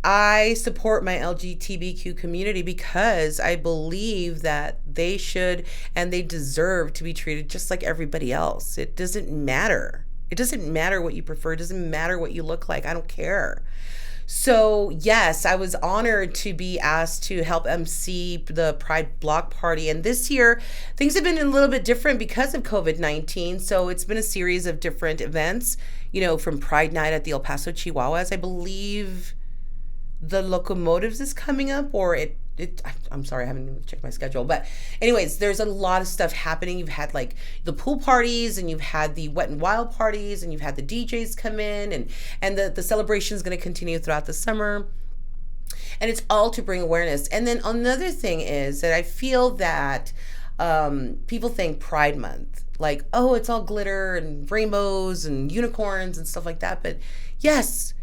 I support my LGBTQ community because I believe that they should and they deserve to be treated just like everybody else. It doesn't matter. It doesn't matter what you prefer. It doesn't matter what you look like. I don't care. So, yes, I was honored to be asked to help MC the Pride Block Party. And this year, things have been a little bit different because of COVID-19. So, it's been a series of different events, from Pride Night at the El Paso Chihuahuas. I believe the Locomotives is coming up, or I'm sorry, I haven't even checked my schedule. But anyways, there's a lot of stuff happening. You've had like the pool parties, and you've had the Wet and Wild parties, and you've had the DJs come in, and the celebration is going to continue throughout the summer. And it's all to bring awareness. And then another thing is that I feel that people think Pride Month, like, oh, it's all glitter and rainbows and unicorns and stuff like that. But yes,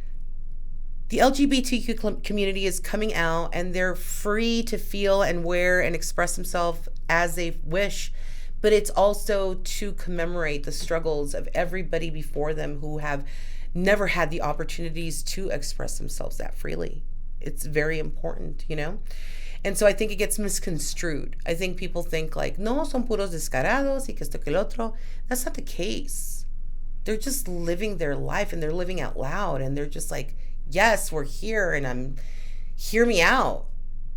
the LGBTQ community is coming out, and they're free to feel and wear and express themselves as they wish. But it's also to commemorate the struggles of everybody before them who have never had the opportunities to express themselves that freely. It's very important, And so I think it gets misconstrued. I think people think like, no, son puros descarados y que esto que el otro. That's not the case. They're just living their life, and they're living out loud, and they're just like, yes, we're here, and hear me out,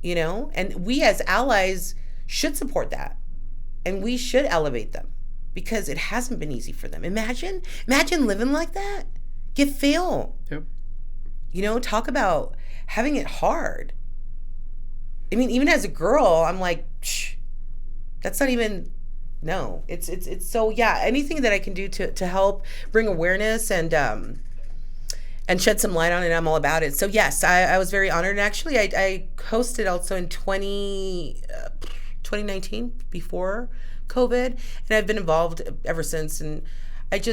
and we as allies should support that, and we should elevate them, because it hasn't been easy for them. Imagine living like that. Get fail. Yep. Talk about having it hard. I mean, even as a girl, I'm like, that's not even. No, it's so, yeah, anything that I can do to help bring awareness and shed some light on it, I'm all about it. So yes, I was very honored. And actually, I hosted also in 2019 before COVID, and I've been involved ever since. And I've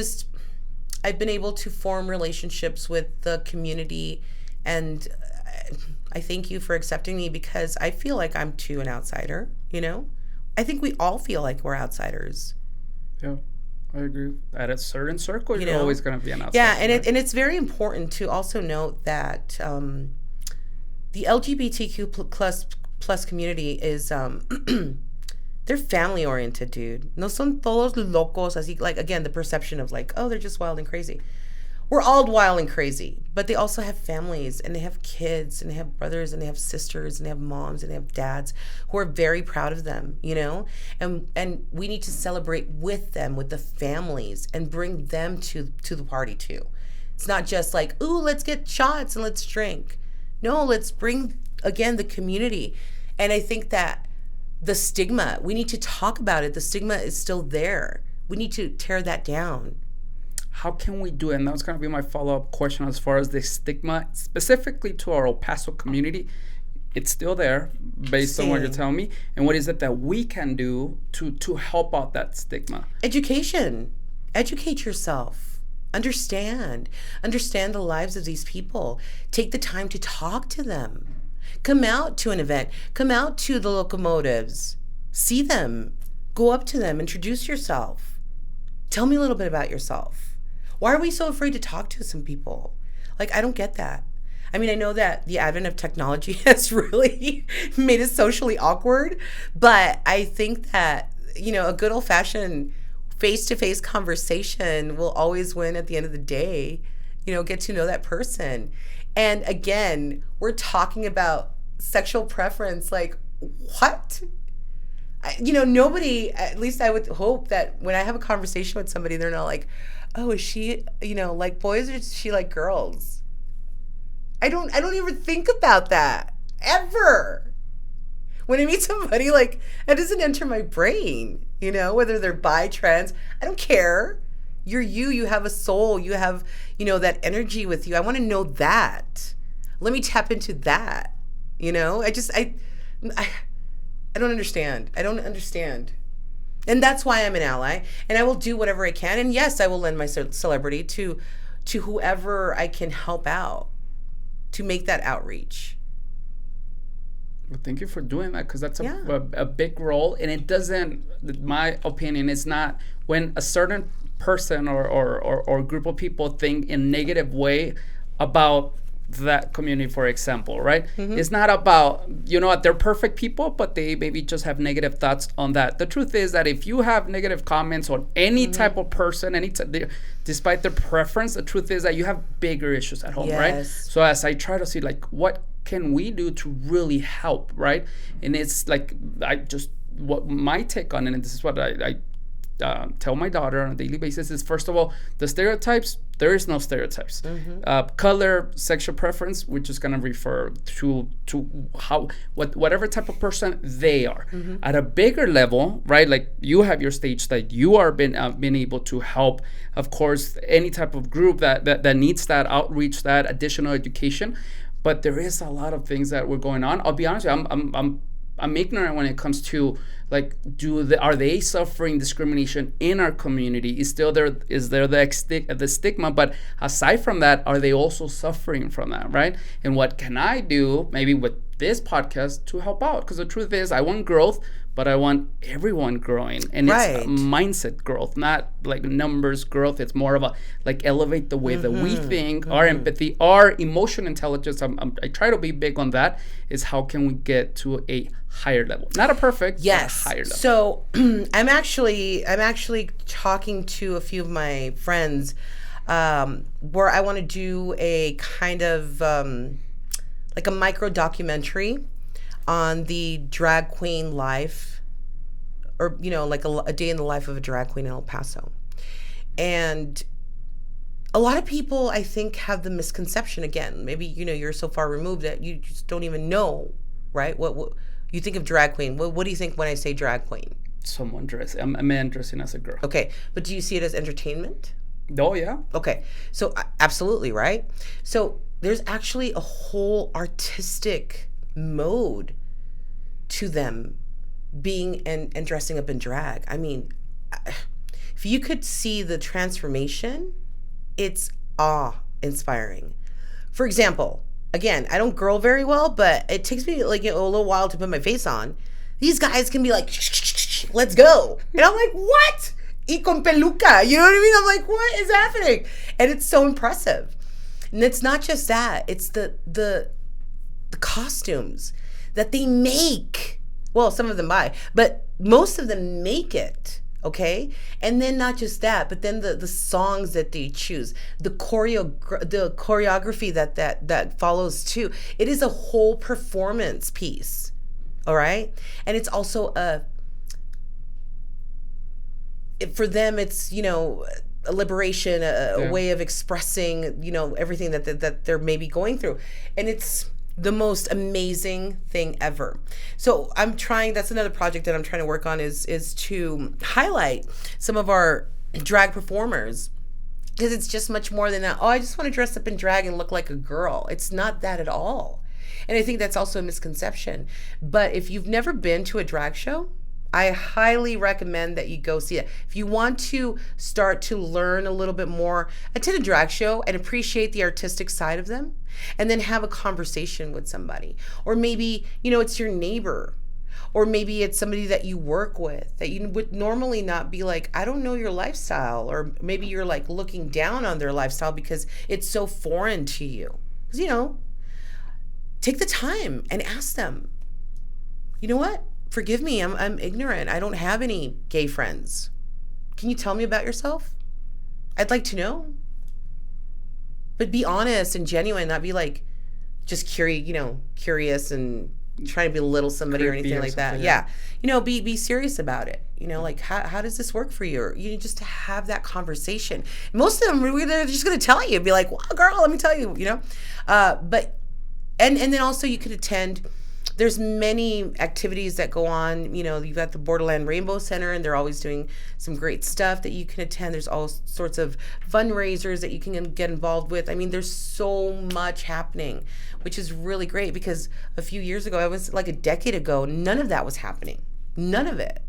been able to form relationships with the community, and I thank you for accepting me, because I feel like I'm too an outsider, I think we all feel like we're outsiders. Yeah. I agree. At a certain circle, you're always going to be an outsider. Yeah, and it's very important to also note that the LGBTQ plus community is they're family oriented, dude. No son todos locos, así, like, again, the perception of like, oh, they're just wild and crazy. We're all wild and crazy, but they also have families, and they have kids, and they have brothers, and they have sisters, and they have moms, and they have dads who are very proud of them, and we need to celebrate with them, with the families, and bring them to the party too. It's not just like, ooh, let's get shots and let's drink. No, let's bring, again, the community. And I think that the stigma, we need to talk about it. The stigma is still there. We need to tear that down. How can we do it? And that's going to be my follow-up question as far as the stigma, specifically to our El Paso community. It's still there, based on what you're telling me. And what is it that we can do to help out that stigma? Education. Educate yourself. Understand the lives of these people. Take the time to talk to them. Come out to an event. Come out to the locomotives. See them. Go up to them. Introduce yourself. Tell me a little bit about yourself. Why are we so afraid to talk to some people? Like, I don't get that. I mean, I know that the advent of technology has really made it socially awkward, but I think that, a good old-fashioned face-to-face conversation will always win at the end of the day. Get to know that person. And again, we're talking about sexual preference. Like, what? Nobody, at least I would hope that when I have a conversation with somebody, they're not like, oh, is she, like boys, or is she like girls? I don't even think about that ever. When I meet somebody, like, that doesn't enter my brain, whether they're bi, trans, I don't care. You're you have a soul, you have, that energy with you. I want to know that. Let me tap into that. I don't understand. And that's why I'm an ally, and I will do whatever I can. And yes, I will lend my celebrity to whoever I can help out to make that outreach. Well, thank you for doing that, because that's a big role. And it doesn't, my opinion, is not when a certain person or group of people think in a negative way about that community, for example, right? It's not about, they're perfect people, but they maybe just have negative thoughts on that. The truth is that if you have negative comments on any type of person, despite their preference, the truth is that you have bigger issues at home, right? So as I try to see, like, what can we do to really help, right? And it's like, what my take on it, and this is what I tell my daughter on a daily basis, is, first of all, the stereotypes, there is no stereotypes. Color, sexual preference, we're just going to refer to whatever type of person they are. At a bigger level, right, like you have your stage that you are been able to help, of course, any type of group that needs that outreach, that additional education. But there is a lot of things that were going on. I'll be honest with you, I'm ignorant when it comes to, like, are they suffering discrimination in our community? Is there the stigma? But aside from that, are they also suffering from that, right? And what can I do, maybe with this podcast, to help out? Because the truth is, I want growth, but I want everyone growing, and it's mindset growth, not like numbers growth. It's more of a, like, elevate the way that we think, our empathy, our emotional intelligence. I try to be big on that. Is how can we get to a higher level, not a perfect, but a higher level. So I'm actually talking to a few of my friends where I want to do a kind of like a micro documentary on the drag queen life, or like a day in the life of a drag queen in El Paso. And a lot of people, I think, have the misconception, again, maybe you're so far removed that you just don't even know, right? What you think of drag queen? What do you think when I say drag queen? Someone dressing, a man dressing as a girl. Okay, but do you see it as entertainment? Oh yeah. Okay, so absolutely, right? So there's actually a whole artistic mode to them being and dressing up in drag. I mean, if you could see the transformation, it's awe-inspiring. For example, again, I don't girl very well, but it takes me like a little while to put my face on. These guys can be like, let's go. And I'm like, what? Y con peluca. You know what I mean? I'm like, what is happening? And it's so impressive. And it's not just that. It's the costumes that they make. Well, some of them buy, but most of them make it. Okay, and then not just that, but then the songs that they choose, the choreography that follows too. It is a whole performance piece. All right, and it's also for them, it's a liberation, a way of expressing everything that they're maybe going through, and it's the most amazing thing ever. So that's another project that I'm trying to work on, is to highlight some of our drag performers, because it's just much more than that. Oh, I just want to dress up in drag and look like a girl. It's not that at all. And I think that's also a misconception. But if you've never been to a drag show, I highly recommend that you go see it. If you want to start to learn a little bit more, attend a drag show and appreciate the artistic side of them, and then have a conversation with somebody. Or maybe, it's your neighbor, or maybe it's somebody that you work with that you would normally not be like, I don't know your lifestyle, or maybe you're like looking down on their lifestyle because it's so foreign to you. Because, take the time and ask them, you know what? Forgive me, I'm ignorant. I don't have any gay friends. Can you tell me about yourself? I'd like to know. But be honest and genuine, not be like just curious and trying to belittle somebody or anything like that. Yeah. Be serious about it. Like how does this work for you? Or just to have that conversation. Most of them, they're just going to tell you, be like, well, girl, let me tell you, but then also you could attend. There's many activities that go on. You've got the Borderland Rainbow Center, and they're always doing some great stuff that you can attend. There's all sorts of fundraisers that you can get involved with. I mean, there's so much happening, which is really great, because a few years ago, I was like a decade ago, none of that was happening. None of it.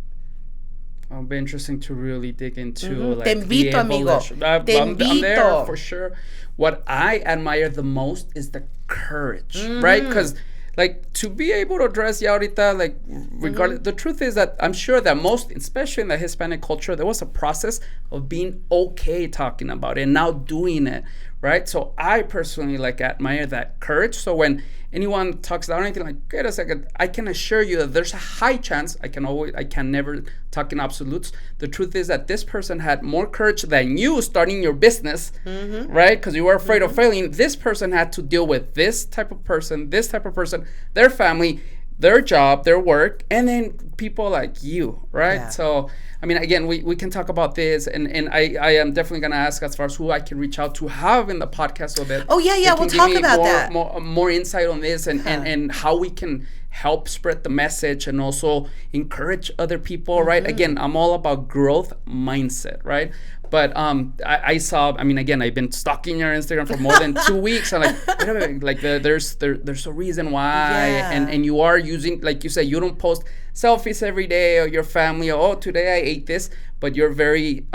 It'll be interesting to really dig into like Te invito, amigo. I'm there for sure. What I admire the most is the courage, right? Because like to be able to address ahorita, like regardless, the truth is that I'm sure that most, especially in the Hispanic culture, there was a process of being okay talking about it and now doing it, right? So I personally like admire that courage. So when anyone talks about anything, like, wait a second, I can assure you that there's a high chance, I can never talk in absolutes. The truth is that this person had more courage than you starting your business, right? Because you were afraid of failing. This person had to deal with this type of person, their family, their job, their work, and then people like you, right? Yeah. So, I mean, again, we can talk about this, and I am definitely going to ask as far as who I can reach out to have in the podcast so that We'll talk about that. More insight on this and how we can help spread the message and also encourage other people, right? Again, I'm all about growth mindset, right? But I saw, I mean, again, I've been stalking your Instagram for more than 2 weeks. I'm like, wait a minute, like there's a reason why. And you are using, like you said, you don't post selfies every day or your family, oh, today I ate this, but you're very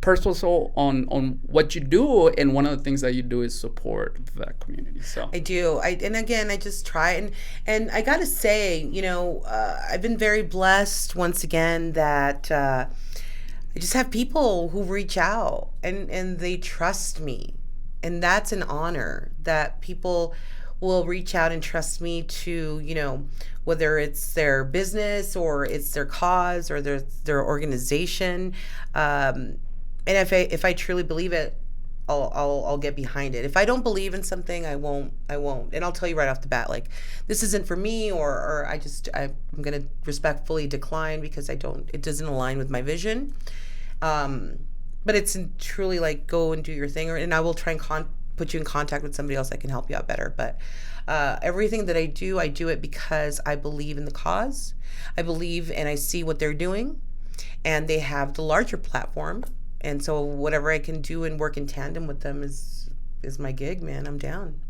purposeful on what you do. And one of the things that you do is support that community. So I do. And again, I just try. And I got to say, I've been very blessed once again that I just have people who reach out and they trust me. And that's an honor that people will reach out and trust me to, whether it's their business or it's their cause or their organization. And if I truly believe it, I'll get behind it. If I don't believe in something, I won't. And I'll tell you right off the bat, like, this isn't for me, or I'm going to respectfully decline because it doesn't align with my vision. But it's truly like, go and do your thing, and I will try and put you in contact with somebody else that can help you out better. But everything that I do it because I believe in the cause. I believe and I see what they're doing, and they have the larger platform. And so whatever I can do and work in tandem with them is my gig, man. I'm down.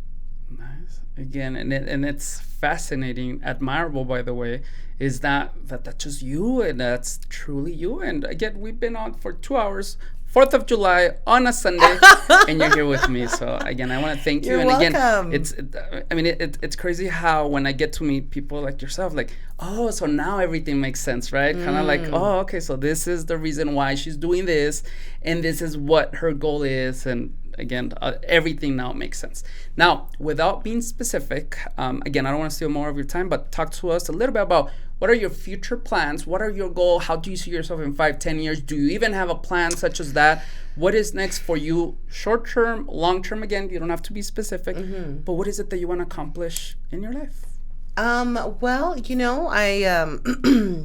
Nice. Again, and it's fascinating, admirable, by the way, is that's just you, and that's truly you. And again, we've been on for 2 hours, 4th of July on a Sunday, and you're here with me. So again, I want to thank you. You're welcome. Again, it's crazy how when I get to meet people like yourself, like, oh, so now everything makes sense, right? Kind of like, oh, okay, so this is the reason why she's doing this, and this is what her goal is, and again, everything now makes sense. Now, without being specific, again, I don't want to steal more of your time, but talk to us a little bit about what are your future plans? What are your goals? How do you see yourself in 5-10 years? Do you even have a plan such as that? What is next for you, short term, long term? Again, you don't have to be specific, but what is it that you want to accomplish in your life? Well, I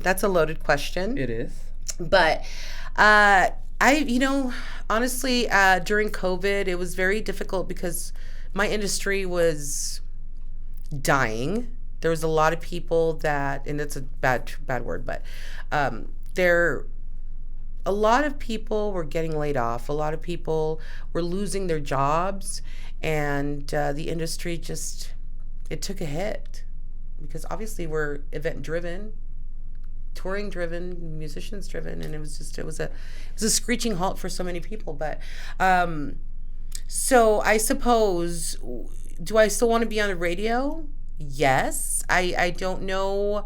that's a loaded question. It is. But honestly, during COVID, it was very difficult because my industry was dying. There was a lot of people that, and it's a bad word, but a lot of people were getting laid off. A lot of people were losing their jobs, and the industry it took a hit because obviously we're event driven, touring driven, musicians driven, and it was a screeching halt for so many people. But so I suppose, do I still want to be on the radio? Yes. I don't know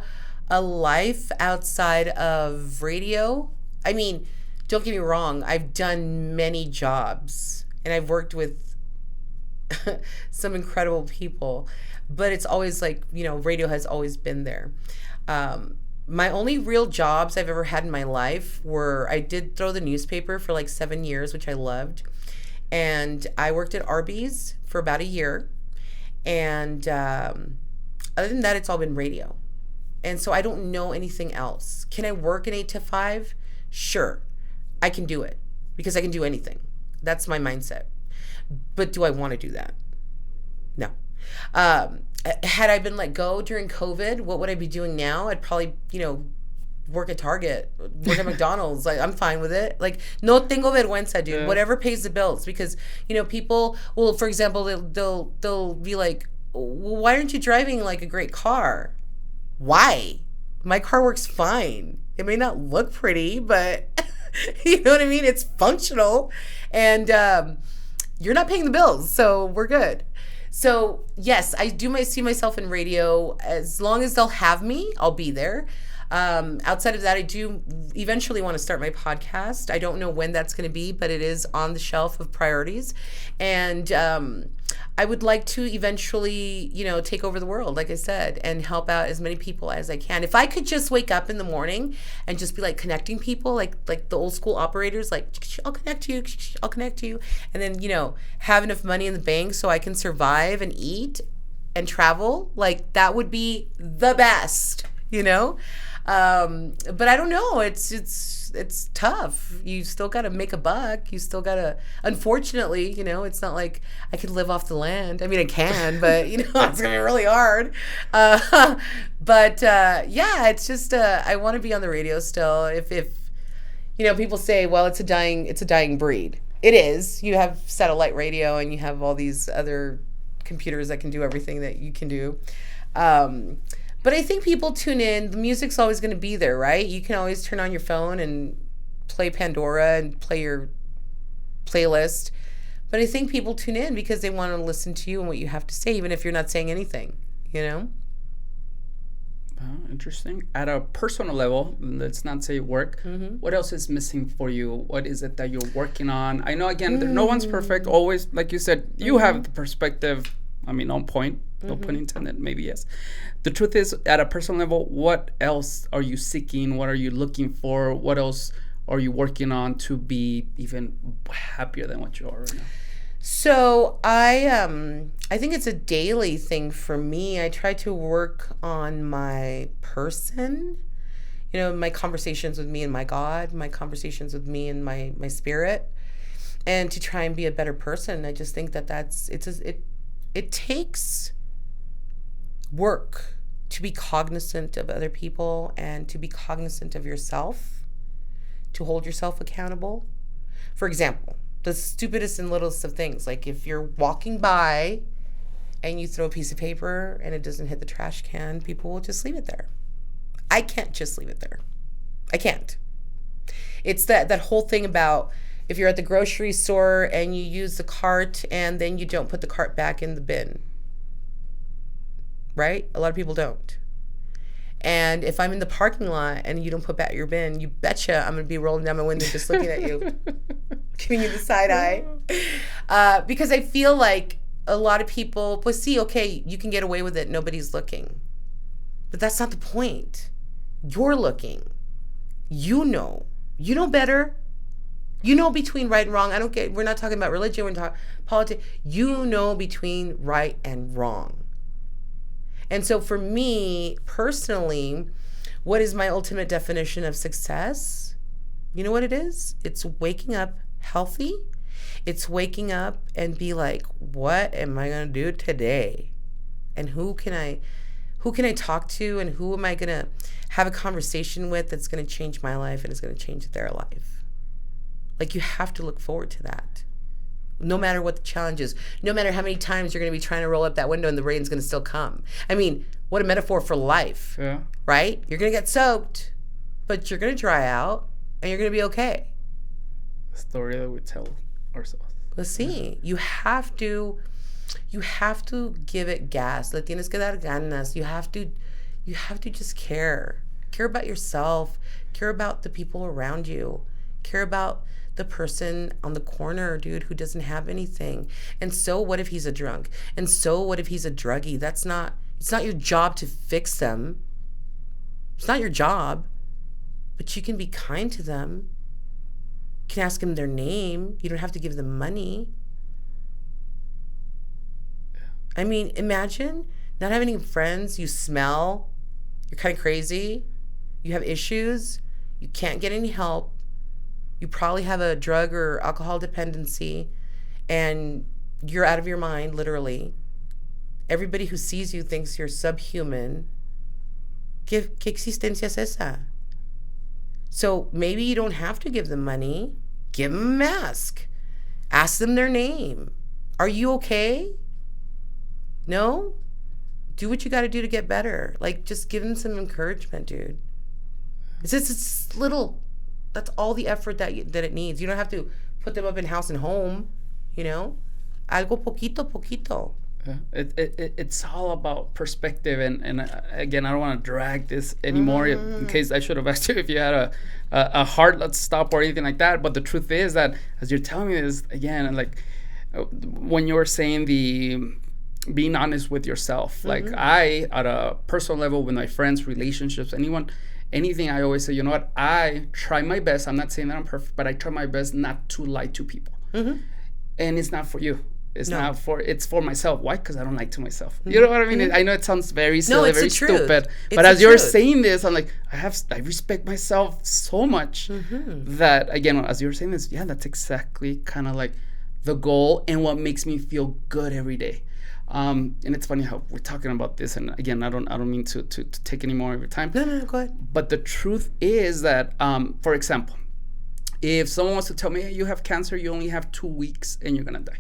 a life outside of radio. I mean, don't get me wrong, I've done many jobs and I've worked with some incredible people, but it's always like, radio has always been there. My only real jobs I've ever had in my life were, I did throw the newspaper for like 7 years, which I loved. And I worked at Arby's for about a year. And other than that, it's all been radio. And so I don't know anything else. Can I work an 8 to 5? Sure, I can do it because I can do anything. That's my mindset. But do I want to do that? No. Had I been let go during COVID, what would I be doing now? I'd probably, work at Target, work at McDonald's. Like, I'm fine with it. Like, no tengo vergüenza, dude. Yeah. Whatever pays the bills. Because, people will, for example, they'll be like, well, why aren't you driving like a great car? Why? My car works fine. It may not look pretty, but you know what I mean? It's functional. And you're not paying the bills, so we're good. So yes, I do see myself in radio. As long as they'll have me, I'll be there. Outside of that, I do eventually want to start my podcast. I don't know when that's going to be, but it is on the shelf of priorities. And I would like to eventually, take over the world, like I said, and help out as many people as I can. If I could just wake up in the morning and just be like connecting people, like the old school operators, like I'll connect you, I'll connect you, and then have enough money in the bank so I can survive and eat and travel, like that would be the best, But I don't know. It's tough. You still got to make a buck. You still got to, unfortunately, it's not like I could live off the land. I mean, I can, but, it's going to be really hard. Yeah, it's just, I want to be on the radio still. If people say, well, it's a dying breed. It is. You have satellite radio and you have all these other computers that can do everything that you can do. But I think people tune in. The music's always going to be there, right? You can always turn on your phone and play Pandora and play your playlist. But I think people tune in because they want to listen to you and what you have to say, even if you're not saying anything, Interesting. At a personal level, let's not say work, what else is missing for you? What is it that you're working on? I know, again, no one's perfect. Always, like you said, you have the perspective, on point. No pun intended, maybe yes. The truth is, at a personal level, what else are you seeking? What are you looking for? What else are you working on to be even happier than what you are right now? So I think it's a daily thing for me. I try to work on my person, my conversations with me and my God, my conversations with me and my spirit, and to try and be a better person. I just think it takes work to be cognizant of other people and to be cognizant of yourself, to hold yourself accountable. For example, the stupidest and littlest of things, like if you're walking by and you throw a piece of paper and it doesn't hit the trash can, people will just leave it there. I can't just leave it there. I can't. It's that whole thing about if you're at the grocery store and you use the cart and then you don't put the cart back in the bin. Right? A lot of people don't. And if I'm in the parking lot and you don't put back your bin, you betcha I'm going to be rolling down my window just looking at you, giving you the side eye. Because I feel like a lot of people, okay, you can get away with it. Nobody's looking. But that's not the point. You're looking. You know better. Between right and wrong. We're not talking about religion. We're talking politics. Between right and wrong. And so for me personally, what is my ultimate definition of success? You know what it is? It's waking up healthy. It's waking up and be like, what am I going to do today? And who can I talk to, and who am I going to have a conversation with that's going to change my life and is going to change their life? Like, you have to look forward to that. No matter what the challenge is, no matter how many times you're going to be trying to roll up that window and the rain's going to still come. I mean, what a metaphor for life, right? You're going to get soaked, but you're going to dry out and you're going to be okay. The story that we tell ourselves. Let's see. You have to give it gas. Le tienes que dar ganas. You have to just care. Care about yourself. Care about the people around you. Care about the person on the corner, dude, who doesn't have anything. And so what if he's a drunk? And so what if he's a druggie? It's not your job to fix them. It's not your job. But you can be kind to them. You can ask them their name. You don't have to give them money. I mean, imagine not having any friends. You smell. You're kind of crazy. You have issues. You can't get any help. You probably have a drug or alcohol dependency, and you're out of your mind, literally. Everybody who sees you thinks you're subhuman. ¿Qué existencia es esa? So maybe you don't have to give them money. Give them a mask. Ask them their name. Are you okay? No? Do what you got to do to get better. Like, just give them some encouragement, dude. It's little. That's all the effort that it needs. You don't have to put them up in house and home, Algo poquito. Yeah. It's all about perspective, and again, I don't want to drag this anymore in case I should have asked you if you had a hard stop or anything like that. But the truth is that as you're telling me this again, and like when you were saying the being honest with yourself, like I, at a personal level, with my friends, relationships, anything, I always say, you know what, I try my best. I'm not saying that I'm perfect, but I try my best not to lie to people. And it's not for you. It's for myself. Why? Because I don't like to myself. You know what I mean? I know it sounds very silly, very stupid. But as you're saying this, I'm like, I respect myself so much that, again, as you were saying this, yeah, that's exactly kind of like the goal and what makes me feel good every day. And it's funny how we're talking about this, and again, I don't mean to take any more of your time. No, go ahead. But the truth is that, for example, if someone wants to tell me, hey, you have cancer, you only have 2 weeks and you're gonna die.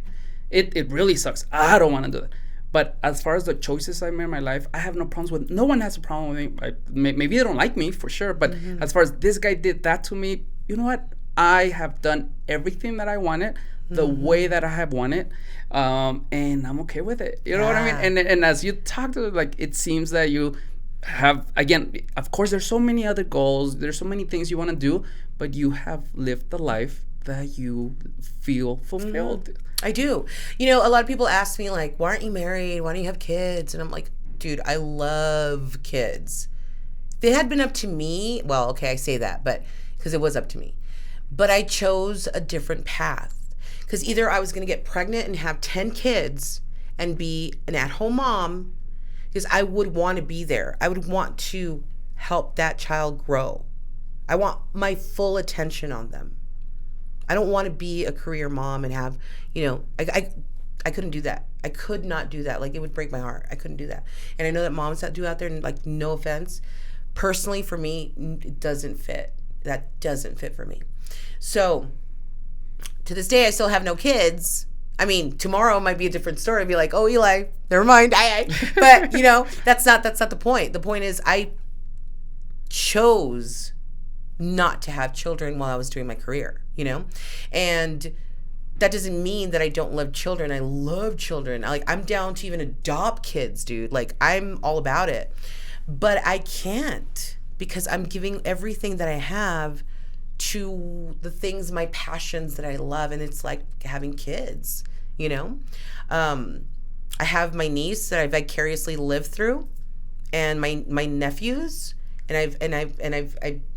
It really sucks. I don't want to do that. But as far as the choices I made in my life, I have no problems with. No one has a problem with me. Maybe they don't like me for sure. But as far as this guy did that to me, you know what? I have done everything that I wanted, the way that I have wanted, and I'm okay with it. You know what I mean? And as you talk to, like, it seems that you have, again, of course, there's so many other goals. There's so many things you want to do, but you have lived the life that you feel fulfilled. I do. You know, a lot of people ask me, like, why aren't you married? Why don't you have kids? And I'm like, dude, I love kids. If it had been up to me, well, okay, I say that, but because it was up to me. But I chose a different path. Because either I was going to get pregnant and have 10 kids and be an at-home mom, because I would want to be there. I would want to help that child grow. I want my full attention on them. I don't want to be a career mom and have, you know, I couldn't do that. I could not do that. Like, it would break my heart. I couldn't do that. And I know that moms that do out there, and, like, no offense, personally for me, it doesn't fit. That doesn't fit for me. So to this day, I still have no kids. I mean, tomorrow might be a different story. I'd be like, oh, Eli, never mind. But, you know, that's not the point. The point is I chose not to have children while I was doing my career, you know? And that doesn't mean that I don't love children. I love children. I'm down to even adopt kids, dude. Like, I'm all about it. But I can't, because I'm giving everything that I have to the things, my passions that I love. And it's like having kids, you know? I have my niece that I vicariously lived through, and my nephews, and I've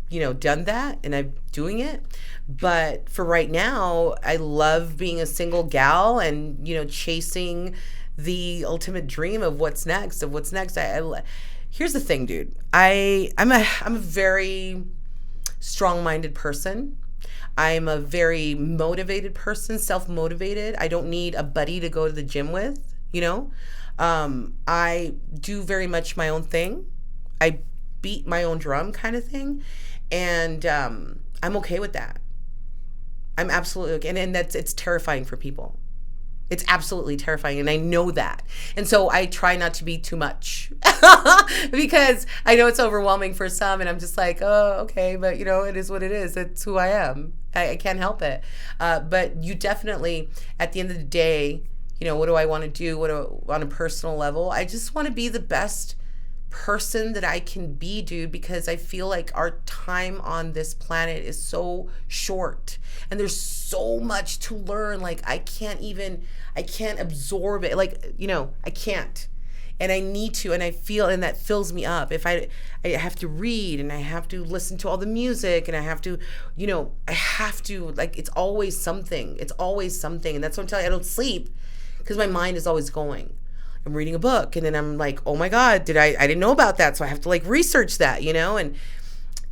you know, done that, and I'm doing it. But for right now, I love being a single gal and, you know, chasing the ultimate dream of what's next, here's the thing, dude. I'm a very strong-minded person. I'm a very motivated person, self-motivated. I don't need a buddy to go to the gym with, you know? I do very much my own thing. I beat my own drum kind of thing. And I'm okay with that. I'm absolutely okay. And it's terrifying for people. It's absolutely terrifying, and I know that. And so I try not to be too much because I know it's overwhelming for some, and I'm just like, oh, okay, but, you know, it is what it is. It's who I am. I can't help it. But you definitely, at the end of the day, you know, what do I want to do? On a personal level, I just want to be the best person that I can be, dude, because I feel like our time on this planet is so short, and there's so much to learn. Like, I can't absorb it. Like, you know, I can't, and I need to, and I feel, and that fills me up. If I have to read, and I have to listen to all the music, and I have to, you know, like, it's always something, and that's what I'm telling you. I don't sleep because my mind is always going. I'm reading a book, and then I'm like, oh my God, I didn't know about that. So I have to, like, research that, you know? And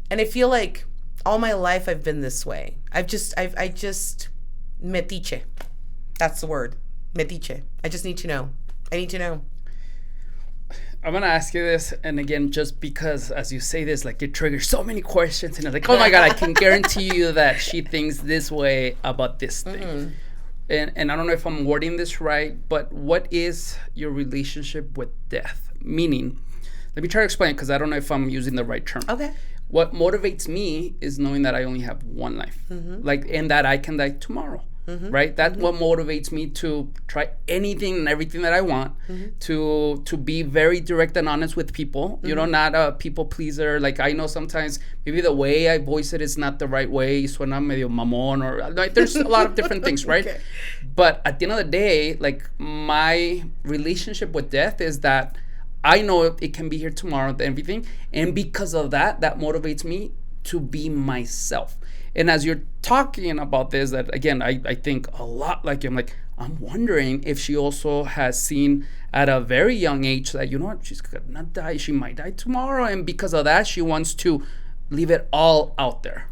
I feel like all my life I've been this way. I just metiche. That's the word. Metiche. I just need to know. I need to know. I'm going to ask you this, and again, just because as you say this, like, it triggers so many questions, and I'm like, oh my God, I can guarantee you that she thinks this way about this thing. Mm-hmm. And I don't know if I'm wording this right, but what is your relationship with death? Meaning, let me try to explain, because I don't know if I'm using the right term. Okay. What motivates me is knowing that I only have one life, like, and that I can die tomorrow. right? That's what motivates me to try anything and everything that I want, to be very direct and honest with people, you know, not a people pleaser. Like, I know sometimes maybe the way I voice it is not the right way, suena medio mamón, or like, there's a lot of different things, right? Okay. But at the end of the day, like, my relationship with death is that I know it can be here tomorrow and everything, and because of that motivates me to be myself. And as you're talking about this, that again, I think a lot like you. I'm like, I'm wondering if she also has seen at a very young age that, you know what, she's gonna die, she might die tomorrow, and because of that, she wants to leave it all out there.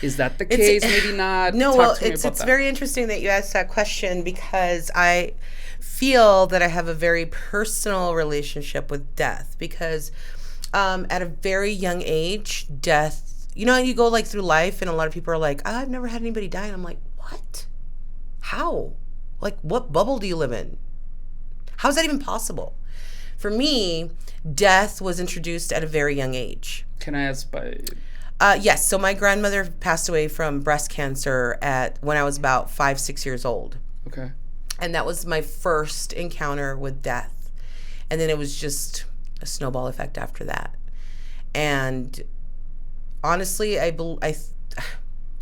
Is that the case? Maybe not. No, well, it's very interesting that you asked that question, because I feel that I have a very personal relationship with death, because at a very young age, death, you know, you go like through life and a lot of people are like, oh, I've never had anybody die. And I'm like, what? How? Like, what bubble do you live in? How is that even possible? For me, death was introduced at a very young age. Can I ask by... Yes. So my grandmother passed away from breast cancer when I was about 5-6 years old. Okay. And that was my first encounter with death. And then it was just a snowball effect after that. And honestly, I've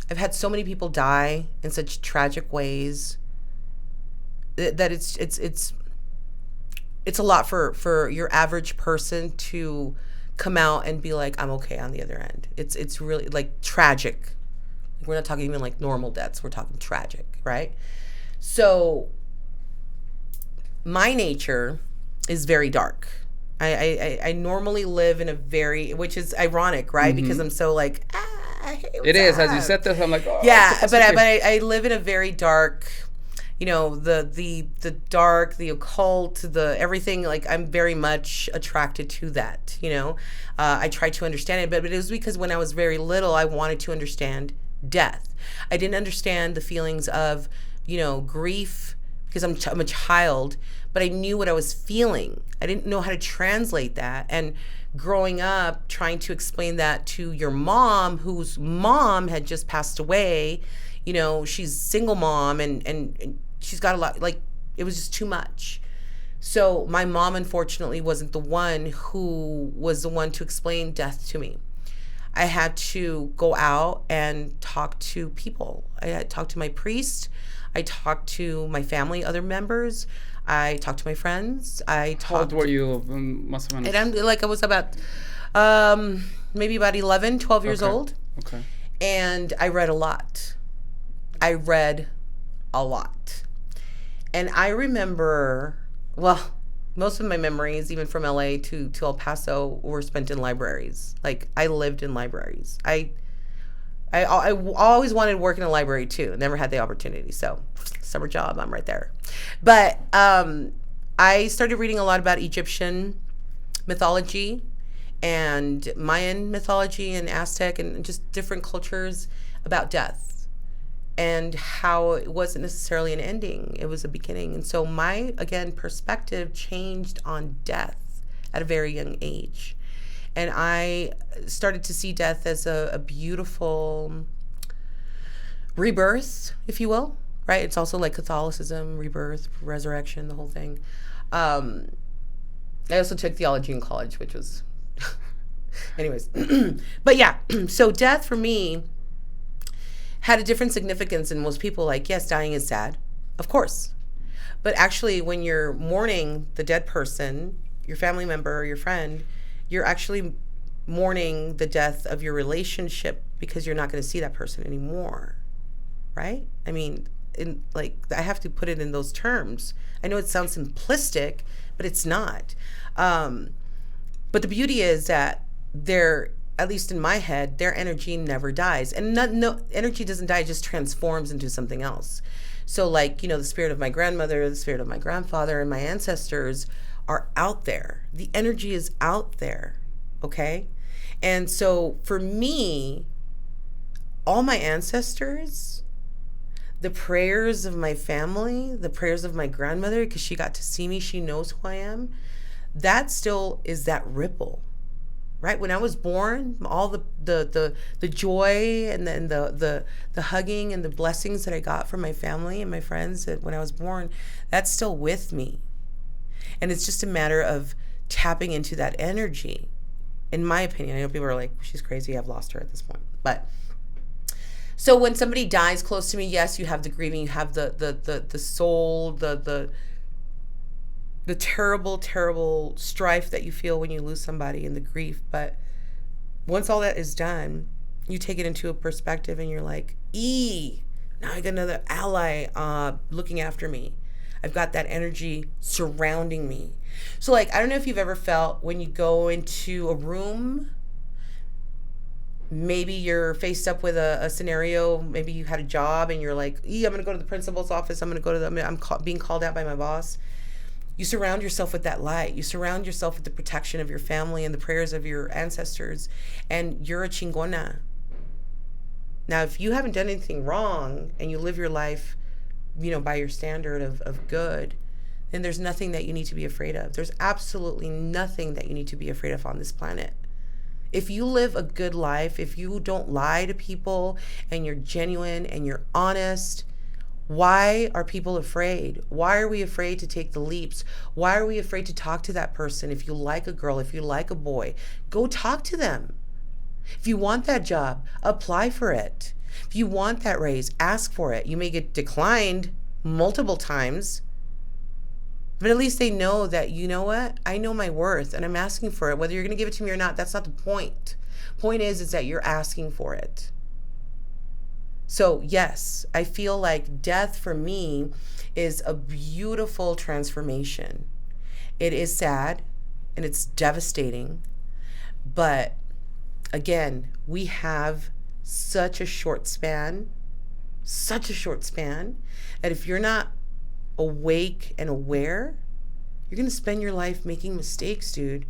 had so many people die in such tragic ways that it's a lot for your average person to come out and be like, I'm okay on the other end. It's really like tragic. We're not talking even like normal deaths. We're talking tragic, right? So my nature is very dark. I normally live in a very, which is ironic, right? Because I'm so like, I hate what's it is. up. As you said this, I'm like, oh. Yeah, but I live in a very dark, you know, the dark, the occult, the everything. Like, I'm very much attracted to that, you know. I try to understand it, but it was because when I was very little, I wanted to understand death. I didn't understand the feelings of, you know, grief, because I'm a child, but I knew what I was feeling. I didn't know how to translate that. And growing up, trying to explain that to your mom, whose mom had just passed away, you know, she's a single mom, and she's got a lot, like, it was just too much. So my mom, unfortunately, wasn't the one who was the one to explain death to me. I had to go out and talk to people. I had to talk to my priest. I talked to my family, other members. I talked to my friends. How old were you? Must have been. I was about, maybe about 11, 12 years old. Okay. And I read a lot. And I remember, well, most of my memories, even from LA to El Paso, were spent in libraries. Like, I lived in libraries. I always wanted to work in a library too. Never had the opportunity. So, summer job, I'm right there. But I started reading a lot about Egyptian mythology and Mayan mythology and Aztec and just different cultures about death and how it wasn't necessarily an ending. It was a beginning. And so my, again, perspective changed on death at a very young age. And I started to see death as a beautiful rebirth, if you will, right? It's also like Catholicism, rebirth, resurrection, the whole thing. I also took theology in college, which was, anyways. But yeah, so death for me had a different significance than most people. Like, yes, dying is sad, of course. But actually, when you're mourning the dead person, your family member or your friend, you're actually mourning the death of your relationship because you're not going to see that person anymore, right? I mean, I have to put it in those terms. I know it sounds simplistic, but it's not. But the beauty is that at least in my head, their energy never dies. And no energy doesn't die, it just transforms into something else. So like, you know, the spirit of my grandmother, the spirit of my grandfather, and my ancestors are out there. The energy is out there, okay? And so for me, all my ancestors, the prayers of my family, the prayers of my grandmother, because she got to see me, she knows who I am, that still is that ripple. right? When I was born, all the joy and then the hugging and the blessings that I got from my family and my friends that when I was born, that's still with me. And it's just a matter of tapping into that energy. In my opinion, I know people are like, she's crazy, I've lost her at this point. But so when somebody dies close to me, yes, you have the grieving, you have the soul, the terrible strife that you feel when you lose somebody and the grief. But once all that is done, you take it into a perspective and you're like, now I got another ally looking after me. I've got that energy surrounding me. So like, I don't know if you've ever felt when you go into a room, maybe you're faced up with a scenario, maybe you had a job and you're like, I'm going to go to the principal's office. I'm being called out by my boss. You surround yourself with that light. You surround yourself with the protection of your family and the prayers of your ancestors, and you're a chingona. Now, if you haven't done anything wrong and you live your life, by your standard of good, then there's nothing that you need to be afraid of. There's absolutely nothing that you need to be afraid of on this planet. If you live a good life, if you don't lie to people and you're genuine and you're honest, why are people afraid? Why are we afraid to take the leaps? Why are we afraid to talk to that person? If you like a girl, if you like a boy, go talk to them. If you want that job, apply for it. If you want that raise, ask for it. You may get declined multiple times, but at least they know that, you know what? I know my worth and I'm asking for it. Whether you're going to give it to me or not, that's not the point. Point is that you're asking for it. So yes, I feel like death for me is a beautiful transformation. It is sad and it's devastating, but again, we have such a short span, that if you're not awake and aware, you're going to spend your life making mistakes, dude.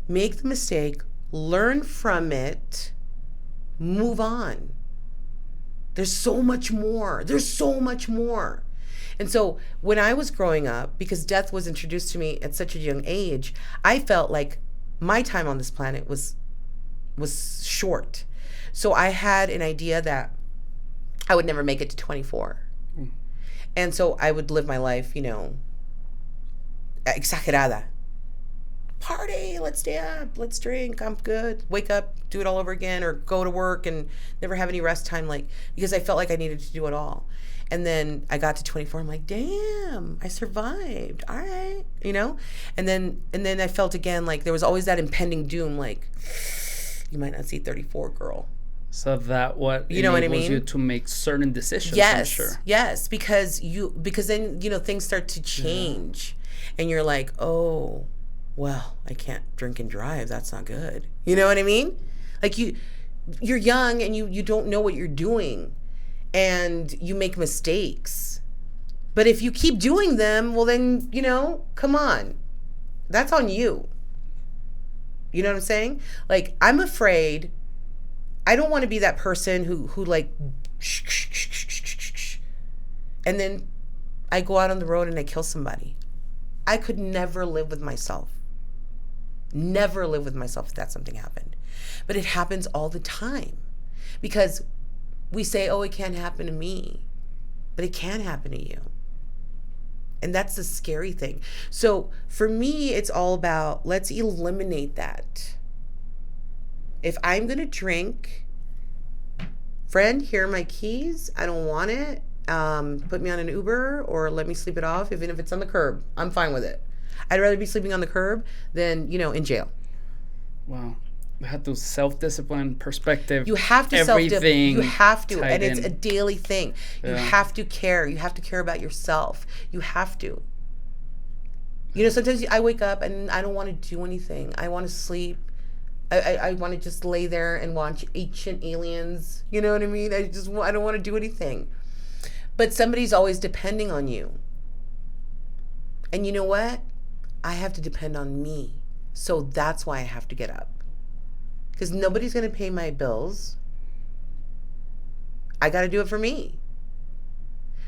Make the mistake, learn from it, move on. There's so much more. And so when I was growing up, because death was introduced to me at such a young age, I felt like my time on this planet was short. So I had an idea that I would never make it to 24. And so I would live my life, exagerada. Party, let's dance, let's drink, I'm good. Wake up, do it all over again, or go to work and never have any rest time, because I felt like I needed to do it all. And then I got to 24, I'm like, damn, I survived. All right, And then I felt again like there was always that impending doom, like, you might not see 34, girl. So that what what I mean? You to make certain decisions. Yes, I'm sure. Yes, because then things start to change, and you're like, oh, well, I can't drink and drive. That's not good. You know what I mean? Like you're young and you don't know what you're doing, and you make mistakes. But if you keep doing them, well then come on, that's on you. You know what I'm saying? Like, I'm afraid. I don't want to be that person who like, and then I go out on the road and I kill somebody. I could never live with myself. Never live with myself if that something happened. But it happens all the time, because we say, oh, it can't happen to me, but it can happen to you. And that's the scary thing. So for me, it's all about, let's eliminate that. If I'm going to drink, friend, here are my keys. I don't want it. Put me on an Uber or let me sleep it off, even if it's on the curb. I'm fine with it. I'd rather be sleeping on the curb than, in jail. Wow. You have to self-discipline, perspective. You have to everything. You have to. And in. It's a daily thing. You have to care. You have to care about yourself. You have to. Sometimes I wake up and I don't want to do anything. I want to sleep. I want to just lay there and watch Ancient Aliens. You know what I mean? I don't want to do anything. But somebody's always depending on you. And you know what? I have to depend on me. So that's why I have to get up. Because nobody's going to pay my bills. I got to do it for me.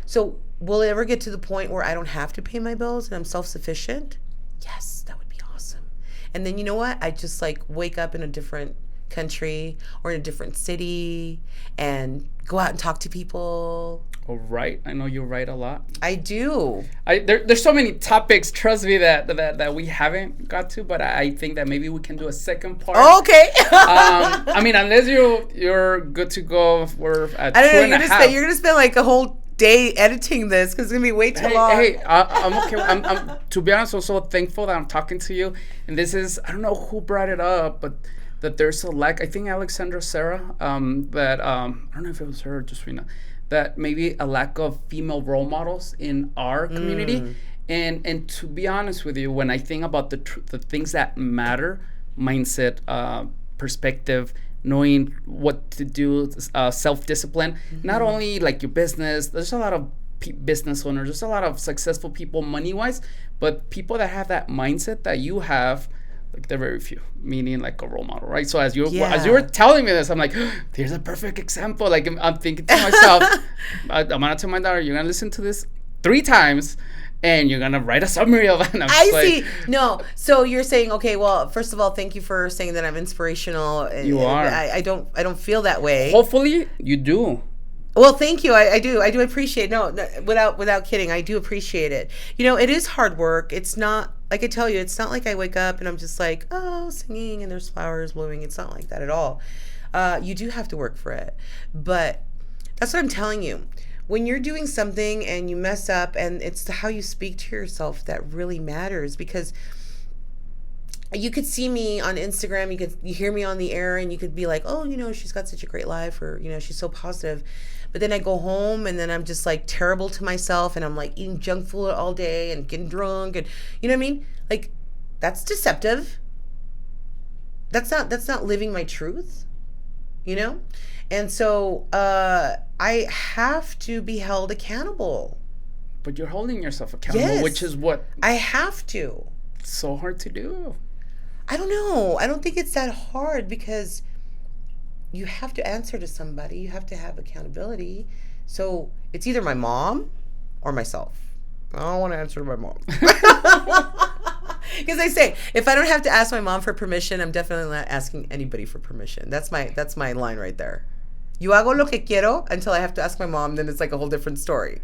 So will it ever get to the point where I don't have to pay my bills and I'm self-sufficient? Yes, that would be awesome. And then you know what? I just like wake up in a different country or in a different city and go out and talk to people. All right. I know you write a lot. I do. There's so many topics, trust me, that we haven't got to, but I think that maybe we can do a second part. Okay. I mean, unless you're good to go, we're at I don't know. 2.5. You're gonna spend like a whole day editing this because it's gonna be way too long. Hey, I'm okay. I'm to be honest, also thankful that I'm talking to you. And this is, I don't know who brought it up, but that there's a lack. I think Alexandra Sarah. That I don't know if it was her or just Rena. That maybe a lack of female role models in our community. And to be honest with you, when I think about the things that matter, mindset, perspective, knowing what to do, self-discipline, not only like your business, there's a lot of business owners, there's a lot of successful people money-wise, but people that have that mindset that you have, like they're very few, meaning like a role model, right? So as you were telling me this, I'm like, here's a perfect example. Like I'm thinking to myself, I'm gonna tell my daughter, you're gonna listen to this 3 times, and you're gonna write a summary of it. I see. No, so you're saying, okay, well, first of all, thank you for saying that I'm inspirational. You are. I don't feel that way. Hopefully, you do. Well, thank you. I do appreciate. No, without kidding, I do appreciate it. You know, it is hard work. It's not, like I tell you, it's not like I wake up and I'm just like, oh, singing and there's flowers blooming. It's not like that at all. You do have to work for it. But that's what I'm telling you. When you're doing something and you mess up, and it's how you speak to yourself that really matters, because you could see me on Instagram, you hear me on the air, and you could be like, oh, you know, she's got such a great life, or, you know, she's so positive. But then I go home and then I'm just like terrible to myself, and I'm like eating junk food all day and getting drunk, and you know what I mean? Like, that's deceptive. That's not living my truth, you know? And so I have to be held accountable. But you're holding yourself accountable, Yes. which is what I have to. it's so hard to do. I don't know. I don't think it's that hard, because you have to answer to somebody. You have to have accountability. So it's either my mom or myself. I don't want to answer to my mom. Because I say, if I don't have to ask my mom for permission, I'm definitely not asking anybody for permission. That's my line right there. Yo hago lo que quiero until I have to ask my mom, then it's like a whole different story.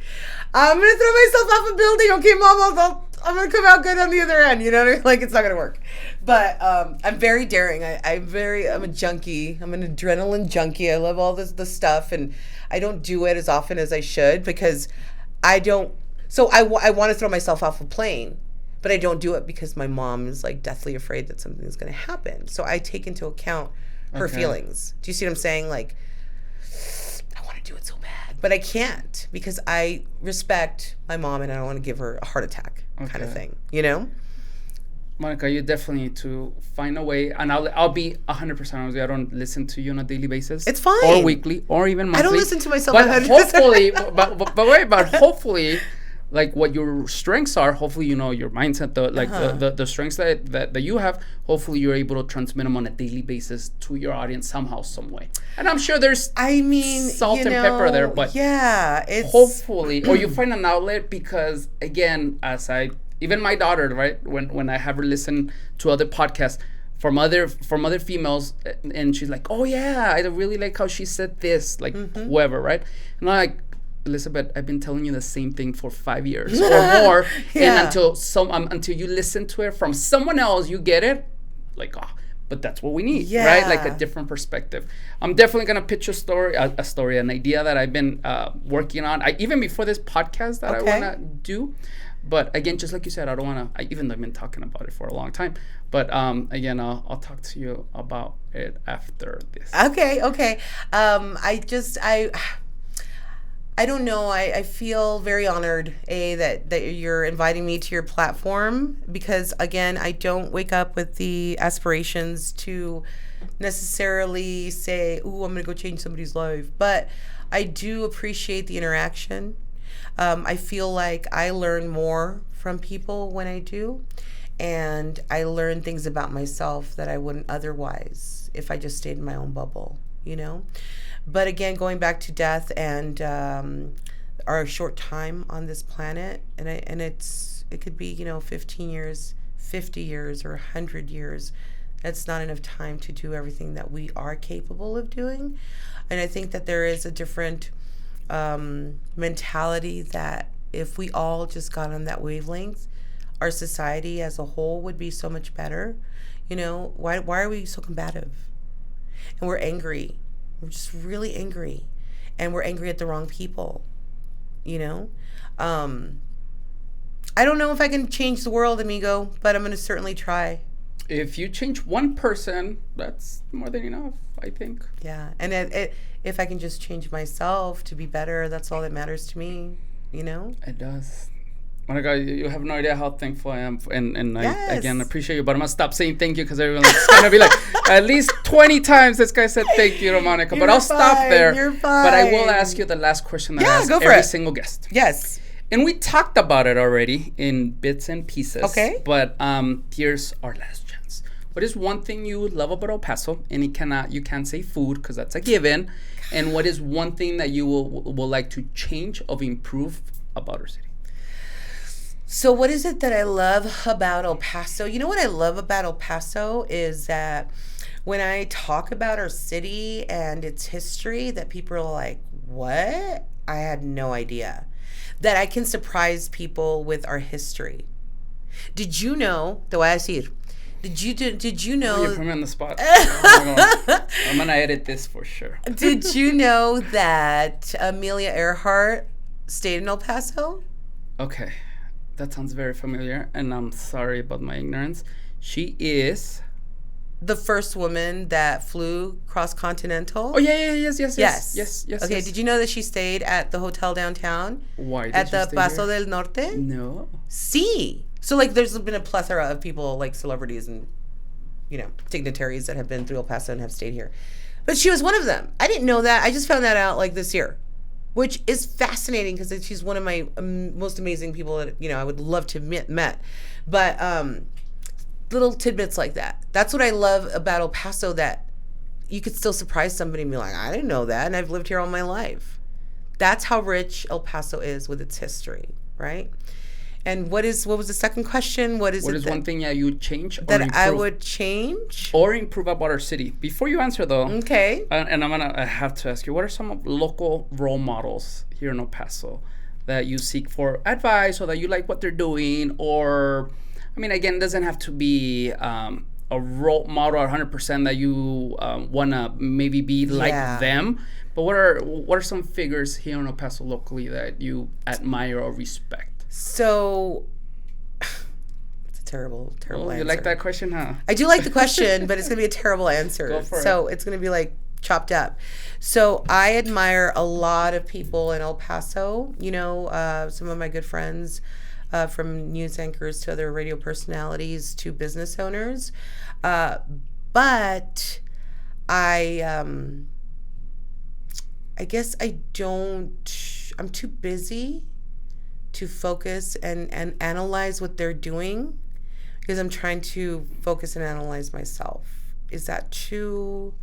I'm going to throw myself off a building. Okay, mom, I'm going to come out good on the other end. You know what I mean? Like, it's not going to work. But I'm very daring. I'm a junkie. I'm an adrenaline junkie. I love all the stuff, and I don't do it as often as I should, because I don't. So I want to throw myself off a plane, but I don't do it because my mom is like deathly afraid that something is going to happen. So I take into account her feelings. Do you see what I'm saying? Like, I want to do it so bad, but I can't, because I respect my mom and I don't want to give her a heart attack kind of thing, you know? Monika, you definitely need to find a way, and I'll be 100% honest with you. I don't listen to you on a daily basis. It's fine. Or weekly, or even monthly. I don't listen to myself. But hopefully, but hopefully, like what your strengths are, hopefully you know your mindset, the strengths that you have, hopefully you're able to transmit them on a daily basis to your audience somehow, some way. And I'm sure there's salt and pepper there, but yeah, it's hopefully, or you find an outlet, because again, even my daughter, right, when I have her listen to other podcasts from other females, and she's like, oh yeah, I really like how she said this, like whoever, right? And I'm like, Elizabeth, I've been telling you the same thing for 5 years or more, and until you listen to it from someone else, you get it. Like, but that's what we need, right? Like a different perspective. I'm definitely gonna pitch an idea that I've been working on. Even before this podcast that I wanna do. But again, just like you said, I don't wanna. Even though I've been talking about it for a long time. But again, I'll talk to you about it after this. Okay. I don't know. I feel very honored, that you're inviting me to your platform, because, again, I don't wake up with the aspirations to necessarily say, ooh, I'm going to go change somebody's life. But I do appreciate the interaction. I feel like I learn more from people when I do. And I learn things about myself that I wouldn't otherwise if I just stayed in my own bubble, you know? But again, going back to death and our short time on this planet, and it could be 15 years, 50 years or 100 years, that's not enough time to do everything that we are capable of doing. And I think that there is a different mentality that if we all just got on that wavelength, our society as a whole would be so much better. You know, why are we so combative? And we're angry. We're just really angry. And we're angry at the wrong people, you know? I don't know if I can change the world, amigo, but I'm going to certainly try. If you change one person, that's more than enough, I think. Yeah. And if I can just change myself to be better, that's all that matters to me, you know? It does. Monika, you have no idea how thankful I am. And I, Yes. again, appreciate you. But I'm going to stop saying thank you because everyone's going to be like, at least 20 times this guy said thank you to Monika. But You're I'll stop fine, there. you're But I will fine. ask you the last question that Yeah, I ask go for every it. single guest. Yes. And we talked about it already in bits and pieces. Okay. But here's our last chance. What is one thing you love about El Paso? And you can't say food because that's a given. And what is one thing that you will like to change or improve about our city? So what is it that I love about El Paso? You know what I love about El Paso is that when I talk about our city and its history, that people are like, what? I had no idea. That I can surprise people with our history. Did you know, te voy a decir, did you Oh, know, you put me on the spot. I'm going to edit this for sure. did you know that Amelia Earhart stayed in El Paso? Okay. That sounds very familiar. And I'm sorry about my ignorance. She is... The first woman that flew cross-continental. Oh, yes. Okay, did you know that she stayed at the hotel downtown? Why did At she the stay Paso here? del Norte? No. Sí. So, like, there's been a plethora of people, like celebrities and, you know, dignitaries that have been through El Paso and have stayed here. But she was one of them. I didn't know that. I just found that out, like, this year, which is fascinating because she's one of my most amazing people that, you know, I would love to have met. But little tidbits like that. That's what I love about El Paso, that you could still surprise somebody and be like, I didn't know that, and I've lived here all my life. That's how rich El Paso is with its history, right? And what was the second question? What is one thing that you would change or that improve? I would change? Or improve about our city. Before you answer, though, Okay. and I have to ask you, what are some local role models here in El Paso that you seek for advice or that you like what they're doing? Or, I mean, again, it doesn't have to be a role model 100% that you want to maybe be like them. But what are some figures here in El Paso locally that you admire or respect? So, it's a terrible answer. You like that question, huh? I do like the question, but it's going to be a terrible answer. Go for So it's going to be like chopped up. So I admire a lot of people in El Paso. You know, some of my good friends, from news anchors to other radio personalities to business owners. But I guess I'm too busy to focus and analyze what they're doing because I'm trying to focus and analyze myself. Is that too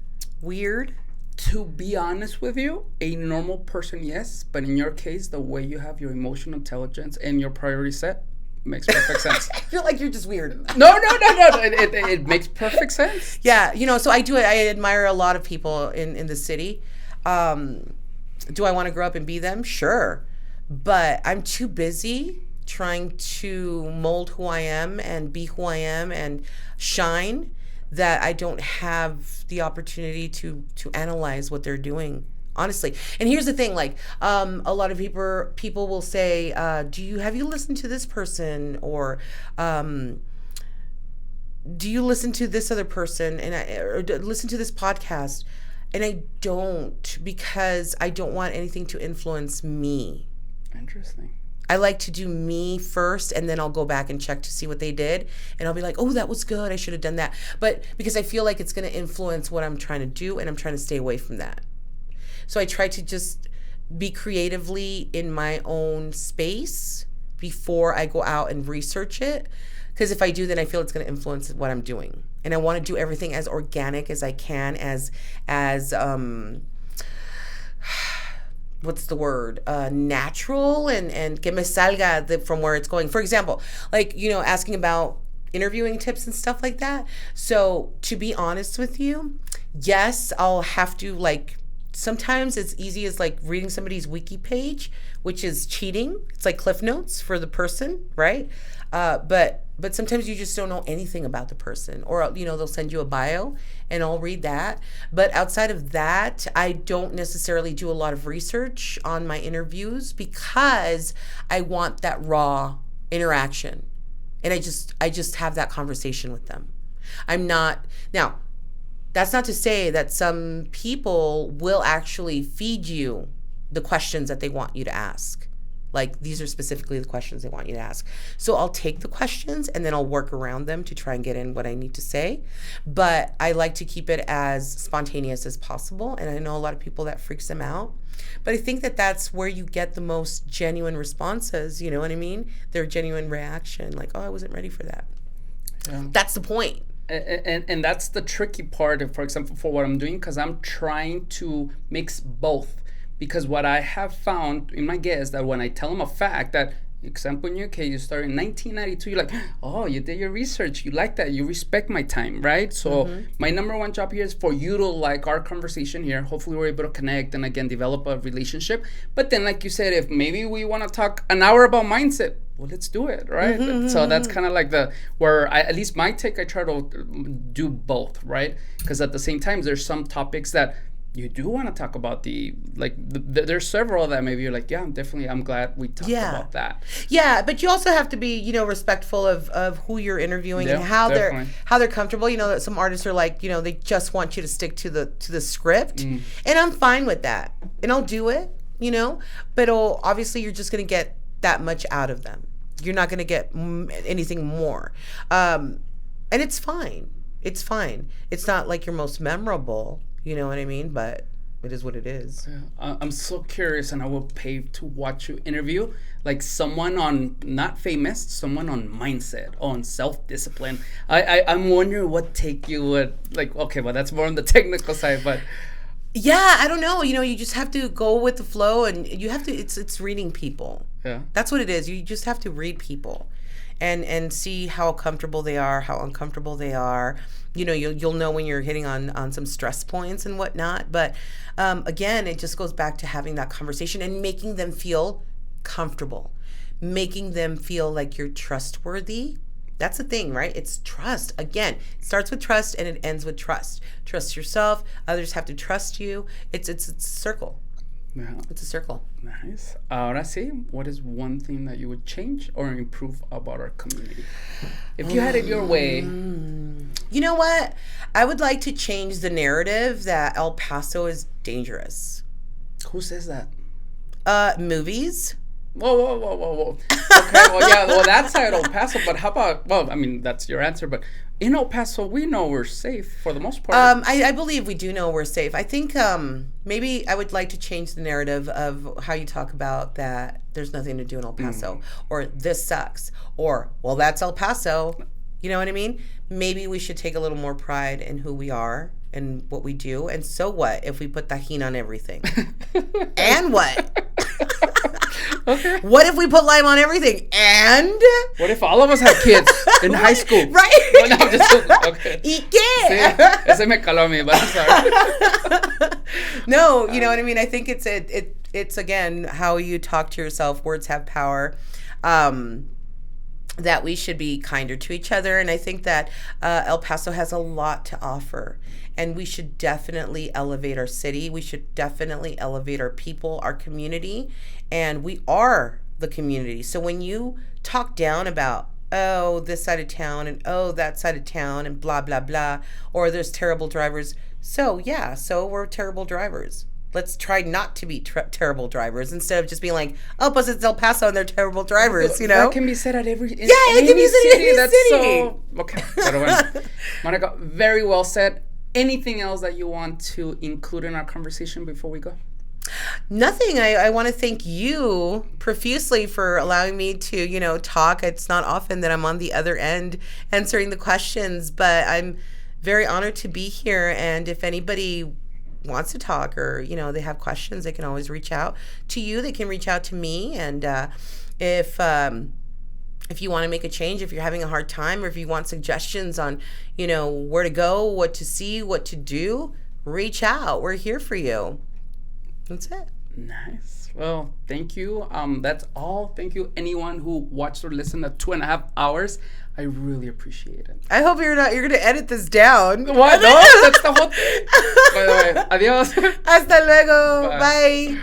weird? To be honest with you, a normal person, yes. But in your case, the way you have your emotional intelligence and your priority set makes perfect sense. I feel like you're just weird. No. It makes perfect sense. Yeah, you know, so I admire a lot of people in the city. Do I want to grow up and be them? Sure. But I'm too busy trying to mold who I am and be who I am and shine that I don't have the opportunity to analyze what they're doing, honestly. And here's the thing, like, a lot of people will say, have you listened to this person? Or do you listen to this other person? Or listen to this podcast? And I don't, because I don't want anything to influence me. Interesting. I like to do me first, and then I'll go back and check to see what they did. And I'll be like, oh, that was good. I should have done that. But because I feel like it's going to influence what I'm trying to do, and I'm trying to stay away from that. So I try to just be creatively in my own space before I go out and research it. Because if I do, then I feel it's going to influence what I'm doing. And I want to do everything as organic as I can, as what's the word, natural and que me salga from where it's going. For example, like, you know, asking about interviewing tips and stuff like that. So to be honest with you, yes, I'll have to like, sometimes it's easy as like reading somebody's wiki page, which is cheating. It's like Cliff Notes for the person, right? But sometimes you just don't know anything about the person, or they'll send you a bio and I'll read that. But outside of that, I don't necessarily do a lot of research on my interviews because I want that raw interaction, and I just have that conversation with them. I'm not now. That's not to say that some people will actually feed you the questions that they want you to ask. Like, these are specifically the questions they want you to ask. So I'll take the questions and then I'll work around them to try and get in what I need to say. But I like to keep it as spontaneous as possible. And I know a lot of people that freaks them out. But I think that that's where you get the most genuine responses. You know what I mean? Their genuine reaction. Like, oh, I wasn't ready for that. Yeah. That's the point. And that's the tricky part, for example, for what I'm doing, because I'm trying to mix both. Because what I have found in my guests, that when I tell them a fact, that example in your case, you started in 1992, you're like, oh, you did your research, you like that, you respect my time, right? So my number one job here is for you to like our conversation here. Hopefully we're able to connect and again develop a relationship. But then, like you said, if maybe we want to talk an hour about mindset, well, let's do it, right? So that's kind of like at least my take, I try to do both, right? Because at the same time, there's some topics that you do want to talk about there's several that maybe you're like, yeah, I'm glad we talked about that. Yeah, but you also have to be, respectful of who you're interviewing and how they're comfortable. That some artists are like, they just want you to stick to the script. And I'm fine with that. And I'll do it, but obviously you're just going to get that much out of them. You're not going to get anything more. And it's fine. It's fine. It's not like your most memorable. You know what I mean? But it is what it is. Yeah. I'm so curious, and I will pay to watch you interview like someone on, not famous, someone on mindset, on self-discipline. I'm wondering what take you would, like, okay, well, that's more on the technical side, but... Yeah, I don't know. You just have to go with the flow, and you have to, it's reading people. Yeah. That's what it is. You just have to read people and see how comfortable they are, how uncomfortable they are. You'll know when you're hitting on some stress points and whatnot. But again, it just goes back to having that conversation and making them feel comfortable, making them feel like you're trustworthy. That's the thing, right? It's trust. Again, it starts with trust and it ends with trust. Trust yourself. Others have to trust you. It's a circle. Yeah. It's a circle. Nice. Ahora sí, what is one thing that you would change or improve about our community? If you had it your way. You know what? I would like to change the narrative that El Paso is dangerous. Who says that? Movies. Whoa. Okay, well, that's how El Paso, but how about, that's your answer, but in El Paso, we know we're safe for the most part. I believe we do know we're safe. I think maybe I would like to change the narrative of how you talk about that there's nothing to do in El Paso, or this sucks, or, well, that's El Paso. You know what I mean? Maybe we should take a little more pride in who we are and what we do. And so what if we put tajin on everything? And what? Okay. What if we put lime on everything? And what if all of us had kids in high school? Right? Well, no, I'm just okay. ¿Y qué? Sí, ese me caló a mí, but I'm sorry. No, you know what I mean? I think it's again how you talk to yourself. Words have power. That we should be kinder to each other. And I think that El Paso has a lot to offer. And we should definitely elevate our city. We should definitely elevate our people, our community. And we are the community. So when you talk down about, oh, this side of town and oh, that side of town and blah, blah, blah, or there's terrible drivers. So we're terrible drivers. Let's try not to be terrible drivers instead of just being like, oh, plus it's El Paso and they're terrible drivers, That can be said at every it can be said in any city. So, okay. Pero bueno. Monika, very well said. Anything else that you want to include in our conversation before we go? Nothing. I want to thank you profusely for allowing me to, talk. It's not often that I'm on the other end answering the questions, but I'm very honored to be here. And if anybody wants to talk or they have questions, they can always reach out to you. They can reach out to me, and if if you want to make a change, if you're having a hard time, or if you want suggestions on, where to go, what to see, what to do, reach out. We're here for you. That's it. Nice. Well, thank you. That's all. Thank you, anyone who watched or listened to 2.5 hours. I really appreciate it. I hope you're gonna edit this down. What? No, that's the whole thing. By the way, adios. Hasta luego. Bye. Bye.